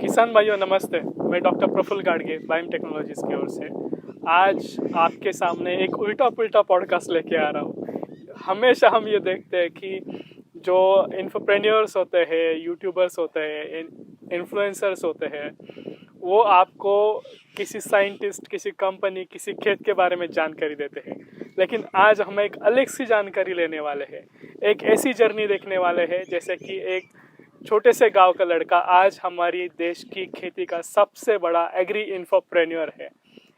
किसान भाइयों नमस्ते। मैं डॉक्टर प्रफुल्ल गाडगे बाइम टेक्नोलॉजीज की ओर से आज आपके सामने एक उल्टा पुल्टा पॉडकास्ट लेके आ रहा हूँ। हमेशा हम ये देखते हैं कि जो इन्फोप्रेन्योर्स होते हैं, यूट्यूबर्स होते हैं, इन्फ्लुएंसर्स होते हैं, वो आपको किसी साइंटिस्ट, किसी कंपनी, किसी खेत के बारे में जानकारी देते हैं। लेकिन आज हम एक अलग सी जानकारी लेने वाले हैं, एक ऐसी जर्नी देखने वाले हैं जैसे कि एक छोटे से गांव का लड़का आज हमारी देश की खेती का सबसे बड़ा एग्री इन्फोप्रेन्योर है।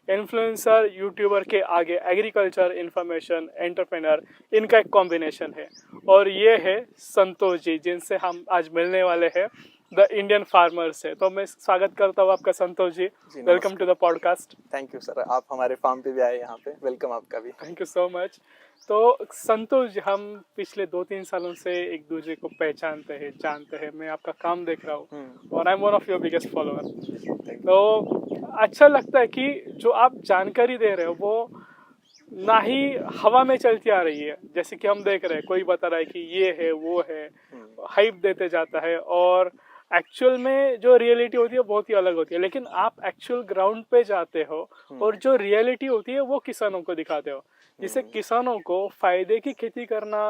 इन्फ्लुएंसर, यूट्यूबर के आगे एग्रीकल्चर इन्फॉर्मेशन एंटरप्रेन्योर, इनका एक कॉम्बिनेशन है और ये है संतोष जी, जिनसे हम आज मिलने वाले हैं, द इंडियन फार्मर्स है। तो मैं स्वागत करता हूँ आपका Santosh ji. Welcome to the podcast. Thank you sir, आप हमारे फार्म पे भी आए, यहाँ पे वेलकम आपका भी। Thank you so much. तो संतोष जी, हम पिछले 2-3 सालों से एक दूसरे को पहचानते हैं, जानते हैं। मैं आपका काम देख रहा हूँ और I am one of your biggest follower. तो अच्छा लगता है कि जो आप जानकारी दे रहे हो वो ना ही हवा में चलती आ रही है, जैसे कि हम देख रहे हैं कोई बता रहा है कि ये है वो है, हाइप देते जाता है और एक्चुअल में जो रियलिटी होती है बहुत ही अलग होती है। लेकिन आप एक्चुअल ग्राउंड पे जाते हो और जो रियलिटी होती है वो किसानों को दिखाते हो, जिससे किसानों को फायदे की खेती करना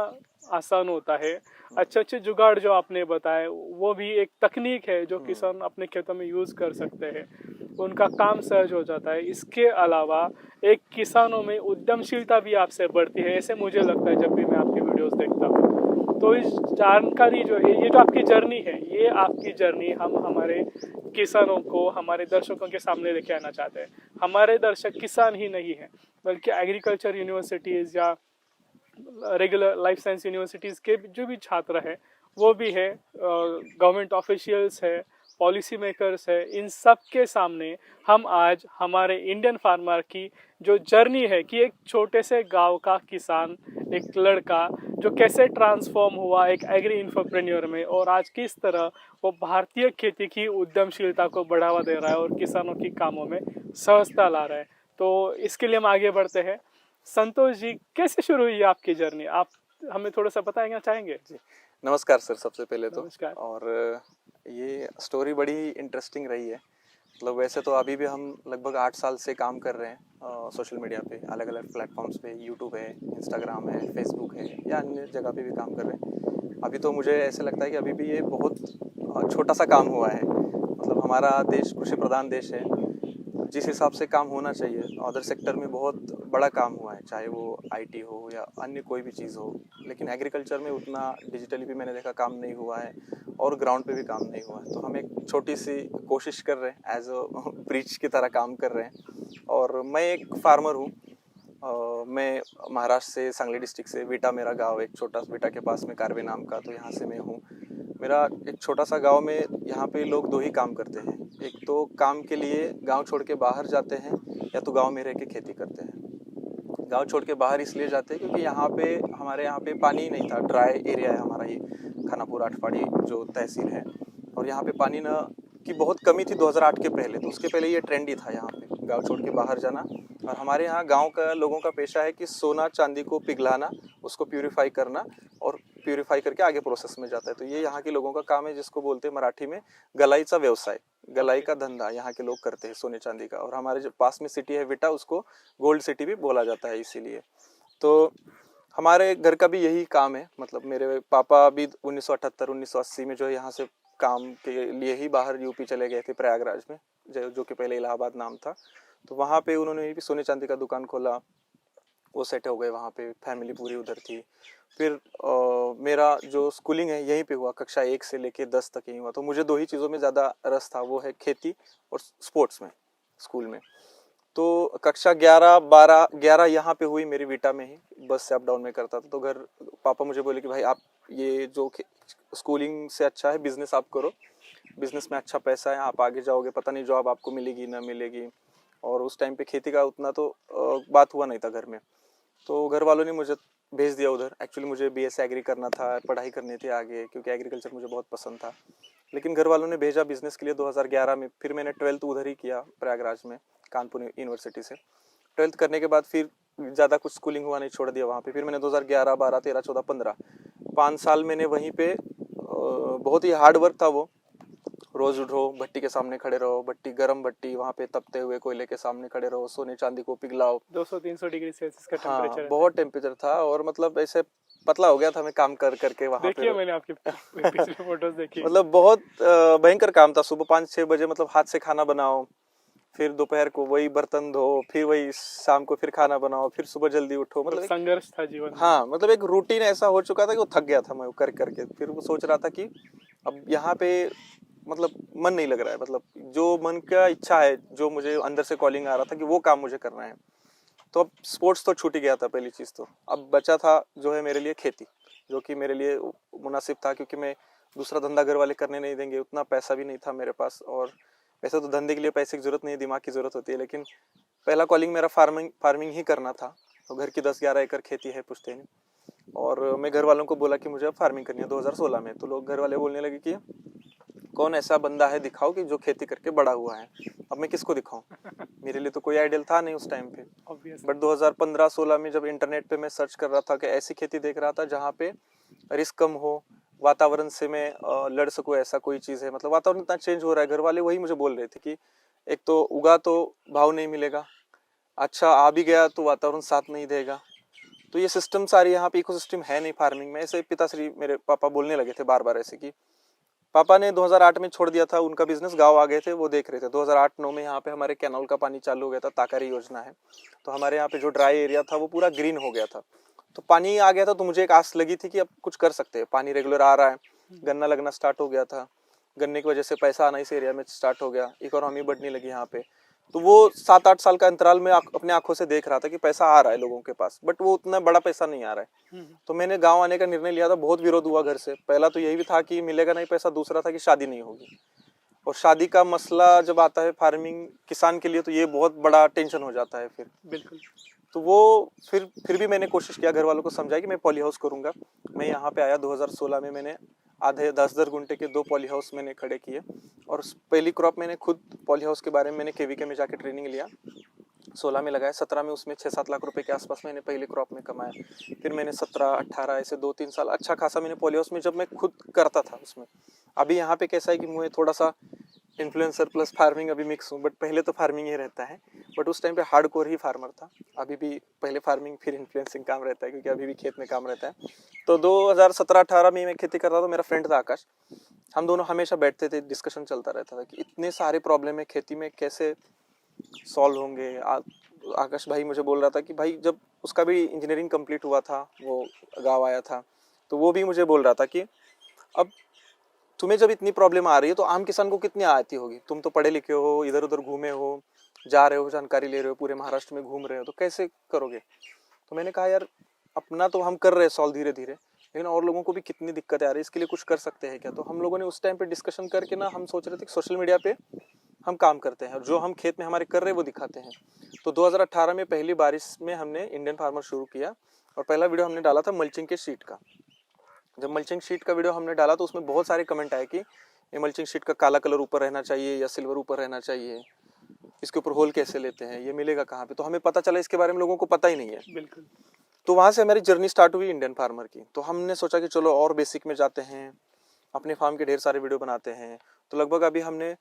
आसान होता है। अच्छे अच्छे जुगाड़ जो आपने बताए वो भी एक तकनीक है जो किसान अपने खेतों में यूज कर सकते हैं, उनका काम सहज हो जाता है। इसके अलावा एक किसानों में उद्यमशीलता भी आपसे बढ़ती है, ऐसे मुझे लगता है जब भी मैं आपकी वीडियोस देखता हूँ। तो इस जानकारी जो है, ये जो आपकी जर्नी है, ये आपकी जर्नी हम हमारे किसानों को, हमारे दर्शकों के सामने लेके आना चाहते हैं। हमारे दर्शक किसान ही नहीं है, बल्कि एग्रीकल्चर यूनिवर्सिटीज़ या रेगुलर लाइफ साइंस यूनिवर्सिटीज़ के जो भी छात्र हैं वो भी है, गवर्नमेंट ऑफिशियल्स है, पॉलिसी मेकर्स है। इन सब के सामने हम आज हमारे इंडियन फार्मर की जो जर्नी है कि एक छोटे से गांव का किसान, एक लड़का जो कैसे ट्रांसफॉर्म हुआ एक एग्री इन्फोप्रेन्योर में और आज किस तरह वो भारतीय खेती की उद्यमशीलता को बढ़ावा दे रहा है और किसानों की कामों में सहजता ला रहा है। तो इसके लिए हम आगे बढ़ते हैं। संतोष जी, कैसे शुरू हुई आपकी जर्नी, आप हमें थोड़ा सा बताएंगे चाहेंगे? जी नमस्कार सर, सबसे पहले तो नमस्कार। और ये स्टोरी बड़ी इंटरेस्टिंग रही है। मतलब वैसे तो अभी भी हम लगभग 8 साल से काम कर रहे हैं सोशल मीडिया पे, अलग अलग प्लेटफॉर्म्स पे, यूट्यूब है, इंस्टाग्राम है, फेसबुक है या अन्य जगह पे भी काम कर रहे हैं। अभी तो मुझे ऐसे लगता है कि अभी भी ये बहुत छोटा सा काम हुआ है। मतलब हमारा देश कृषि प्रधान देश है, जिस हिसाब से काम होना चाहिए अदर सेक्टर में बहुत बड़ा काम हुआ है, चाहे वो आईटी हो या अन्य कोई भी चीज़ हो। लेकिन एग्रीकल्चर में उतना डिजिटली भी मैंने देखा काम नहीं हुआ है और ग्राउंड पे भी काम नहीं हुआ है। तो हम एक छोटी सी कोशिश कर रहे हैं, एज अ ब्रिज की तरह काम कर रहे हैं। और मैं एक फार्मर हूँ, मैं महाराष्ट्र से, सांगली डिस्ट्रिक्ट से। विटा मेरा गाँव, एक छोटा विटा के पास में कारवे नाम का, तो यहाँ से मैं हूँ। मेरा एक छोटा सा गांव में यहाँ पे लोग 2 ही काम करते हैं। एक तो काम के लिए गांव छोड़ के बाहर जाते हैं या तो गांव में रह के खेती करते हैं। गांव छोड़ के बाहर इसलिए जाते हैं क्योंकि यहाँ पे हमारे यहाँ पे पानी ही नहीं था। ड्राई एरिया है हमारा ये खानापुर आठवाड़ी जो तहसील है, और यहाँ पे पानी न की बहुत कमी थी 2008 के पहले। तो उसके पहले ये ट्रेंड ही था यहाँ पे गाँव छोड़ के बाहर जाना। और हमारे यहाँ गाँव का लोगों का पेशा है कि सोना चांदी को पिघलाना, उसको प्यूरिफाई करना और प्यूरिफाई करके आगे प्रोसेस में जाता है। तो ये यहाँ के लोगों का काम है, जिसको बोलते हैं मराठी में गलाईचा व्यवसाय, गलाई का धंधा यहाँ के लोग करते हैं, सोने चांदी का। और हमारे जो पास में सिटी है विटा, उसको गोल्ड सिटी भी बोला जाता है इसीलिए। तो हमारे घर का भी यही काम है। मतलब मेरे पापा भी 1978-1980 में जो है यहाँ से काम के लिए ही बाहर यूपी चले गए थे, प्रयागराज में, जो कि पहले इलाहाबाद नाम था। तो वहाँ पे उन्होंने भी सोने चांदी का दुकान खोला, वो सेट हो गए वहाँ पे, फैमिली पूरी उधर थी। फिर मेरा जो स्कूलिंग है यहीं पे हुआ, कक्षा 1 से लेके 10 तक यहीं हुआ। तो मुझे 2 ही चीज़ों में ज़्यादा रस था, वो है खेती और स्पोर्ट्स में, स्कूल में। तो कक्षा 11 यहाँ पे हुई मेरी विटा में ही, बस से अप डाउन में करता था। तो घर पापा मुझे बोले कि भाई आप ये जो स्कूलिंग से अच्छा है बिजनेस आप करो, बिजनेस में अच्छा पैसा है, आप आगे जाओगे, पता नहीं जॉब आपको मिलेगी ना मिलेगी। और उस टाइम पे खेती का उतना तो बात हुआ नहीं था घर में। तो घर वालों ने मुझे भेज दिया उधर। एक्चुअली मुझे बीएससी एग्री करना था, पढ़ाई करनी थी आगे, क्योंकि एग्रीकल्चर मुझे बहुत पसंद था। लेकिन घर वालों ने भेजा बिजनेस के लिए 2011 में। फिर मैंने 12th उधर ही किया, प्रयागराज में, कानपुर यूनिवर्सिटी से। 12th करने के बाद फिर ज़्यादा कुछ स्कूलिंग हुआ नहीं, छोड़ दिया वहाँ पे। फिर मैंने 2011, 12, 13, 14, 15 5 साल मैंने वहीं पे, बहुत ही हार्ड वर्क था वो। रोज उठो, भट्टी के सामने खड़े रहो, भट्टी गरम भट्टी, वहाँ पे तपते हुए कोयले के सामने खड़े रहो, सोने चांदी को पिघलाओ। 200-300 डिग्री सेल्सियस का हाँ, टेम्परेचर है। बहुत टेम्परेचर था और मतलब ऐसे पतला हो गया था मैं काम कर करके वहाँ देखिए पे। मैंने आपकी पिछली फोटोज देखी। मतलब बहुत भयंकर काम था। सुबह 5-6 बजे मतलब हाथ से खाना बनाओ, फिर दोपहर को वही बर्तन धो, फिर वही शाम को फिर खाना बनाओ, फिर सुबह जल्दी उठो। मतलब संघर्ष था जीवन में। हाँ, मतलब एक रूटीन ऐसा हो चुका था कि वो थक गया था मैं कर करके। फिर वो सोच रहा था कि अब यहाँ पे मतलब मन नहीं लग रहा है, मतलब जो मन का इच्छा है, जो मुझे अंदर से कॉलिंग आ रहा था कि वो काम मुझे करना है। तो अब स्पोर्ट्स तो छूट ही गया था पहली चीज़ तो। अब बचा था जो है मेरे लिए खेती, जो कि मेरे लिए मुनासिब था, क्योंकि मैं दूसरा धंधा घर वाले करने नहीं देंगे, उतना पैसा भी नहीं था मेरे पास। और वैसे तो धंधे के लिए पैसे की ज़रूरत नहीं है, दिमाग की ज़रूरत होती है, लेकिन पहला कॉलिंग मेरा फार्मिंग ही करना था। तो घर की 10-11 एकड़ खेती है पुश्तैनी, और मैं घर वालों को बोला कि मुझे अब फार्मिंग करनी है 2016 में। तो लोग घर वाले बोलने लगे कि कौन ऐसा बंदा है दिखाओ कि जो खेती करके बड़ा हुआ है। अब मैं किसको दिखाऊं, मेरे लिए तो कोई आइडियल था नहीं उस टाइम पे। बट 2015-16 में जब इंटरनेट पे मैं सर्च कर रहा था कि ऐसी खेती देख रहा था जहाँ पे रिस्क कम हो, वातावरण से मैं लड़ सकूं, ऐसा कोई चीज़ है। मतलब वातावरण इतना चेंज हो रहा है, घर वाले वही मुझे बोल रहे थे कि एक तो उगा तो भाव नहीं मिलेगा, अच्छा आ भी गया तो वातावरण साथ नहीं देगा। तो ये सिस्टम सारी यहाँ पे इकोसिस्टम है नहीं फार्मिंग में। ऐसे पिताश्री मेरे पापा बोलने लगे थे बार बार ऐसे कि पापा ने 2008 में छोड़ दिया था उनका बिजनेस, गांव आ गए थे, वो देख रहे थे। 2008-9 में यहाँ पे हमारे कैनाल का पानी चालू हो गया था, ताकारी योजना है। तो हमारे यहाँ पे जो ड्राई एरिया था वो पूरा ग्रीन हो गया था, तो पानी आ गया था। तो मुझे एक आस लगी थी कि अब कुछ कर सकते हैं, पानी रेगुलर आ रहा है, गन्ना लगना स्टार्ट हो गया था, गन्ने की वजह से पैसा आना इस एरिया में स्टार्ट हो गया, इकोनॉमी बढ़ने लगी यहाँ पे। तो वो 7-8 साल का अंतराल में अपने आंखों से देख रहा था कि पैसा आ रहा है लोगों के पास, बट वो उतना बड़ा पैसा नहीं आ रहा है। तो मैंने गांव आने का निर्णय लिया था। बहुत विरोध हुआ घर से। पहला तो यही भी था कि मिलेगा नहीं पैसा, दूसरा था कि शादी नहीं होगी। और शादी का मसला जब आता है फार्मिंग किसान के लिए तो ये बहुत बड़ा टेंशन हो जाता है फिर। बिल्कुल। तो वो फिर भी मैंने कोशिश किया घर वालों को समझाया कि मैं पॉली हाउस करूंगा। मैं यहाँ पे आया 2016 में, मैंने आधे 10-10 गुंठे के 2 पॉली हाउस मैंने खड़े किए। और पहली क्रॉप मैंने खुद पॉली हाउस के बारे में मैंने केवीके में जाके ट्रेनिंग लिया, 16 में लगाया, 17 में उसमें 6-7 लाख रुपए के आसपास मैंने पहली क्रॉप में कमाया। फिर मैंने 17-18 ऐसे 2-3 साल अच्छा खासा मैंने पॉली हाउस में जब मैं खुद करता था उसमें। अभी यहाँ पे कैसा है कि मैं थोड़ा सा इन्फ्लुएंसर प्लस फार्मिंग अभी मिक्स हूँ, बट पहले तो फार्मिंग ही रहता है। बट उस टाइम पे हार्ड कोर ही फार्मर था। अभी भी पहले फार्मिंग फिर इन्फ्लुएंसिंग काम रहता है, क्योंकि अभी भी खेत में काम रहता है। तो 2017-18 में मैं खेती कर रहा था, मेरा फ्रेंड था आकाश, हम दोनों हमेशा बैठते थे, डिस्कशन चलता रहता था कि इतने सारे प्रॉब्लम है खेती में, कैसे सॉल्व होंगे। आकाश भाई मुझे बोल रहा था कि भाई जब उसका भी इंजीनियरिंग कंप्लीट हुआ था, वो गाँव आया था, तो वो भी मुझे बोल रहा था कि अब तुम्हें जब इतनी प्रॉब्लम आ रही है तो आम किसान को कितनी आती होगी, तुम तो पढ़े लिखे हो, इधर उधर घूमे हो, जा रहे हो, जानकारी ले रहे हो, पूरे महाराष्ट्र में घूम रहे हो, तो कैसे करोगे। तो मैंने कहा यार अपना तो हम कर रहे हैं सॉल्व धीरे धीरे, लेकिन और लोगों को भी कितनी दिक्कतें आ रही है, इसके लिए कुछ कर सकते हैं क्या। तो हम लोगों ने उस टाइम पे डिस्कशन करके ना, हम सोच रहे थे कि सोशल मीडिया पे हम काम करते हैं और जो हम खेत में हमारे कर रहे हैं वो दिखाते हैं। तो 2018 में पहली बारिश में हमने इंडियन फार्मर शुरू किया, और पहला वीडियो हमने डाला था मल्चिंग के शीट का। जब मल्चिंग शीट का वीडियो हमने डाला तो उसमें बहुत सारे कमेंट आए कि ये मल्चिंग शीट का काला कलर ऊपर रहना चाहिए या सिल्वर ऊपर रहना चाहिए, इसके ऊपर होल कैसे लेते हैं, ये मिलेगा कहाँ पे। तो हमें पता चला इसके बारे में लोगों को पता ही नहीं है। बिल्कुल। तो वहाँ से हमारी जर्नी स्टार्ट हुई इंडियन फार्मर की। तो हमने सोचा कि चलो और बेसिक में जाते हैं, अपने फार्म के ढेर सारे वीडियो बनाते हैं। तो लगभग अभी हमने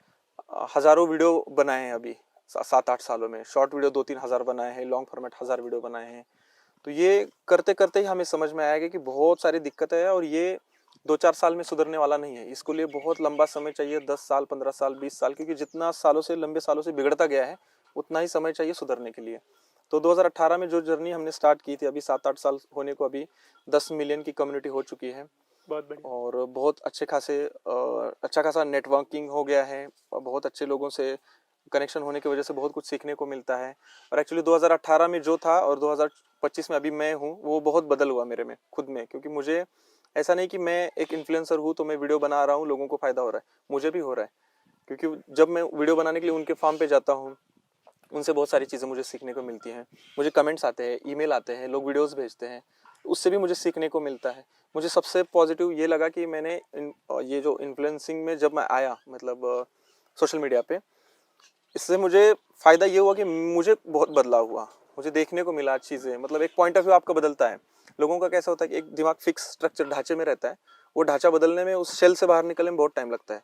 हज़ारों वीडियो बनाए हैं अभी 7-8 सालों में। शॉर्ट वीडियो 2-3 हज़ार बनाए हैं, लॉन्ग फॉर्मेट 1000 वीडियो बनाए हैं। तो ये करते करते ही हमें समझ में आया कि बहुत सारी दिक्कतें हैं और ये 2-4 साल में सुधरने वाला नहीं है। इसको लिए बहुत लंबा समय चाहिए, 10 साल, 15 साल, 20 साल, क्योंकि जितना सालों से लंबे सालों से बिगड़ता गया है उतना ही समय चाहिए सुधरने के लिए। तो 2018 में जो जर्नी हमने स्टार्ट की थी, अभी 7-8 साल होने को अभी 10 मिलियन की कम्युनिटी हो चुकी है। बहुत बढ़िया। और बहुत अच्छा खासा नेटवर्किंग हो गया है, और बहुत अच्छे लोगों से कनेक्शन होने की वजह से बहुत कुछ सीखने को मिलता है। और एक्चुअली 2018 में जो था और 2025 में अभी मैं हूँ, वो बहुत बदल हुआ मेरे में खुद में, क्योंकि मुझे ऐसा नहीं कि मैं एक इन्फ्लुएंसर हूँ तो मैं वीडियो बना रहा हूँ, लोगों को फायदा हो रहा है, मुझे भी हो रहा है। क्योंकि जब मैं वीडियो बनाने के लिए उनके फार्म पे जाता हूँ, उनसे बहुत सारी चीज़ें मुझे सीखने को मिलती हैं। मुझे कमेंट्स आते हैं, ईमेल आते हैं, लोग वीडियोस भेजते हैं, उससे भी मुझे सीखने को मिलता है। मुझे सबसे पॉजिटिव ये लगा कि मैंने ये जो इन्फ्लुएंसिंग में जब मैं आया, मतलब सोशल मीडिया पे, इससे मुझे फ़ायदा ये हुआ कि मुझे बहुत बदलाव हुआ, मुझे देखने को मिला चीज़ें। मतलब एक पॉइंट ऑफ व्यू आपका बदलता है। लोगों का कैसा होता है कि एक दिमाग फिक्स स्ट्रक्चर ढांचे में रहता है, वो ढांचा बदलने में, उस शेल से बाहर निकलने में बहुत टाइम लगता है।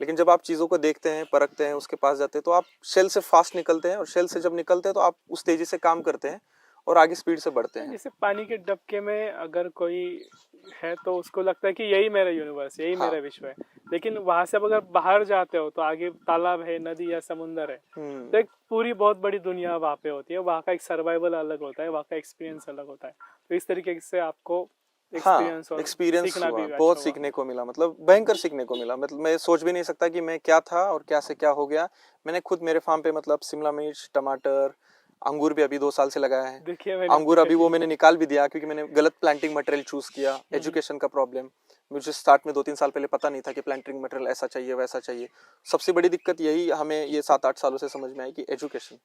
लेकिन जब आप चीज़ों को देखते हैं, परखते हैं, उसके पास जाते हैं, तो आप शेल से फास्ट निकलते हैं, और शेल से जब निकलते हैं तो आप उस तेजी से काम करते हैं और आगे स्पीड से बढ़ते हैं। जैसे पानी के डबके में अगर कोई है तो उसको लगता है कि यही मेरा यूनिवर्स, यही हाँ। मेरा विश्व है, लेकिन वहां से अब अगर बाहर जाते हो तो आगे तालाब है, नदी या समुंदर है, तो एक पूरी बहुत बड़ी दुनिया वहाँ पे होती है। वहाँ का एक सर्वाइवल अलग होता है, वहाँ का एक्सपीरियंस अलग होता है। तो इस तरीके से आपको हाँ, एक्सपीरियंस और एक्सपीरियंस सीखना हुआ, भी अच्छा बहुत हुआ। सीखने को मिला, मतलब भयंकर सीखने को मिला। मतलब मैं सोच भी नहीं सकता कि मैं क्या था और क्या से क्या हो गया। मैंने खुद मेरे फार्म पे मतलब शिमला मिर्च, टमाटर, अंगूर भी अभी 2 साल से लगाया है। देखिए मैंने अंगूर अभी वो मैंने निकाल भी दिया क्योंकि मैंने गलत प्लांटिंग मटेरियल चूज किया। एजुकेशन का प्रॉब्लम, मुझे स्टार्ट में 2-3 साल पहले पता नहीं था कि प्लांटिंग मटेरियल ऐसा चाहिए, वैसा चाहिए। सबसे बड़ी दिक्कत यही हमें ये 7-8 सालों से समझ में आई कि एजुकेशन।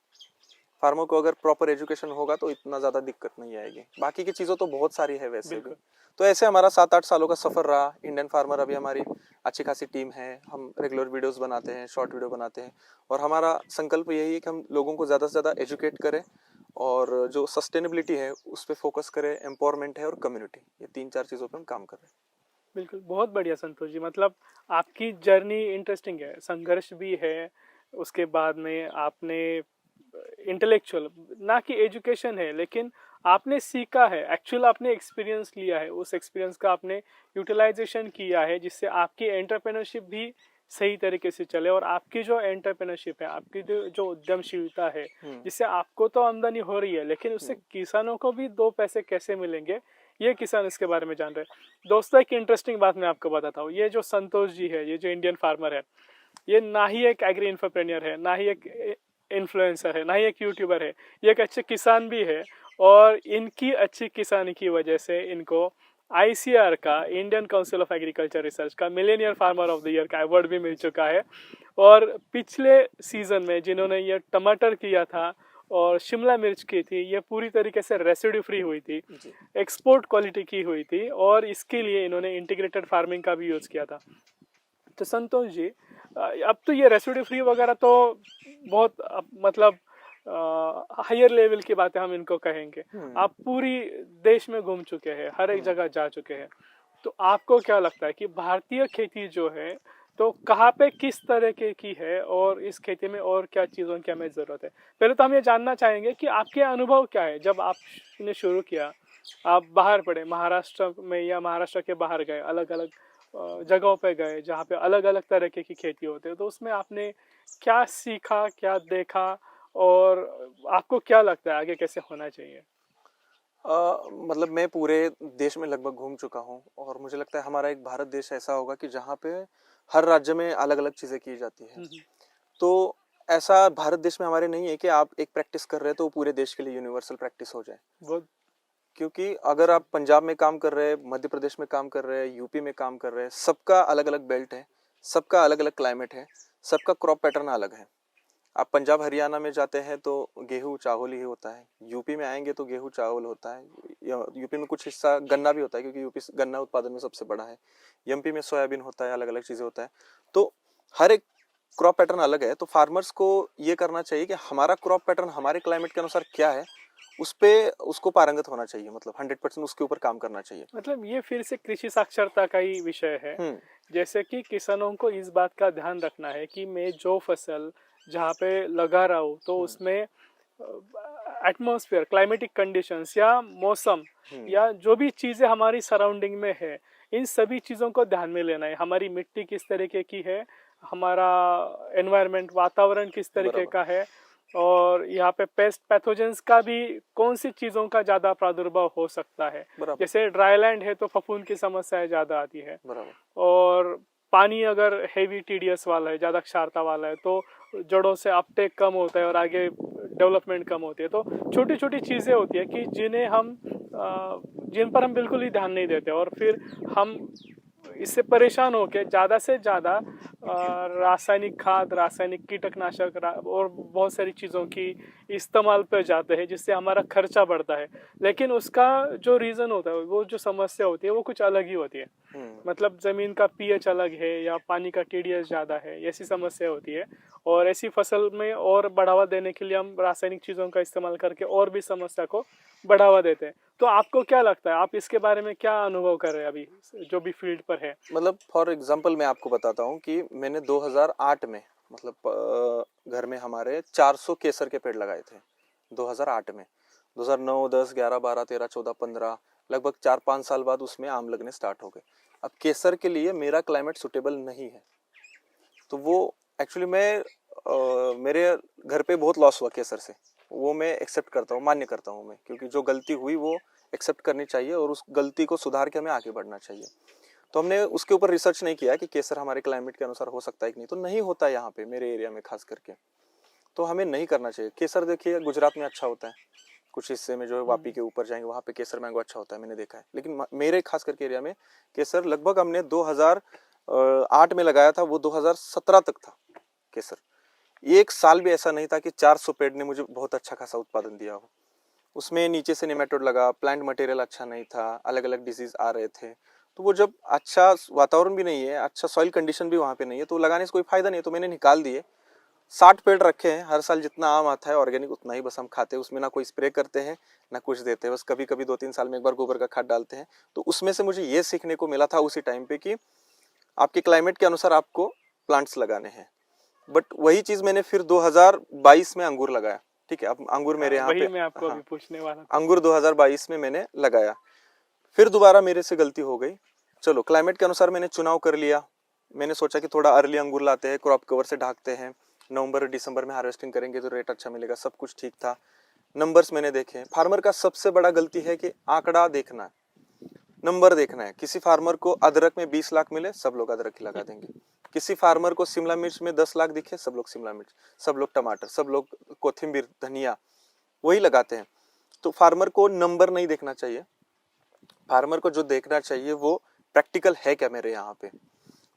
फार्मर को अगर प्रॉपर एजुकेशन होगा तो इतना ज़्यादा दिक्कत नहीं आएगी। बाकी की चीज़ों तो बहुत सारी है वैसे भी। बिल्कुल तो ऐसे हमारा 7-8 सालों का सफ़र रहा। इंडियन फार्मर अभी हमारी अच्छी खासी टीम है। हम रेगुलर वीडियोस बनाते हैं, शॉर्ट वीडियो बनाते हैं, और हमारा संकल्प यही है कि हम लोगों को ज़्यादा से ज़्यादा एजुकेट करें, और जो सस्टेनेबिलिटी है उस पर फोकस करें, एम्पावरमेंट है और कम्युनिटी, ये 3-4 चीज़ों पर हम काम कर रहे हैं। बिल्कुल, बहुत बढ़िया संतोष जी। मतलब आपकी जर्नी इंटरेस्टिंग है, संघर्ष भी है। उसके बाद में आपने इंटेलेक्चुअल, ना कि एजुकेशन है, लेकिन आपने सीखा है, एक्चुअल आपने एक्सपीरियंस लिया है, उस एक्सपीरियंस का आपने यूटिलाइजेशन किया है, जिससे आपकी एंटरप्रेन्योरशिप भी सही तरीके से चले। और आपकी जो एंटरप्रेन्योरशिप है, आपकी जो उद्यमशीलता है, जिससे आपको तो आमदनी हो रही है, लेकिन उससे किसानों को भी 2 पैसे कैसे मिलेंगे, ये किसान इसके बारे में जान रहे हैं। दोस्तों, एक इंटरेस्टिंग बात मैं आपको बताता हूँ। ये जो संतोष जी है, ये जो इंडियन फार्मर है, ये ना ही एक एग्री इंफरप्रेन्योर है, ना ही एक इन्फ्लुएंसर है, ना ही एक यूट्यूबर है, ये एक अच्छे किसान भी है। और इनकी अच्छी किसानी की वजह से इनको आईसीआर का, Indian Council of Agriculture Research का millionaire farmer of the year का अवार्ड भी मिल चुका है। और पिछले सीजन में जिन्होंने ये टमाटर किया था और शिमला मिर्च की थी, ये पूरी तरीके से रेसिड्यू फ्री हुई थी, एक्सपोर्ट क्वालिटी की हुई थी, और इसके लिए इन्होंने इंटीग्रेटेड फार्मिंग का भी यूज़ किया था। तो संतोष जी, अब तो ये रेसिड्यू फ्री वगैरह तो बहुत मतलब हायर लेवल की बातें हम इनको कहेंगे। आप पूरी देश में घूम चुके हैं, हर एक जगह जा चुके हैं, तो आपको क्या लगता है कि भारतीय खेती जो है तो कहाँ पे किस तरह की है, और इस खेती में और क्या चीज़ों की हमें ज़रूरत है? पहले तो हम ये जानना चाहेंगे कि आपके अनुभव क्या है जब आपने शुरू किया। आप बाहर पढ़े, महाराष्ट्र में या महाराष्ट्र के बाहर गए, अलग अलग जगहों पे गए जहाँ पे अलग अलग तरह की खेती होते हैं, तो उसमें आपने क्या सीखा, क्या देखा, और आपको क्या लगता है आगे कैसे होना चाहिए? मतलब मैं पूरे देश में लगभग घूम चुका हूँ, और मुझे लगता है हमारा एक भारत देश ऐसा होगा कि जहाँ पे हर राज्य में अलग अलग चीज़ें की जाती है। तो ऐसा भारत देश में हमारे नहीं है कि आप एक प्रैक्टिस कर रहे हैं तो वो पूरे देश के लिए यूनिवर्सल प्रैक्टिस हो जाए। बहुत क्योंकि अगर आप पंजाब में काम कर रहे हैं, मध्य प्रदेश में काम कर रहे हैं, यूपी में काम कर रहे हैं, सबका अलग अलग बेल्ट है, सबका अलग अलग क्लाइमेट है, सबका क्रॉप पैटर्न अलग है। आप पंजाब हरियाणा में जाते हैं तो गेहूँ चावल ही होता है, यूपी में आएंगे तो गेहूँ चावल होता है, यूपी में कुछ हिस्सा गन्ना भी होता है क्योंकि यूपी गन्ना उत्पादन में सबसे बड़ा है, एमपी में सोयाबीन होता है, अलग अलग चीज़ें होता है। तो हर एक क्रॉप पैटर्न अलग है। तो फार्मर्स को ये करना चाहिए कि हमारा क्रॉप पैटर्न हमारे क्लाइमेट के अनुसार क्या है, उस पे उसको पारंगत होना चाहिए, मतलब 100% उसके ऊपर काम करना चाहिए। मतलब ये फिर से कृषि साक्षरता का ही विषय है। जैसे कि किसानों को इस बात का ध्यान रखना है कि मैं जो फसल जहाँ पे लगा रहा हूँ तो उसमें एटमॉस्फेयर, क्लाइमेटिक कंडीशंस या मौसम या जो भी चीज़ें हमारी सराउंडिंग में है, इन सभी चीज़ों को ध्यान में लेना है। हमारी मिट्टी किस तरीके की है, हमारा एनवायरनमेंट, वातावरण किस तरीके का है, और यहाँ पे पेस्ट पैथोजेंस का भी कौन सी चीज़ों का ज़्यादा प्रादुर्भाव हो सकता है। जैसे ड्राईलैंड है तो फफूंद की समस्याएं ज़्यादा आती है, और पानी अगर हेवी टीडीएस वाला है, ज़्यादा क्षारता वाला है, तो जड़ों से अपटेक कम होता है और आगे डेवलपमेंट कम होती है। तो छोटी छोटी चीज़ें होती है कि जिन पर हम बिल्कुल ही ध्यान नहीं देते, और फिर हम इससे परेशान होकर ज़्यादा से ज़्यादा रासायनिक खाद, रासायनिक कीटनाशक और बहुत सारी चीज़ों की इस्तेमाल पर जाते हैं, जिससे हमारा खर्चा बढ़ता है। लेकिन उसका जो रीज़न होता है, वो जो समस्या होती है, वो कुछ अलग ही होती है। मतलब जमीन का पीएच अलग है या पानी का टीडीएस ज्यादा है, ऐसी समस्या होती है। और ऐसी फसल में और बढ़ावा देने के लिए हम रासायनिक चीजों का इस्तेमाल करके और भी समस्या को बढ़ावा देते हैं। तो आपको क्या लगता है, आप इसके बारे में क्या अनुभव कर रहे हैं अभी जो भी फील्ड पर है? मतलब फॉर एग्जांपल मैं आपको बताता हूँ कि मैंने 2008 में मतलब घर में हमारे 400 केसर के पेड़ लगाए थे 2008 में। 2009, 10, 11, 12, 13, 14, 15 लगभग 4-5 साल बाद उसमें आम लगने स्टार्ट हो गए। अब केसर के लिए मेरा क्लाइमेट सुटेबल नहीं है, तो वो एक्चुअली मेरे घर पे बहुत लॉस हुआ केसर से, वो मैं एक्सेप्ट करता हूँ, मान्य करता हूँ मैं, क्योंकि जो गलती हुई वो एक्सेप्ट करनी चाहिए और उस गलती को सुधार के हमें आगे बढ़ना चाहिए। तो हमने उसके ऊपर रिसर्च नहीं किया कि केसर हमारे क्लाइमेट के अनुसार हो सकता है कि नहीं, तो नहीं होता है यहाँ पे मेरे एरिया में खास करके, तो हमें नहीं करना चाहिए। केसर देखिए गुजरात में अच्छा होता है, कुछ हिस्से में जो है वापी के ऊपर जाएंगे वहाँ पे केसर मैंगो अच्छा होता है, मैंने देखा है। लेकिन मेरे खास करके एरिया में केसर लगभग हमने 2008 में लगाया था, वो 2017 तक था केसर। एक साल भी ऐसा नहीं था कि 400 पेड़ ने मुझे बहुत अच्छा खासा उत्पादन दिया हो। उसमें नीचे से नेमेटोड लगा, प्लांट मटेरियल अच्छा नहीं था, अलग अलग डिजीज आ रहे थे। तो वो जब अच्छा वातावरण भी नहीं है, अच्छा सॉइल कंडीशन भी वहाँ पे नहीं है, तो लगाने से कोई फायदा नहीं है, तो मैंने निकाल दिए। 60 पेड़ रखे हैं, हर साल जितना आम आता है ऑर्गेनिक उतना ही बस हम खाते हैं, उसमें ना कोई स्प्रे करते हैं ना कुछ देते हैं, बस कभी कभी 2-3 साल में एक बार गोबर का खाद डालते हैं। तो उसमें से मुझे ये सीखने को मिला था उसी टाइम पे कि आपके क्लाइमेट के अनुसार आपको प्लांट्स लगाने हैं। बट वही चीज मैंने फिर 2022 में अंगूर लगाया। ठीक है, अब अंगूर मेरे यहाँ पे, मैं आपको अभी पूछने वाला था। अंगूर 2022 में मैंने लगाया। फिर दोबारा मेरे से गलती हो गई। चलो क्लाइमेट के अनुसार मैंने चुनाव कर लिया। मैंने सोचा कि थोड़ा अर्ली अंगूर लाते हैं, क्रॉप कवर से ढाकते हैं, नवंबर दिसंबर में हार्वेस्टिंग करेंगे तो रेट अच्छा मिलेगा, सब कुछ ठीक था। नंबर्स मैंने देखे। फार्मर का सबसे बड़ा गलती है कि आंकड़ा देखना है, नंबर देखना है। किसी फार्मर को अदरक में 20 लाख मिले, सब लोग अदरक ही लगा देंगे। किसी फार्मर को शिमला मिर्च में 10 लाख दिखे, सब लोग शिमला मिर्च, सब लोग टमाटर, सब लोग कोथिंबीर, धनिया वही लगाते हैं। तो फार्मर को नंबर नहीं देखना चाहिए, फार्मर को जो देखना चाहिए वो प्रैक्टिकल है क्या मेरे यहाँ पे।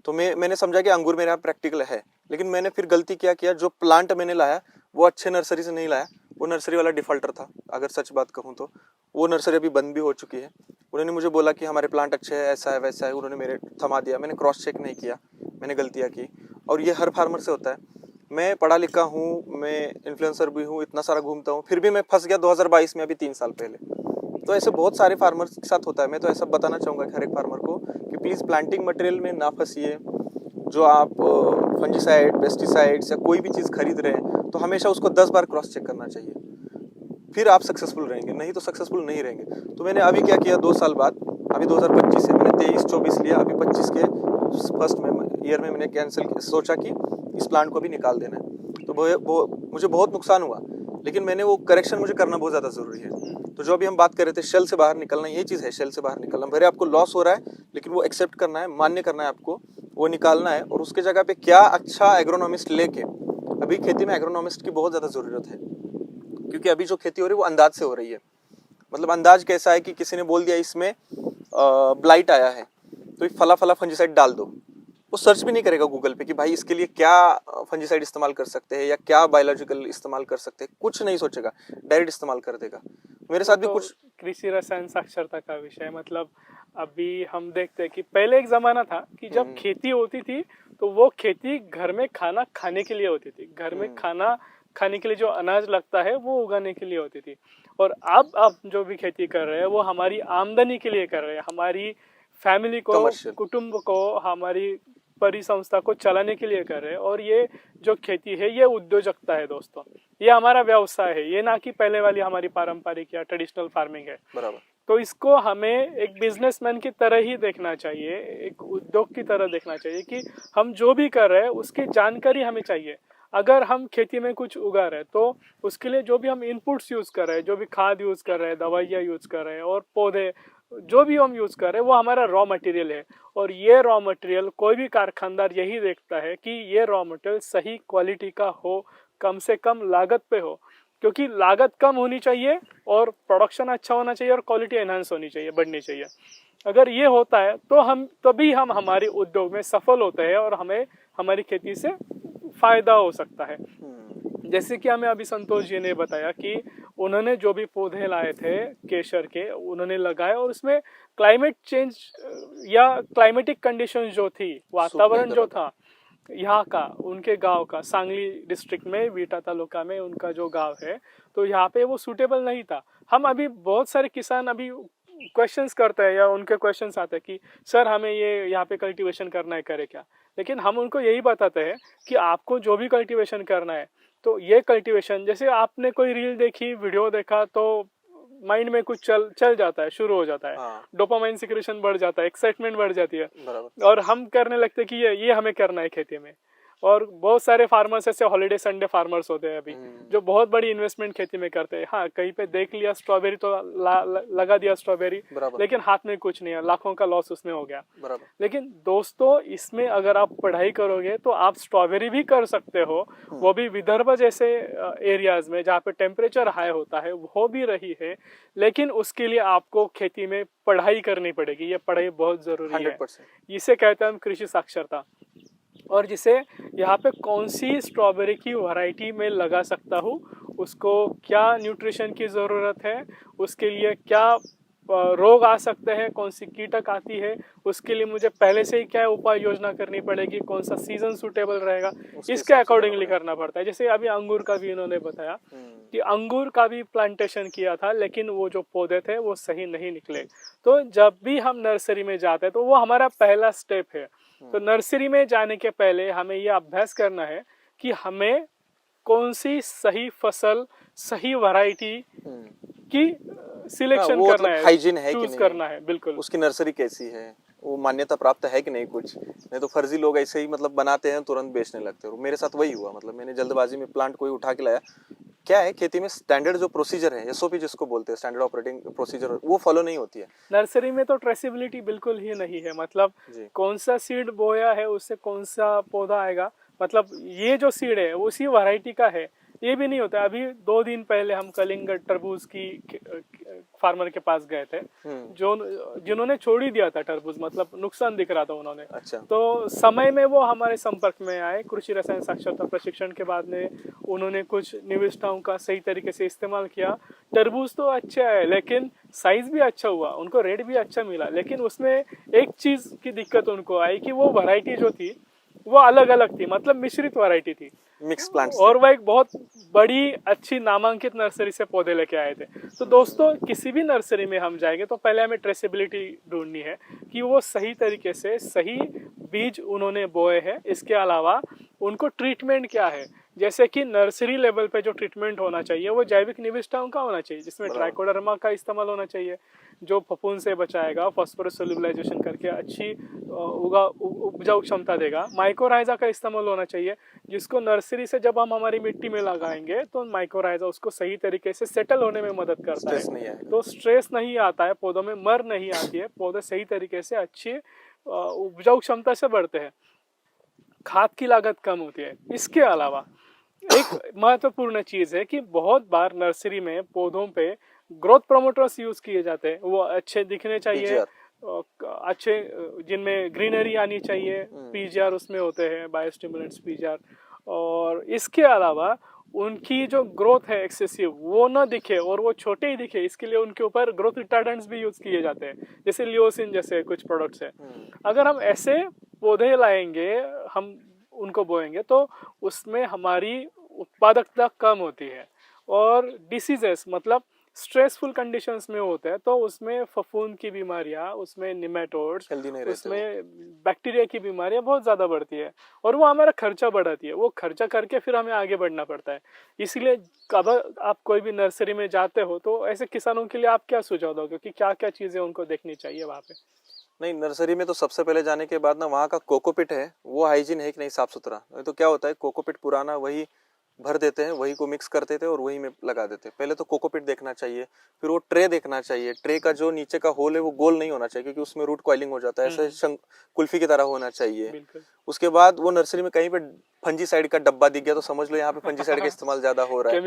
तो मैंने समझा कि अंगूर मेरे यहाँ प्रैक्टिकल है, लेकिन मैंने फिर गलती क्या किया, जो प्लांट मैंने लाया वो अच्छे नर्सरी से नहीं लाया, वो नर्सरी वाला डिफॉल्टर था। अगर सच बात कहूँ तो वो नर्सरी अभी बंद भी हो चुकी है। उन्होंने मुझे बोला कि हमारे प्लांट अच्छे हैं, ऐसा है वैसा है, उन्होंने मेरे थमा दिया। मैंने क्रॉस चेक नहीं किया, मैंने गलतियाँ की। और ये हर फार्मर से होता है। मैं पढ़ा लिखा हूँ, मैं इन्फ्लुएंसर भी हूँ, इतना सारा घूमता हूँ, फिर भी मैं फंस गया 2022 में, अभी 3 साल पहले। तो ऐसे बहुत सारे फार्मर्स के साथ होता है। मैं तो ऐसा बताना चाहूँगा कि हर एक फार्मर को कि प्लीज़ प्लांटिंग मटेरियल में ना फंसिए। जो आप फंजीसाइड, पेस्टिसाइड्स या कोई भी चीज़ खरीद रहे हैं तो हमेशा उसको 10 बार क्रॉस चेक करना चाहिए, फिर आप सक्सेसफुल रहेंगे, नहीं तो सक्सेसफुल नहीं रहेंगे। तो मैंने अभी क्या किया, 2 साल बाद, अभी 2025 है, मैंने 23-24 लिया, अभी 25 के फर्स्ट में ईयर में मैंने सोचा कि इस प्लांट को भी निकाल देना है। तो मुझे बहुत नुकसान हुआ, लेकिन मैंने वो करेक्शन मुझे करना बहुत ज़्यादा ज़रूरी है। तो जो अभी हम बात कर रहे थे शेल से बाहर निकलना, ये चीज़ है शेल से बाहर निकलना। भले आपको लॉस हो रहा है लेकिन वो एक्सेप्ट करना है, मान्य करना है, आपको वो निकालना है। और उसके जगह पे क्या अच्छा एग्रोनॉमिस्ट लेके, अभी खेती में एग्रोनॉमिस्ट की बहुत ज़्यादा ज़रूरत है, क्योंकि अभी जो खेती हो रही है वो अंदाज से हो रही है। मतलब अंदाज कैसा है कि किसी ने बोल दिया इसमें ब्लाइट आया है तो फला फला फंजीसाइड डाल दो, वो सर्च भी नहीं करेगा गूगल पे कि भाई इसके लिए क्या फंजीसाइड इस्तेमाल कर सकते हैं या क्या बायोलॉजिकल इस्तेमाल कर सकते हैं, कुछ नहीं सोचेगा, डायरेक्ट इस्तेमाल कर देगा। मेरे साथ भी कुछ कृषि रसायन साक्षरता का विषय, मतलब अभी हम देखते हैं कि पहले एक जमाना था कि जब खेती होती थी तो वो खेती घर में खाना खाने के लिए होती थी, घर में खाना खाने के लिए जो अनाज लगता है वो उगाने के लिए होती थी। और अब जो भी खेती कर रहे हैं वो हमारी आमदनी के लिए कर रहे हैं, हमारी फैमिली को, कुटुंब को, हमारी परिसंस्था को चलाने के लिए कर रहे हैं। और ये जो खेती है ये उद्योजकता है दोस्तों, ये हमारा व्यवसाय है, ये ना कि पहले वाली हमारी पारंपरिक या ट्रेडिशनल फार्मिंग है। बराबर। तो इसको हमें एक बिजनेसमैन की तरह ही देखना चाहिए, एक उद्योग की तरह देखना चाहिए कि हम जो भी कर रहे हैं उसकी जानकारी हमें चाहिए। अगर हम खेती में कुछ उगा रहे हैं तो उसके लिए जो भी हम इनपुट्स यूज कर रहे हैं, जो भी खाद यूज कर रहे हैं, दवाइयाँ यूज कर रहे हैं और पौधे जो भी हम यूज कर रहे हैं वो हमारा रॉ मटेरियल है। और ये रॉ मटेरियल कोई भी कारखानदार यही देखता है कि ये रॉ मटेरियल सही क्वालिटी का हो, कम से कम लागत पे हो, क्योंकि लागत कम होनी चाहिए और प्रोडक्शन अच्छा होना चाहिए और क्वालिटी एनहांस होनी चाहिए, बढ़नी चाहिए। अगर ये होता है तो तभी हम हमारे उद्योग में सफल होते हैं और हमें हमारी खेती से फायदा हो सकता है। जैसे कि हमें अभी संतोष जी ने बताया कि उन्होंने जो भी पौधे लाए थे केसर के उन्होंने लगाए, और उसमें क्लाइमेट चेंज या क्लाइमेटिक कंडीशन जो थी, वातावरण जो था यहाँ का, उनके गांव का, सांगली डिस्ट्रिक्ट में विटा तालुका में उनका जो गांव है, तो यहाँ पे वो सूटेबल नहीं था। हम अभी बहुत सारे किसान अभी क्वेश्चंस करते हैं या उनके क्वेश्चंस आते हैं कि सर हमें ये यहाँ पे कल्टीवेशन करना है, करे क्या। लेकिन हम उनको यही बताते हैं कि आपको जो भी कल्टीवेशन करना है तो ये कल्टीवेशन, जैसे आपने कोई रील देखी, वीडियो देखा, तो माइंड में कुछ चल जाता है, शुरू हो जाता है, डोपामाइन सिक्रेशन बढ़ जाता है, एक्साइटमेंट बढ़ जाती है, और हम करने लगते हैं कि ये हमें करना है खेती में। और बहुत सारे फार्मर्स ऐसे हॉलीडे संडे फार्मर्स होते हैं अभी जो बहुत बड़ी इन्वेस्टमेंट खेती में करते हैं। हाँ, कहीं पे देख लिया स्ट्रॉबेरी तो लगा दिया स्ट्रॉबेरी, लेकिन हाथ में कुछ नहीं है, लाखों का लॉस उसमें हो गया। लेकिन दोस्तों, इसमें अगर आप पढ़ाई करोगे तो आप स्ट्रॉबेरी भी कर सकते हो, वो भी विदर्भ जैसे एरियाज में जहाँ पे टेम्परेचर हाई होता है वो भी रही है। लेकिन उसके लिए आपको खेती में पढ़ाई करनी पड़ेगी, ये पढ़ाई बहुत जरूरी है। इसे कहते हैं हम कृषि साक्षरता। और जिसे यहाँ पे कौन सी स्ट्रॉबेरी की वैरायटी में लगा सकता हूँ, उसको क्या न्यूट्रिशन की ज़रूरत है, उसके लिए क्या रोग आ सकते हैं, कौन सी कीटक आती है, उसके लिए मुझे पहले से ही क्या उपाय योजना करनी पड़ेगी, कौन सा सीजन सूटेबल रहेगा, इसके अकॉर्डिंगली करना पड़ता है। जैसे अभी अंगूर का भी इन्होंने बताया कि अंगूर का भी प्लांटेशन किया था, लेकिन वो जो पौधे थे वो सही नहीं निकले। तो जब भी हम नर्सरी में जाते हैं तो वो हमारा पहला स्टेप है। तो नर्सरी में जाने के पहले हमें ये अभ्यास करना है कि हमें कौन सी सही फसल, सही वैरायटी की सिलेक्शन करना है, हाइजीन है चूज करना है। बिल्कुल, उसकी नर्सरी कैसी है, वो मान्यता प्राप्त है कि नहीं, कुछ नहीं तो फर्जी लोग ऐसे ही मतलब बनाते हैं, तुरंत बेचने लगते हैं। मेरे साथ वही हुआ, मतलब मैंने जल्दबाजी में प्लांट कोई उठा के लाया। क्या है, खेती में स्टैंडर्ड जो प्रोसीजर है, एसओपी जिसको बोलते हैं, स्टैंडर्ड ऑपरेटिंग प्रोसीजर, वो फॉलो नहीं होती है। नर्सरी में तो ट्रेसेबिलिटी बिल्कुल ही नहीं है। मतलब कौन सा सीड बोया है उससे कौन सा पौधा आएगा, मतलब ये जो सीड है उसी वैरायटी का है, ये भी नहीं होता। अभी 2 दिन पहले हम कलिंगड तरबूज की फार्मर के पास गए थे, जिन्होंने छोड़ ही दिया था तरबूज, मतलब नुकसान दिख रहा था उन्होंने। अच्छा। तो समय में वो हमारे संपर्क में आए, कृषि रसायन साक्षरता प्रशिक्षण के बाद में उन्होंने कुछ निविष्ठाओं का सही तरीके से इस्तेमाल किया। तरबूज तो अच्छा है, लेकिन साइज भी अच्छा हुआ, उनको रेट भी अच्छा मिला, लेकिन उसमें एक चीज की दिक्कत उनको आई कि वो वैरायटी जो थी वो अलग अलग थी, मतलब मिश्रित वैरायटी थी, मिक्स प्लांट्स, और वह एक बहुत बड़ी अच्छी नामांकित नर्सरी से पौधे लेके आए थे। तो दोस्तों, किसी भी नर्सरी में हम जाएंगे तो पहले हमें ट्रेसेबिलिटी ढूंढनी है कि वो सही तरीके से सही बीज उन्होंने बोए हैं। इसके अलावा उनको ट्रीटमेंट क्या है, जैसे कि नर्सरी लेवल पे जो ट्रीटमेंट होना चाहिए वो जैविक निविष्ठाओं का होना चाहिए, जिसमें ट्राइकोडर्मा का इस्तेमाल होना चाहिए जो फफूंद से बचाएगा, फास्फोरस सोल्यूबलाइजेशन करके अच्छी उपजाऊ क्षमता देगा। माइकोराइजा का इस्तेमाल होना चाहिए, जिसको नर्सरी से जब हम हमारी मिट्टी में लगाएंगे तो माइकोराइजा उसको सही तरीके से सेटल होने में मदद करता है, तो स्ट्रेस नहीं आता है, पौधों में मर नहीं आती है, पौधे सही तरीके से अच्छी उपजाऊ क्षमता से बढ़ते हैं, खाद की लागत कम होती है। इसके अलावा एक महत्वपूर्ण चीज है कि बहुत बार नर्सरी में पौधों पे ग्रोथ प्रोमोटर्स यूज किए जाते हैं। वो अच्छे दिखने चाहिए, अच्छे जिनमें ग्रीनरी आनी चाहिए, पीजीआर उसमें होते हैं, बायोस्टिमुलेंट्स पीजीआर। और इसके अलावा उनकी जो ग्रोथ है एक्सेसिव वो ना दिखे और वो छोटे ही दिखे, इसके लिए उनके ऊपर ग्रोथ रिटार्डेंट्स भी यूज किए जाते हैं, जैसे लियोसिन जैसे कुछ प्रोडक्ट्स है। अगर हम ऐसे पौधे लाएंगे, हम उनको बोएंगे, तो उसमें हमारी उत्पादकता कम होती है, और डिसीजेस मतलब स्ट्रेसफुल कंडीशंस में होते हैं तो उसमें फफूंद की बीमारियां, उसमें निमेटोड्स, उसमें बैक्टीरिया की बीमारियां बहुत ज़्यादा बढ़ती है, और वो हमारा खर्चा बढ़ाती है। वो खर्चा करके फिर हमें आगे बढ़ना पड़ता है। इसलिए अगर आप कोई भी नर्सरी में जाते हो तो ऐसे किसानों के लिए आप क्या सुझाव दोगे कि क्या क्या चीज़ें उनको देखनी चाहिए वहाँ पे? नहीं, नर्सरी में तो सबसे पहले जाने के बाद ना वहाँ का कोकोपिट है वो हाइजीन है कि नहीं, साफ सुथरा। तो क्या होता है, कोकोपिट पुराना वही भर देते हैं, वही को मिक्स कर देते हैं और वही में लगा देते हैं। पहले तो कोकोपिट देखना चाहिए, फिर वो ट्रे देखना चाहिए। ट्रे का जो नीचे का होल है वो गोल नहीं होना चाहिए क्योंकि उसमें रूट कॉइलिंग हो जाता है, ऐसे कुल्फी की तरह होना चाहिए। उसके बाद वो नर्सरी में कहीं पे फंजीसाइड का डब्बा दिख गया तो समझ लो यहाँ पे फंजीसाइड का इस्तेमाल ज्यादा हो रहा है,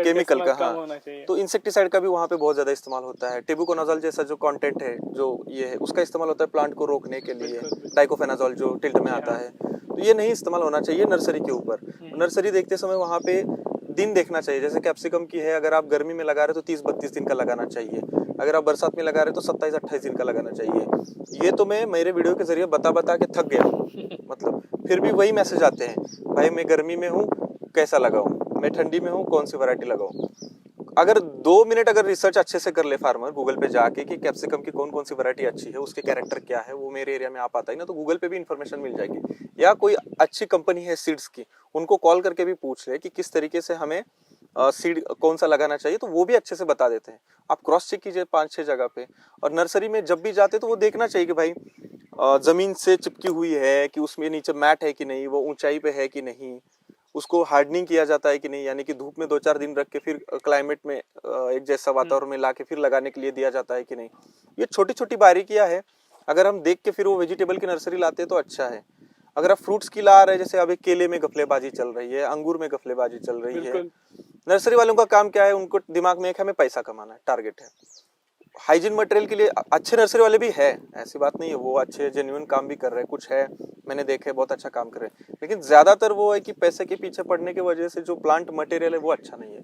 केमिकल का। हाँ, तो इंसेक्टिसाइड का भी वहाँ पे बहुत ज्यादा इस्तेमाल होता है। टेबुकोनाजोल जैसा जो कंटेंट है जो ये है उसका इस्तेमाल होता है प्लांट को रोकने के लिए। डाइकोफेनाजोल जो टिल्ट में आता है, तो ये नहीं इस्तेमाल होना चाहिए नर्सरी के ऊपर। नर्सरी देखते समय वहाँ पे दिन देखना चाहिए। जैसे कैप्सिकम की है, अगर आप गर्मी में लगा रहे हो तो 30-32 दिन का लगाना चाहिए, अगर आप बरसात में लगा रहे हो तो 27-28 दिन का लगाना चाहिए। ये तो मैं मेरे वीडियो के जरिए बता बता के थक गया हूँ। मतलब फिर भी वही मैसेज आते हैं, भाई मैं गर्मी में हूँ कैसा लगाऊं, मैं ठंडी में हूँ कौन सी वैरायटी लगाऊं। अगर 2 मिनट अगर रिसर्च अच्छे से कर ले फार्मर गूगल पे जाके कि कैप्सिकम की कौन कौन सी वैरायटी अच्छी है, उसके कैरेक्टर क्या है, वो मेरे एरिया में आ पाता है ना, तो गूगल पे भी इन्फॉर्मेशन मिल जाएगी। या कोई अच्छी कंपनी है सीड्स की, उनको कॉल करके भी पूछ ले कि किस तरीके से हमें सीड कौन सा लगाना चाहिए, तो वो भी अच्छे से बता देते हैं। आप क्रॉस चेक कीजिए 5-6 जगह पे। और नर्सरी में जब भी जाते तो वो देखना चाहिए कि भाई जमीन से चिपकी हुई है कि उसमें नीचे मैट है कि नहीं, वो ऊंचाई पे है कि नहीं, उसको हार्डनिंग किया जाता है कि नहीं, यानी कि धूप में 2-4 दिन रख के फिर क्लाइमेट में एक जैसा वातावरण में लाके फिर लगाने के लिए दिया जाता है कि नहीं। ये छोटी छोटी बारीकियां है, अगर हम देख के फिर वो वेजिटेबल की नर्सरी लाते हैं तो अच्छा है। अगर आप फ्रूट्स की ला रहे हैं, जैसे अभी केले में गफलेबाजी चल रही है, अंगूर में गफलेबाजी चल रही है, नर्सरी वालों का काम क्या है, उनको दिमाग में एक हमें पैसा कमाना है, टारगेट है। हाइजीन मटेरियल के लिए अच्छे नर्सरी वाले भी है, ऐसी बात नहीं है, वो अच्छे जेन्युइन काम भी कर रहे हैं, कुछ है मैंने देखे बहुत अच्छा काम कर रहे हैं, लेकिन ज्यादातर वो है कि पैसे के पीछे पड़ने की वजह से जो प्लांट मटेरियल है वो अच्छा नहीं है।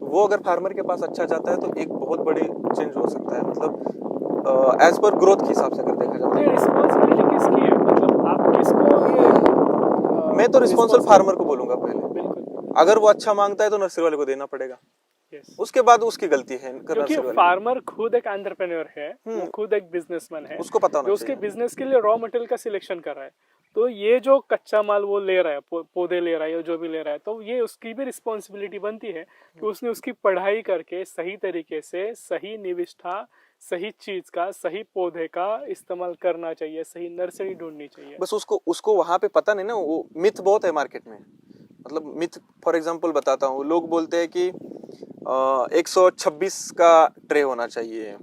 वो अगर फार्मर के पास अच्छा जाता है तो एक बहुत बड़े चेंज हो सकता है, मतलब एज पर ग्रोथ के हिसाब से अगर देखा जाए। ये रिस्पॉन्सिबिलिटी किसकी है, मतलब आप किसको ये मैं तो रिस्पॉन्सिबल फार्मर को बोलूंगा पहले। बिल्कुल, अगर वो अच्छा मांगता है तो नर्सरी वाले को देना पड़ेगा, यस, उसके बाद उसकी गलती है क्योंकि नर्सरी वाले फार्मर खुद एक एंटरप्रेन्योर है, वो खुद एक बिजनेसमैन है, उसको पता होना जो उसके चाहिए। बिजनेस के लिए रॉ मटेरियल का सिलेक्शन कर रहा है। तो ये जो कच्चा माल वो ले रहा है, पौधे ले रहा है या जो भी ले रहा है, तो ये उसकी भी रिस्पॉन्सिबिलिटी बनती है कि उसने उसकी पढ़ाई करके सही तरीके से सही निविष्ठा, सही चीज का, सही पौधे का इस्तेमाल करना चाहिए, सही नर्सरी ढूंढनी चाहिए। बस उसको वहां पे पता नहीं ना, वो मिथ बहुत है मार्केट में। मतलब मिथ फॉर एग्जांपल बताता हूँ, लोग बोलते हैं कि 126 का ट्रे होना चाहिए,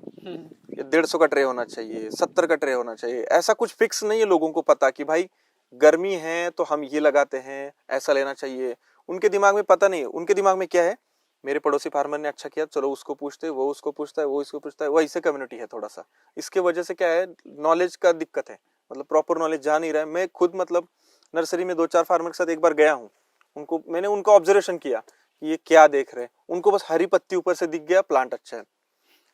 150 का ट्रे होना चाहिए, 70 का ट्रे होना चाहिए। ऐसा कुछ फिक्स नहीं है लोगों को पता कि भाई गर्मी है तो हम ये लगाते हैं, ऐसा लेना चाहिए। उनके दिमाग में पता नहीं, उनके दिमाग में क्या है, मेरे पड़ोसी फार्मर ने अच्छा किया, चलो उसको पूछते, वो उसको पूछता है, वो इसको पूछता है, वो ऐसे कम्युनिटी है थोड़ा सा। इसके वजह से क्या है, नॉलेज का दिक्कत है, मतलब प्रॉपर नॉलेज जा नहीं रहा है। मैं खुद मतलब नर्सरी में 2-4 फार्मर के साथ एक बार गया हूँ, मैंने उनका ऑब्जर्वेशन किया कि ये क्या देख रहे हैं। उनको बस हरी पत्ती ऊपर से दिख गया, प्लांट अच्छा है,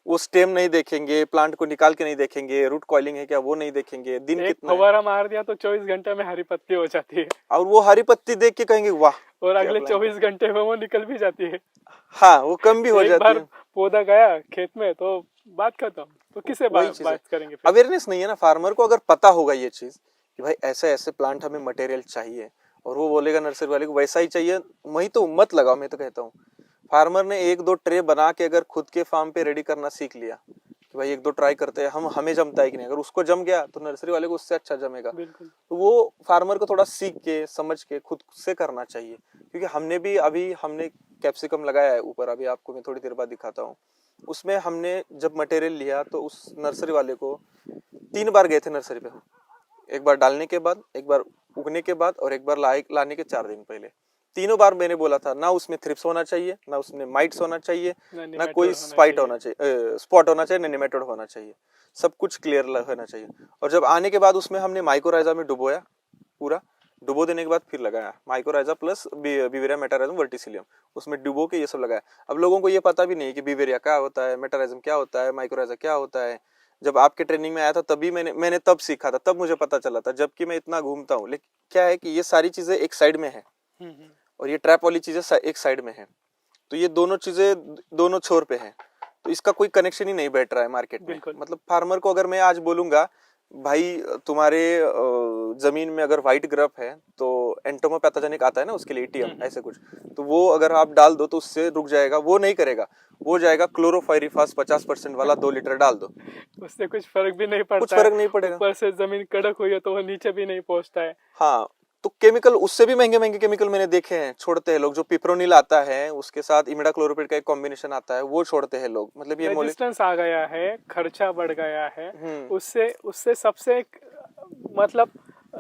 वो स्टेम नहीं देखेंगे, प्लांट को निकाल के नहीं देखेंगे, रूट कॉइलिंग है क्या वो नहीं देखेंगे, दिन कितना है। फव्वारा मार दिया तो 24 घंटे में हरी पत्ती हो जाती है, और वो हरी पत्ती देख के कहेंगे वाह, और अगले 24 घंटे में वो निकल भी जाती है। हाँ वो कम भी हो एक जाती बार है। पौधा गया खेत में तो बात खत्म, तो किसे वही चीज है, बात करेंगे फिर? अवेयरनेस नहीं है ना फार्मर को। अगर पता होगा ये चीज कि भाई ऐसे ऐसे प्लांट हमें मटेरियल चाहिए, और वो बोलेगा नर्सरी वाले को वैसा ही चाहिए, वही तो मत लगाओ। मैं तो कहता हूँ फार्मर ने 1-2 ट्रे बना के अगर खुद के फार्म पे रेडी करना सीख लिया कि भाई 1-2 ट्राई करते हैं, हमें जमता है कि नहीं, अगर उसको जम गया तो नर्सरी वाले को उससे अच्छा जमेगा। बिल्कुल, तो वो फार्मर को थोड़ा सीख के समझ के खुद से करना चाहिए। क्योंकि हमने कैप्सिकम लगाया है ऊपर, अभी आपको मैं थोड़ी देर बाद दिखाता हूँ। उसमें हमने जब मटेरियल लिया तो उस नर्सरी वाले को 3 बार गए थे नर्सरी पे, एक बार डालने के बाद, एक बार उगने के बाद, और एक बार लाने के 4 दिन पहले। तीनों बार मैंने बोला था ना उसमें थ्रिप्स होना चाहिए, ना उसमें माइट्स होना चाहिए, ना कोई स्पाइट होना चाहिए, स्पॉट होना चाहिए, ना निमेटोड होना चाहिए, सब कुछ क्लियर होना चाहिए। और जब आने के बाद उसमें हमने माइकोराइजा में डुबोया, पूरा डुबो देने के बाद फिर लगाया माइकोराइजा प्लस बिवेरिया मेटाराइजम वर्टिसिलियम, उसमें डुबो के ये सब लगाया। अब लोगों को ये पता भी नहीं कि बिवेरिया क्या होता है, मेटाराइजम क्या होता है, माइकोराइजा क्या होता है। जब आपके ट्रेनिंग में आया था तभी मैंने तब सीखा था, तब मुझे पता चला था, जबकि मैं इतना घूमता हूँ। लेकिन क्या है कि ये सारी चीजें एक साइड में है और ये ट्रैप वाली चीजें एक साइड में है, तो ये दोनों चीजें दोनों छोर पे है, तो इसका कोई कनेक्शन ही नहीं बैठ रहा है मार्केट में। मतलब फार्मर को अगर मैं आज बोलूंगा भाई तुम्हारे जमीन में अगर व्हाइट ग्रफ है तो एंटोमोपैथोजेनिक आता है ना उसके लिए ETM ऐसे कुछ, तो वो अगर आप डाल दो तो उससे रुक जाएगा, वो नहीं करेगा, वो जाएगा क्लोरोफाइरिफास 50% वाला 2 लीटर डाल दो, उससे कुछ फर्क भी नहीं पड़ता, कुछ फर्क नहीं पड़ेगा। ऊपर से जमीन कड़क हुई है तो वो नीचे भी नहीं पहुंचता है। हाँ, तो केमिकल उससे भी महंगे महंगे केमिकल मैंने देखे हैं छोड़ते हैं लोग, जो पिप्रोनिल आता है उसके साथ इमिडाक्लोरोपिड का एक कॉम्बिनेशन आता है, वो छोड़ते हैं लोग। मतलब ये रेजिस्टेंस आ गया है, खर्चा बढ़ गया है, उससे सबसे मतलब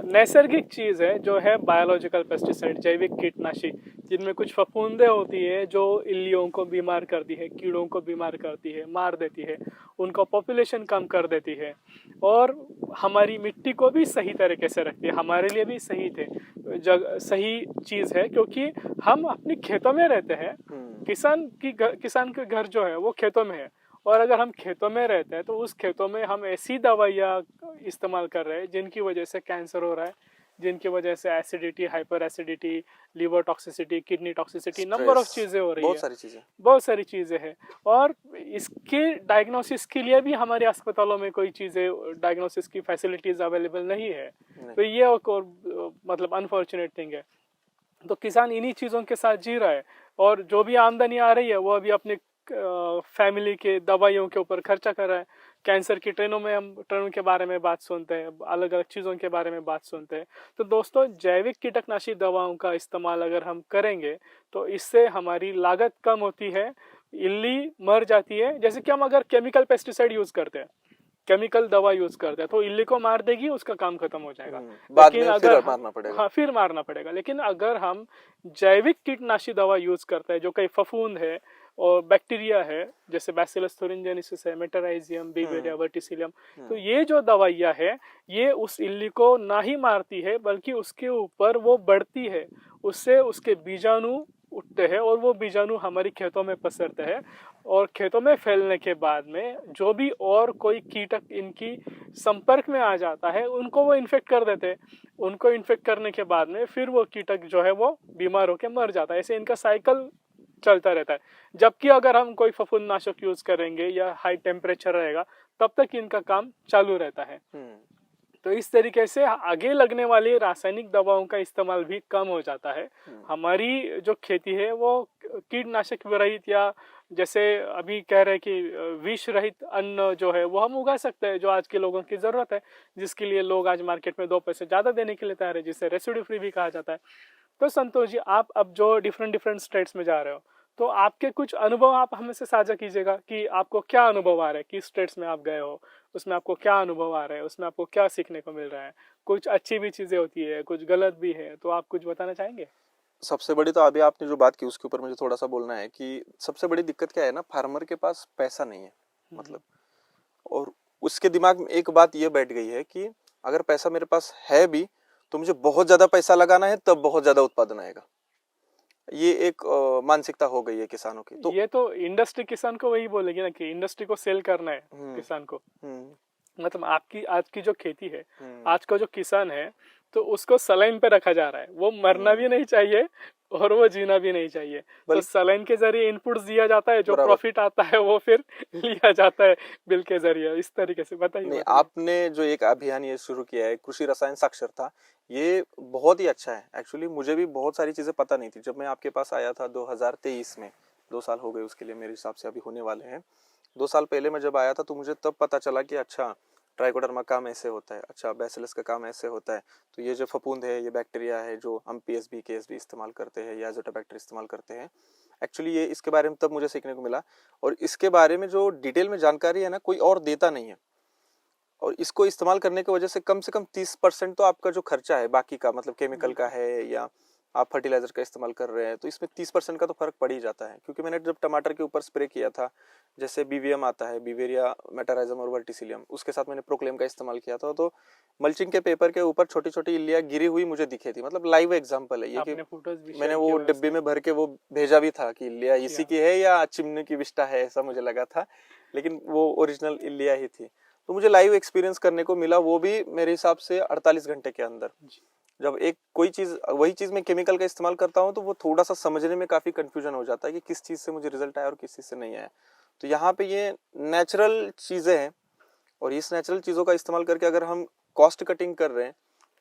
नैसर्गिक चीज है जो है बायोलॉजिकल पेस्टिसाइड, जैविक कीटनाशी, जिनमें कुछ फफूंदे होती है जो इल्लियों को बीमार करती है, कीड़ों को बीमार करती है, मार देती है, उनका पॉपुलेशन कम कर देती है और हमारी मिट्टी को भी सही तरीके से रखती है। हमारे लिए भी सही सही चीज है, क्योंकि हम अपने खेतों में रहते हैं। किसान के घर जो है वो खेतों में है, और अगर हम खेतों में रहते हैं तो उस खेतों में हम ऐसी दवाइयाँ इस्तेमाल कर रहे हैं जिनकी वजह से कैंसर हो रहा है, जिनकी वजह से acidity, hyper acidity, liver toxicity, kidney toxicity, number of चीज़ें हो रही है, बहुत सारी चीज़ें हैं। और इसके डायग्नोसिस के लिए भी हमारे अस्पतालों में कोई चीज़ें, डायग्नोसिस की फैसिलिटीज़ अवेलेबल नहीं है। तो ये एक और मतलब अनफॉर्चुनेट थिंग है। तो किसान इन्हीं चीज़ों के साथ जी रहा है, और जो भी आमदनी आ रही है वो अभी अपने फैमिली के दवाइयों के ऊपर खर्चा कर रहा है। कैंसर की ट्रेनों के बारे में बात सुनते हैं, अलग अलग चीज़ों के बारे में बात सुनते हैं। तो दोस्तों, जैविक कीटनाशी दवाओं का इस्तेमाल अगर हम करेंगे तो इससे हमारी लागत कम होती है, इल्ली मर जाती है। जैसे कि हम अगर केमिकल पेस्टिसाइड यूज करते हैं, केमिकल दवा यूज करते हैं, तो इल्ली को मार देगी, उसका काम खत्म हो जाएगा। बाद में फिर मारना पड़ेगा। हाँ, फिर मारना पड़ेगा। लेकिन अगर हम जैविक कीटनाशी दवा यूज करते हैं, जो कई फफूंद है और बैक्टीरिया है, जैसे बैसिलस थुरिनजेनेसिस है, मेटाराइजियम, बीवेरिया, वर्टिसिलियम, तो ये जो दवाइयाँ है ये उस इल्ली को ना ही मारती है बल्कि उसके ऊपर वो बढ़ती है, उससे उसके बीजाणु उठते हैं और वो बीजाणु हमारी खेतों में पसरते हैं, और खेतों में फैलने के बाद में जो भी और कोई कीटक इनकी संपर्क में आ जाता है उनको वो इन्फेक्ट कर देते हैं। उनको इन्फेक्ट करने के बाद में फिर वो कीटक जो है वो बीमार होकर मर जाता है। ऐसे इनका साइकिल चलता रहता है। जबकि अगर हम कोई फफूंदनाशक यूज करेंगे या हाई टेम्परेचर रहेगा तब तक इनका काम चालू रहता है। तो इस तरीके से आगे लगने वाली रासायनिक दवाओं का इस्तेमाल भी कम हो जाता है। हमारी जो खेती है वो कीटनाशक रहित, या जैसे अभी कह रहे हैं कि विष रहित अन्न जो है वो हम उगा सकते हैं, जो आज के लोगों की जरूरत है, जिसके लिए लोग आज मार्केट में 2 पैसे ज्यादा देने के लिए तैयार है, जिसे रेसिड्यू फ्री भी कहा जाता है। तो संतोष जी, आप अब जो डिफरेंट स्टेट्स में जा रहे हो, तो आपके कुछ अनुभव आप हमें से साझा कीजिएगा कि आपको क्या अनुभव आ रहा है, किस स्टेट्स में आप गए हो, उसमें आपको क्या अनुभव आ रहा है, उसमें आपको क्या सीखने को मिल रहा है। कुछ अच्छी भी चीजें होती है, कुछ गलत भी है, तो आप कुछ बताना चाहेंगे? सबसे बड़ी तो अभी आपने जो बात की उसके ऊपर मुझे थोड़ा सा बोलना है कि सबसे बड़ी दिक्कत क्या है ना, फार्मर के पास पैसा नहीं है मतलब, और उसके दिमाग में एक बात ये बैठ गई है कि अगर पैसा मेरे पास है भी तो मुझे बहुत ज्यादा पैसा लगाना है तब बहुत ज्यादा उत्पादन आएगा। ये एक मानसिकता हो गई है किसानों की। तो ये तो इंडस्ट्री किसान को वही बोलेगी ना कि इंडस्ट्री को सेल करना है किसान को। मतलब आपकी आज की जो खेती है, आज का जो किसान है, तो उसको सलाइन पे रखा जा रहा है। वो मरना भी नहीं चाहिए और वो जीना भी नहीं चाहिए। तो सलाइन के जरिए इनपुट्स दिया जाता है, जो प्रॉफिट आता है वो फिर लिया जाता है बिल के जरिए। इस तरीके से बताइए। आपने जो एक अभियान ये शुरू किया है कृषि रसायन साक्षरता, ये बहुत ही अच्छा है। एक्चुअली मुझे भी बहुत सारी चीजें पता नहीं थी। जब मैं आपके पास आया था 2023 में, 2 साल हो गए उसके लिए मेरे हिसाब से, अभी होने वाले हैं 2 साल पहले मैं जब आया था, तो मुझे तब पता चला कि अच्छा ट्राइकोडर्मा काम ऐसे होता है, अच्छा बैसिलस का काम ऐसे होता है। तो ये जो फफूंद है, ये बैक्टीरिया है जो हम पीएसबी केएसबी इस्तेमाल करते हैं या एजोटोबैक्टर इस्तेमाल करते हैं, एक्चुअली ये इसके बारे में तब मुझे सीखने को मिला। और इसके बारे में जो डिटेल में जानकारी है ना, कोई और देता नहीं है। और इसको इस्तेमाल करने की वजह से कम 30% तो आपका जो खर्चा है बाकी का, मतलब केमिकल का है या आप फर्टिलाइजर का इस्तेमाल कर रहे हैं, तो इसमें 30% का तो फर्क पड़ ही जाता है। क्योंकि मैंने जब टमाटर के ऊपर स्प्रे किया था, जैसे बीवीएम आता है, बीवेरिया, मेटाराइजम और वर्टिसिलियम, उसके साथ मैंने प्रोक्लेम का इस्तेमाल किया था, तो मल्चिंग के पेपर के ऊपर छोटी छोटी इल्लियां गिरी हुई मुझे दिखे थी। मतलब लाइव एग्जांपल है ये कि मैंने वो डिब्बे में भर के वो भेजा भी था कि इल्लिया इसी की है या चिमनी की विष्टा है, ऐसा मुझे लगा था, लेकिन वो ओरिजिनल इल्लिया ही थी। तो मुझे लाइव एक्सपीरियंस करने को मिला, वो भी मेरे हिसाब से 48 घंटे के अंदर। जब एक कोई चीज, वही चीज मैं केमिकल का इस्तेमाल करता हूँ, तो वो थोड़ा सा समझने में काफी कंफ्यूजन हो जाता है कि किस चीज से मुझे रिजल्ट आया और किस चीज से नहीं आया। तो यहाँ पे ये नेचुरल चीजें हैं, और इस नेचुरल चीजों का इस्तेमाल करके अगर हम कॉस्ट कटिंग कर रहे हैं,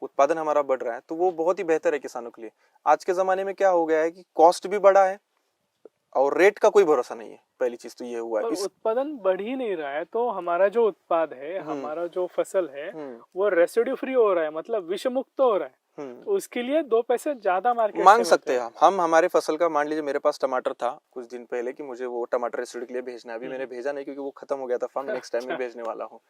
उत्पादन हमारा बढ़ रहा है, तो वो बहुत ही बेहतर है किसानों के लिए। आज के जमाने में क्या हो गया है कि कॉस्ट भी बढ़ा है और रेट का कोई भरोसा नहीं है। पहली चीज तो ये हुआ है, उत्पादन बढ़ ही नहीं रहा है, तो हमारा जो उत्पाद है, हमारा जो फसल है, वो रेसिड्यू फ्री हो रहा है, मतलब विष मुक्त हो रहा है। तो उसके लिए 2 पैसे ज्यादा मार्केट मांग सकते हैं हम हमारे फसल का। मान लीजिए मेरे पास टमाटर था कुछ दिन पहले कि मुझे वो टमाटर रेसिड्यू के लिए भेजना है, अभी मैंने भेजा नहीं क्योंकि वो खत्म हो गया था फार्म, नेक्स्ट टाइम में भेजने वाला हूँ।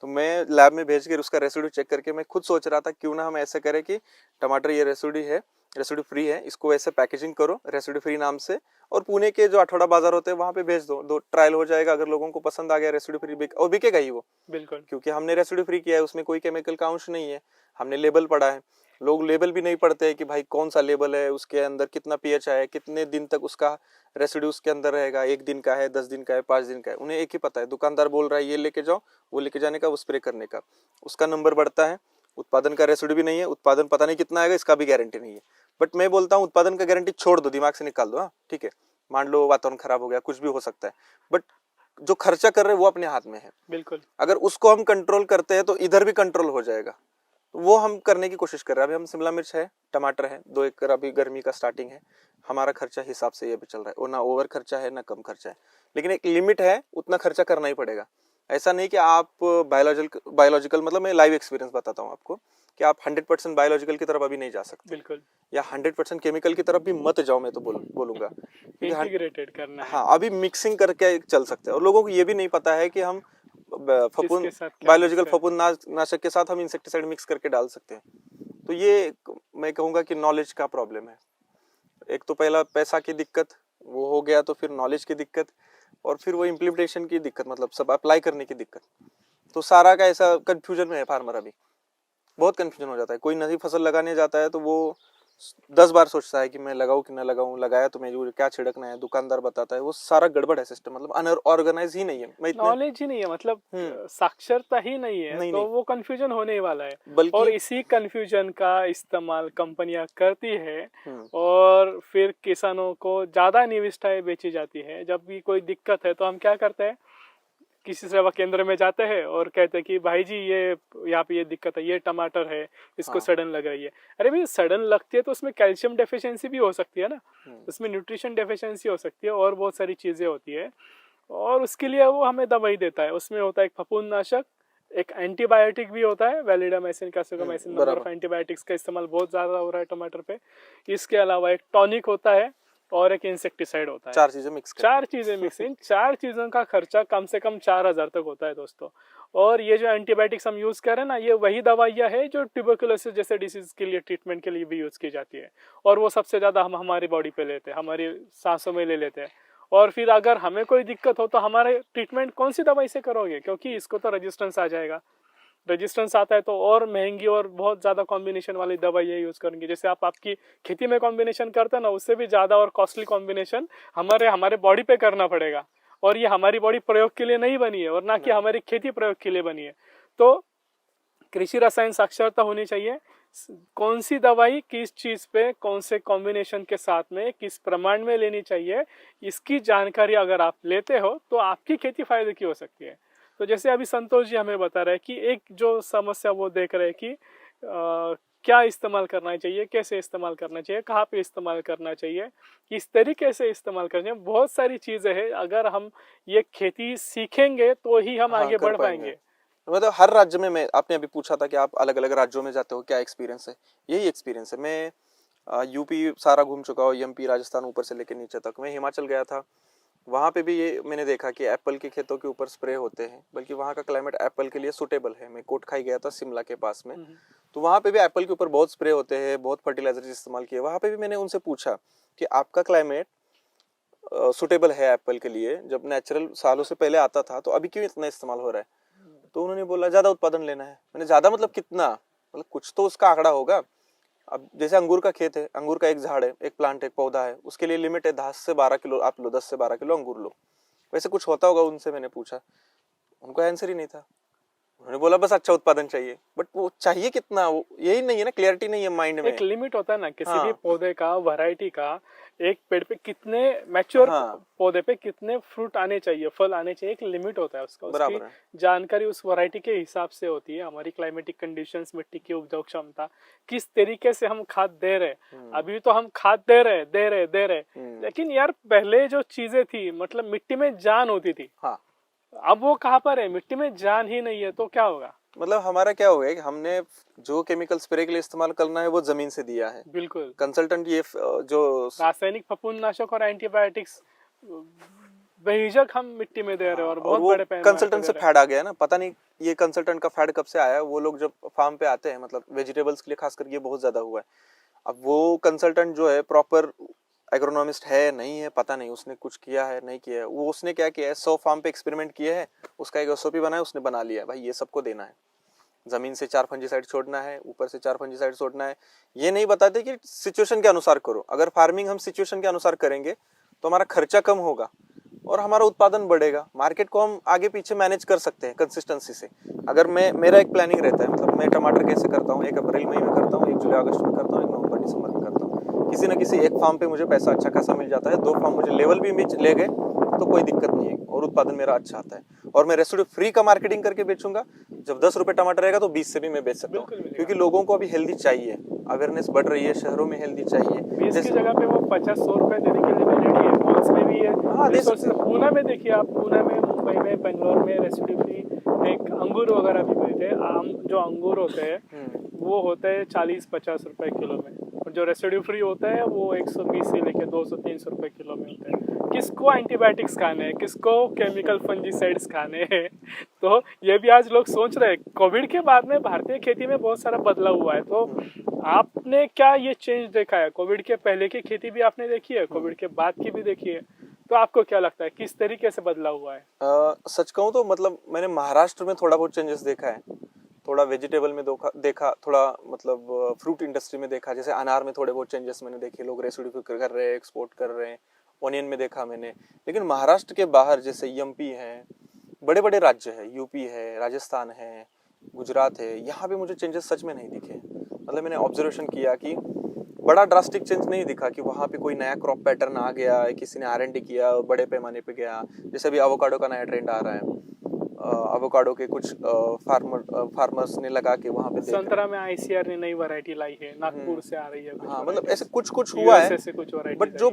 तो मैं लैब में भेज कर उसका रेसिड्यू चेक करके मैं खुद सोच रहा था क्यों ना हम ऐसे करें कि टमाटर ये रेसिड्यू है, रेसिड्यू फ्री है, इसको ऐसे पैकेजिंग करो रेसिड्यू फ्री नाम से, और पुणे के जो अठौड़ा बाजार होते हैं वहां पे भेज दो ट्रायल हो जाएगा। अगर लोगों को पसंद आ गया रेसिड्यू फ्री और बिकेगा ही वो, बिल्कुल, क्योंकि हमने रेसिड्यू फ्री किया है, उसमें कोई केमिकल का अंश नहीं है, हमने लेबल पढ़ा है। लोग लेबल भी नहीं पढ़ते हैं कि भाई कौन सा लेबल है, उसके अंदर कितना पीएच है, कितने दिन तक उसका रेसिड्यू उसके अंदर रहेगा, 1 दिन का है, 10 दिन का है, 5 दिन का है, उन्हें एक ही पता है। दुकानदार बोल रहा है ये लेके जाओ, वो लेके जाने का, वो स्प्रे करने का, उसका नंबर बढ़ता है। उत्पादन का रेसिड्यू भी नहीं है, उत्पादन पता नहीं कितना आएगा, इसका भी गारंटी नहीं है। बट मैं बोलता हूँ उत्पादन का गारंटी छोड़ दो, दिमाग से निकाल दो। हाँ ठीक है, मान लो वातावरण खराब हो गया, कुछ भी हो सकता है, बट जो खर्चा कर रहे हैं वो अपने हाथ में है। बिल्कुल, अगर उसको हम कंट्रोल करते हैं तो इधर भी कंट्रोल हो जाएगा। तो वो हम करने की कोशिश कर रहे हैं। अभी हम शिमला मिर्च है, टमाटर है, 2 एकड़, अभी गर्मी का स्टार्टिंग है, हमारा खर्चा हिसाब से ये भी चल रहा है, और ना ओवर खर्चा है ना कम खर्चा है, लेकिन एक लिमिट है, उतना खर्चा करना ही पड़ेगा। ऐसा नहीं कि आप बायोलॉजिकल, मतलब मैं लाइव एक्सपीरियंस बताता हूँ आपको कि आप 100% बायोलॉजिकल की तरफ अभी नहीं जा सकते, बिल्कुल, या 100% केमिकल की तरफ भी मत जाओ, मैं तो बोलूंगा। इंटीग्रेटेड करना है। हाँ, अभी मिक्सिंग करके चल सकते हैं, और लोगों को ये भी नहीं पता है कि हम फफूंद किसके साथ क्या बायोलॉजिकल mix करें। फफूंद नाशक के साथ हम इंसेक्टिसाइड मिक्स करके डाल सकते हैं। तो ये मैं कहूँगा कि नॉलेज का प्रॉब्लम है। एक तो पहला पैसा की दिक्कत, वो हो गया, तो फिर नॉलेज की दिक्कत, और फिर वो इम्प्लीमेंटेशन की दिक्कत, मतलब सब अप्लाई करने की दिक्कत। तो सारा का ऐसा कंफ्यूजन में है फार्मर, अभी बहुत कंफ्यूजन हो जाता है। कोई नई फसल लगाने जाता है तो वो 10 बार सोचता है कि मैं लगाऊं कि ना लगाऊं, लगाया तो मैं क्या छिड़कना है, दुकानदार बताता है, वो सारा गड़बड़ है सिस्टम, मतलब अनऑर्गेनाइज ही नहीं है। मैं इतने नॉलेज ही नहीं है, मतलब साक्षरता ही नहीं है, नहीं तो नहीं, वो कंफ्यूजन होने ही वाला है। बल्कि और इसी कंफ्यूजन का इस्तेमाल कंपनियां करती है, हम्म, और फिर किसानों को ज्यादा निविष्ठाएं बेची जाती है। जब भी कोई दिक्कत है तो हम क्या करते हैं, किसी सेवा केंद्र में जाते हैं और कहते हैं कि भाई जी ये यहाँ पे ये दिक्कत है, ये टमाटर है, इसको हाँ, सड़न लग रही है। अरे भाई सड़न लगती है तो उसमें कैल्शियम डेफिशिएंसी भी हो सकती है ना, हम्म, उसमें न्यूट्रिशन डेफिशिएंसी हो सकती है, और बहुत सारी चीजें होती है, और उसके लिए वो हमें दवाई देता है। उसमें होता है एक फफूंदनाशक, एक एंटीबायोटिक भी होता है, वैलिडामाइसिन, कैप्सिकोमाइसिन, नंबर ऑफ बराबर, एंटीबायोटिक्स का इस्तेमाल बहुत ज्यादा हो रहा है टमाटर पे। इसके अलावा एक टॉनिक होता है और एक इंसेक्टिसाइड होता है। 4 चीजें मिक्स करके 4 चीजें मिक्स, इन 4 चीजों का खर्चा कम से कम 4000 तक होता है दोस्तों। और ये जो एंटीबायोटिक्स हम यूज कर रहे हैं ना, ये वही दवाइयाँ है जो ट्यूबरकुलोसिस जैसे डिसीज के लिए ट्रीटमेंट के लिए भी यूज की जाती है, और वो सबसे ज्यादा हम हमारी बॉडी पे लेते हैं, हमारी सांसों में ले लेते हैं। और फिर अगर हमें कोई दिक्कत हो तो हमारे ट्रीटमेंट कौन सी दवाई से करोगे, क्योंकि इसको तो रेजिस्टेंस आ जाएगा। रेजिस्टेंस आता है तो और महंगी और बहुत ज्यादा कॉम्बिनेशन वाली दवाइयाँ यूज करेंगे। जैसे आप आपकी खेती में कॉम्बिनेशन करते हैं ना, उससे भी ज्यादा और कॉस्टली कॉम्बिनेशन हमारे हमारे बॉडी पे करना पड़ेगा, और ये हमारी बॉडी प्रयोग के लिए नहीं बनी है, और ना कि हमारी खेती प्रयोग के लिए बनी है। तो कृषि रसायन साक्षरता होनी चाहिए, कौन सी दवाई किस चीज पे कौन से कॉम्बिनेशन के साथ में किस प्रमाण में लेनी चाहिए, इसकी जानकारी अगर आप लेते हो तो आपकी खेती फायदे की हो सकती है। तो जैसे अभी संतोष जी हमें बता रहे हैं कि एक जो समस्या वो देख रहे हैं कि क्या इस्तेमाल करना चाहिए, कैसे इस्तेमाल करना चाहिए, कहाँ पे इस्तेमाल करना चाहिए, किस तरीके से इस्तेमाल करना चाहिए। बहुत सारी चीजें हैं, अगर हम ये खेती सीखेंगे तो ही हम हाँ, आगे कर बढ़ पाएंगे। पाएंगे। मतलब हर राज्य में, मैं आपने अभी पूछा था कि आप अलग अलग राज्यों में जाते हो, क्या एक्सपीरियंस है, यही एक्सपीरियंस है। मैं यूपी सारा घूम चुका हूँ, एमपी राजस्थान ऊपर से लेकर नीचे तक। मैं हिमाचल गया था, वहाँ पे भी ये मैंने देखा कि एप्पल के खेतों के ऊपर स्प्रे होते हैं, बल्कि वहाँ का क्लाइमेट एप्पल के लिए सूटेबल है। मैं कोटखाई गया था शिमला के पास में, तो वहाँ पे भी एप्पल के ऊपर बहुत स्प्रे होते हैं, बहुत फर्टिलाइजर इस्तेमाल किए। वहाँ पे भी मैंने उनसे पूछा कि आपका क्लाइमेट सूटेबल है एप्पल के लिए, जब नेचुरल सालों से पहले आता था, तो अभी क्यों इतना इस्तेमाल हो रहा है? तो उन्होंने बोला ज्यादा उत्पादन लेना है। मैंने ज्यादा मतलब कितना, मतलब कुछ तो उसका आंकड़ा होगा। अब जैसे अंगूर का खेत है, अंगूर का एक झाड़ है, एक प्लांट, एक पौधा है, उसके लिए लिमिट है 10 से 12 किलो आप लो, 10 से 12 किलो अंगूर लो। वैसे कुछ होता होगा उनसे, मैंने पूछा, उनको आंसर ही नहीं था। उन्होंने बोला बस अच्छा उत्पादन चाहिए, बट वो चाहिए कितना, वो यही नहीं है ना, क्लियरिटी नहीं है माइंड में। एक लिमिट होता है ना किसी भी हाँ, पौधे का, वैरायटी का। एक पेड़ पे कितने मैच्योर हाँ, पौधे पे कितने फ्रूट आने चाहिए, फल आने चाहिए, एक लिमिट होता है उसका। उसकी बराबर है। जानकारी उस वैरायटी के हिसाब से होती है। हमारी क्लाइमेटिक कंडीशंस, मिट्टी की उपजाऊ क्षमता, किस तरीके से हम खाद दे रहे। अभी तो हम खाद दे रहे, लेकिन यार पहले जो चीजें थी, मतलब मिट्टी में जान होती थी। हाँ, अब वो कहाँ पर है, मिट्टी में जान ही नहीं है, तो क्या होगा? मतलब हमारा क्या हो गया कि हमने जो केमिकल स्प्रे के लिए इस्तेमाल करना है वो जमीन से दिया है। बिल्कुल। कंसल्टेंट ये जो रासायनिक फफूंदनाशक और एंटीबायोटिक्स बेहिजक हम मिट्टी में दे रहे हैं और और बहुत वो बड़े पैमाने पे कंसल्टेंट दे से रहे फैड आ गया ना, पता नहीं ये कंसल्टेंट का फैड कब से आया है। वो लोग जब फार्म पे आते हैं, मतलब वेजिटेबल्स के लिए खास करके ये बहुत ज्यादा हुआ है। अब वो कंसल्टेंट जो है प्रॉपर एग्रोनॉमिस्ट है नहीं है पता नहीं, उसने कुछ किया है नहीं किया है। वो उसने क्या किया है, 100 फार्म पे एक्सपेरिमेंट किए हैं, उसका एक एसओपी बनाया, उसने बना लिया है भाई ये सबको देना है, जमीन से 4 फंजीसाइड छोड़ना है, ऊपर से 4 फंजीसाइड छोड़ना है। ये नहीं बताते कि सिचुएशन के अनुसार करो। अगर फार्मिंग हम सिचुएशन के अनुसार करेंगे तो हमारा खर्चा कम होगा और हमारा उत्पादन बढ़ेगा, मार्केट को हम आगे पीछे मैनेज कर सकते हैं कंसिस्टेंसी से। अगर मेरा एक प्लानिंग रहता है, मतलब मैं टमाटर कैसे करता हूँ, 1 अप्रैल मई में करता हूँ, 1 जुलाई अगस्त में करता हूँ, 1 नवंबर दिसंबर में करता हूँ। किसी न किसी एक फार्म पे मुझे पैसा अच्छा खासा मिल जाता है, 2 फार्म मुझे लेवल भी ले गए तो कोई दिक्कत नहीं है और उत्पादन मेरा अच्छा आता है। और मैं रेसिड्यू फ्री का मार्केटिंग करके बेचूंगा। जब 10 रुपए टमाटर रहेगा तो 20 से भी मैं बेच सकता हूँ, क्योंकि लोगों को अभी हेल्दी चाहिए, अवेयरनेस बढ़ रही है, शहरों में हेल्दी चाहिए। 20 की जगह पे वो 50-100 रुपए देने के लिए भी रेडी है। मॉल्स में भी है, हाँ, रिसोर्सेज। पुणे में देखिए आप, पुणे में, मुंबई में, बेंगलोर में रेसिड्यू फ्री एक अंगूर वगैरह भी मिलते हैं। आम जो अंगूर होते हैं वो होते हैं 40-50 रुपए किलो में, और जो रेसिड्यू फ्री होता है वो 120 से लेकर 200-300 रुपए किलो में होते हैं। किसको एंटीबायोटिक्स खाने हैं, किसको केमिकल फंजीसाइड्स खाने हैं, तो ये भी आज लोग सोच रहे हैं। कोविड के बाद में भारतीय खेती में बहुत सारा बदलाव हुआ है। तो आपने क्या ये चेंज देखा है? कोविड के पहले की खेती भी आपने देखी है, कोविड के बाद की भी देखी है, तो आपको क्या लगता है किस तरीके से बदलाव हुआ है? सच कहूँ तो मतलब मैंने महाराष्ट्र में थोड़ा बहुत चेंजेस देखा है, थोड़ा वेजिटेबल में देखा, थोड़ा मतलब फ्रूट इंडस्ट्री में देखा। जैसे अनार में थोड़े बहुत चेंजेस मैंने देखे, लोग रेसिड्यू कर रहे हैं, एक्सपोर्ट कर रहे हैं। ओनियन में देखा मैंने। लेकिन महाराष्ट्र के बाहर जैसे एमपी है, बड़े बड़े राज्य है, यूपी है, राजस्थान है, गुजरात है, यहाँ पे मुझे चेंजेस सच में नहीं दिखे। मतलब मैंने ऑब्जर्वेशन किया कि बड़ा ड्रास्टिक चेंज नहीं दिखा कि वहाँ पे कोई नया क्रॉप पैटर्न आ गया, किसी ने R&D किया, बड़े पैमाने पे गया। जैसे अभी एवोकाडो का नया ट्रेंड आ रहा है, एवोकाडो के कुछ फार्मर्स ने लगा के वहाँ पे संतरा में ICR ने नई वैरायटी लाई है, नागपुर से आ रही है। हाँ, मतलब ऐसे कुछ कुछ हुआ है, बट जो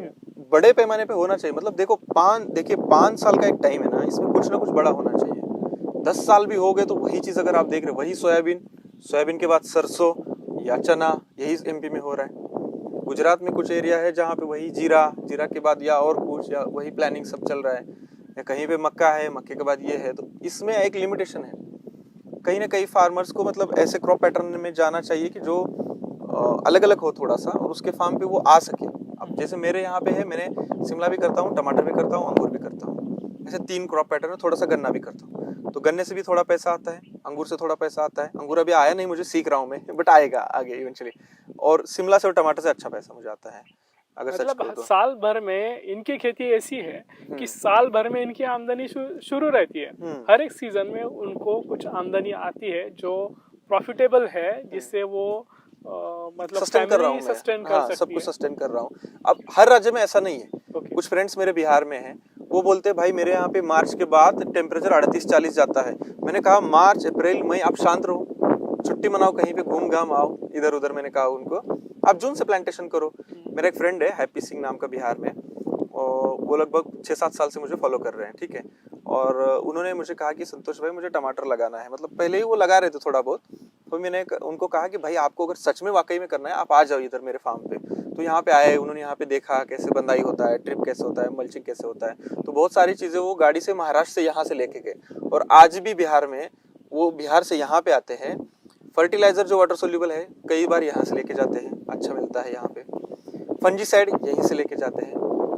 बड़े पैमाने पे होना चाहिए। मतलब देखो देखिए 5 साल का एक टाइम है ना, इसमें कुछ ना कुछ बड़ा होना चाहिए। 10 साल भी हो गए तो वही चीज अगर आप देख रहे हो, वही सोयाबीन के बाद सरसों या चना, यही MP में हो रहा है। गुजरात में कुछ एरिया है जहाँ पे वही जीरा के बाद या और कुछ, या वही प्लानिंग सब चल रहा है, या कहीं पे मक्का है, मक्के के बाद ये है। तो इसमें एक लिमिटेशन है। कहीं ना कहीं फार्मर्स को मतलब ऐसे क्रॉप पैटर्न में जाना चाहिए कि जो अलग अलग हो थोड़ा सा, और उसके फार्म पे वो आ सके। अब जैसे मेरे यहाँ पे है, मैंने शिमला भी करता हूँ, टमाटर भी करता हूँ, अंगूर भी करता हूँ। ऐसे 3 क्रॉप पैटर्न है, थोड़ा सा गन्ना भी करता हूँ। तो गन्ने से भी थोड़ा पैसा आता है, अंगूर से थोड़ा पैसा आता है। अंगूर अभी आया नहीं, मुझे सीख रहा हूँ मैं, बट आएगा आगे इवेंचुअली। और शिमला से और टमाटर से अच्छा पैसा मुझे आता है, अगर सच कहूं तो। साल भर में इनकी खेती ऐसी है कि साल भर में इनकी आमदनी शुरू रहती है। हर एक सीजन में उनको कुछ आमदनी आती है जो प्रॉफिटेबल है, जिससे वो मतलब सस्टेन कर रहा हूँ मैं, सब कुछ सस्टेन कर रहा हूँ। अब हर राज्य में ऐसा नहीं है। कुछ फ्रेंड्स मेरे बिहार में हैं, वो बोलते हैं भाई मेरे यहाँ पे मार्च के बाद टेम्परेचर 38-40 जाता है। मैंने कहा मार्च अप्रैल मई आप शांत रहो, छुट्टी मनाओ, कहीं पे घूम घाम आओ इधर उधर। मैंने कहा उनको आप जून से प्लांटेशन करो। मेरा एक फ्रेंड है हैप्पी सिंह नाम का, बिहार में, और वो लगभग 6-7 साल से मुझे फॉलो कर रहे हैं, ठीक है। और उन्होंने मुझे कहा कि संतोष भाई मुझे टमाटर लगाना है। मतलब पहले ही वो लगा रहे थे थोड़ा बहुत, तो मैंने उनको कहा कि भाई आपको अगर सच में वाकई में करना है, आप आ जाओ इधर मेरे फार्म पे। तो यहाँ पे आए, उन्होंने यहाँ पे देखा कैसे बंदाई होता है, ट्रिप कैसे होता है, मल्चिंग कैसे होता है। तो बहुत सारी चीज़ें वो गाड़ी से महाराष्ट्र से यहाँ से लेके गए, और आज भी बिहार में वो बिहार से यहाँ पे आते हैं। फर्टिलाइजर जो वाटर सोल्यूबल है कई बार यहाँ से लेके जाते हैं, अच्छा मिलता है यहाँ पे। फंजीसाइड यहीं से लेके जाते हैं,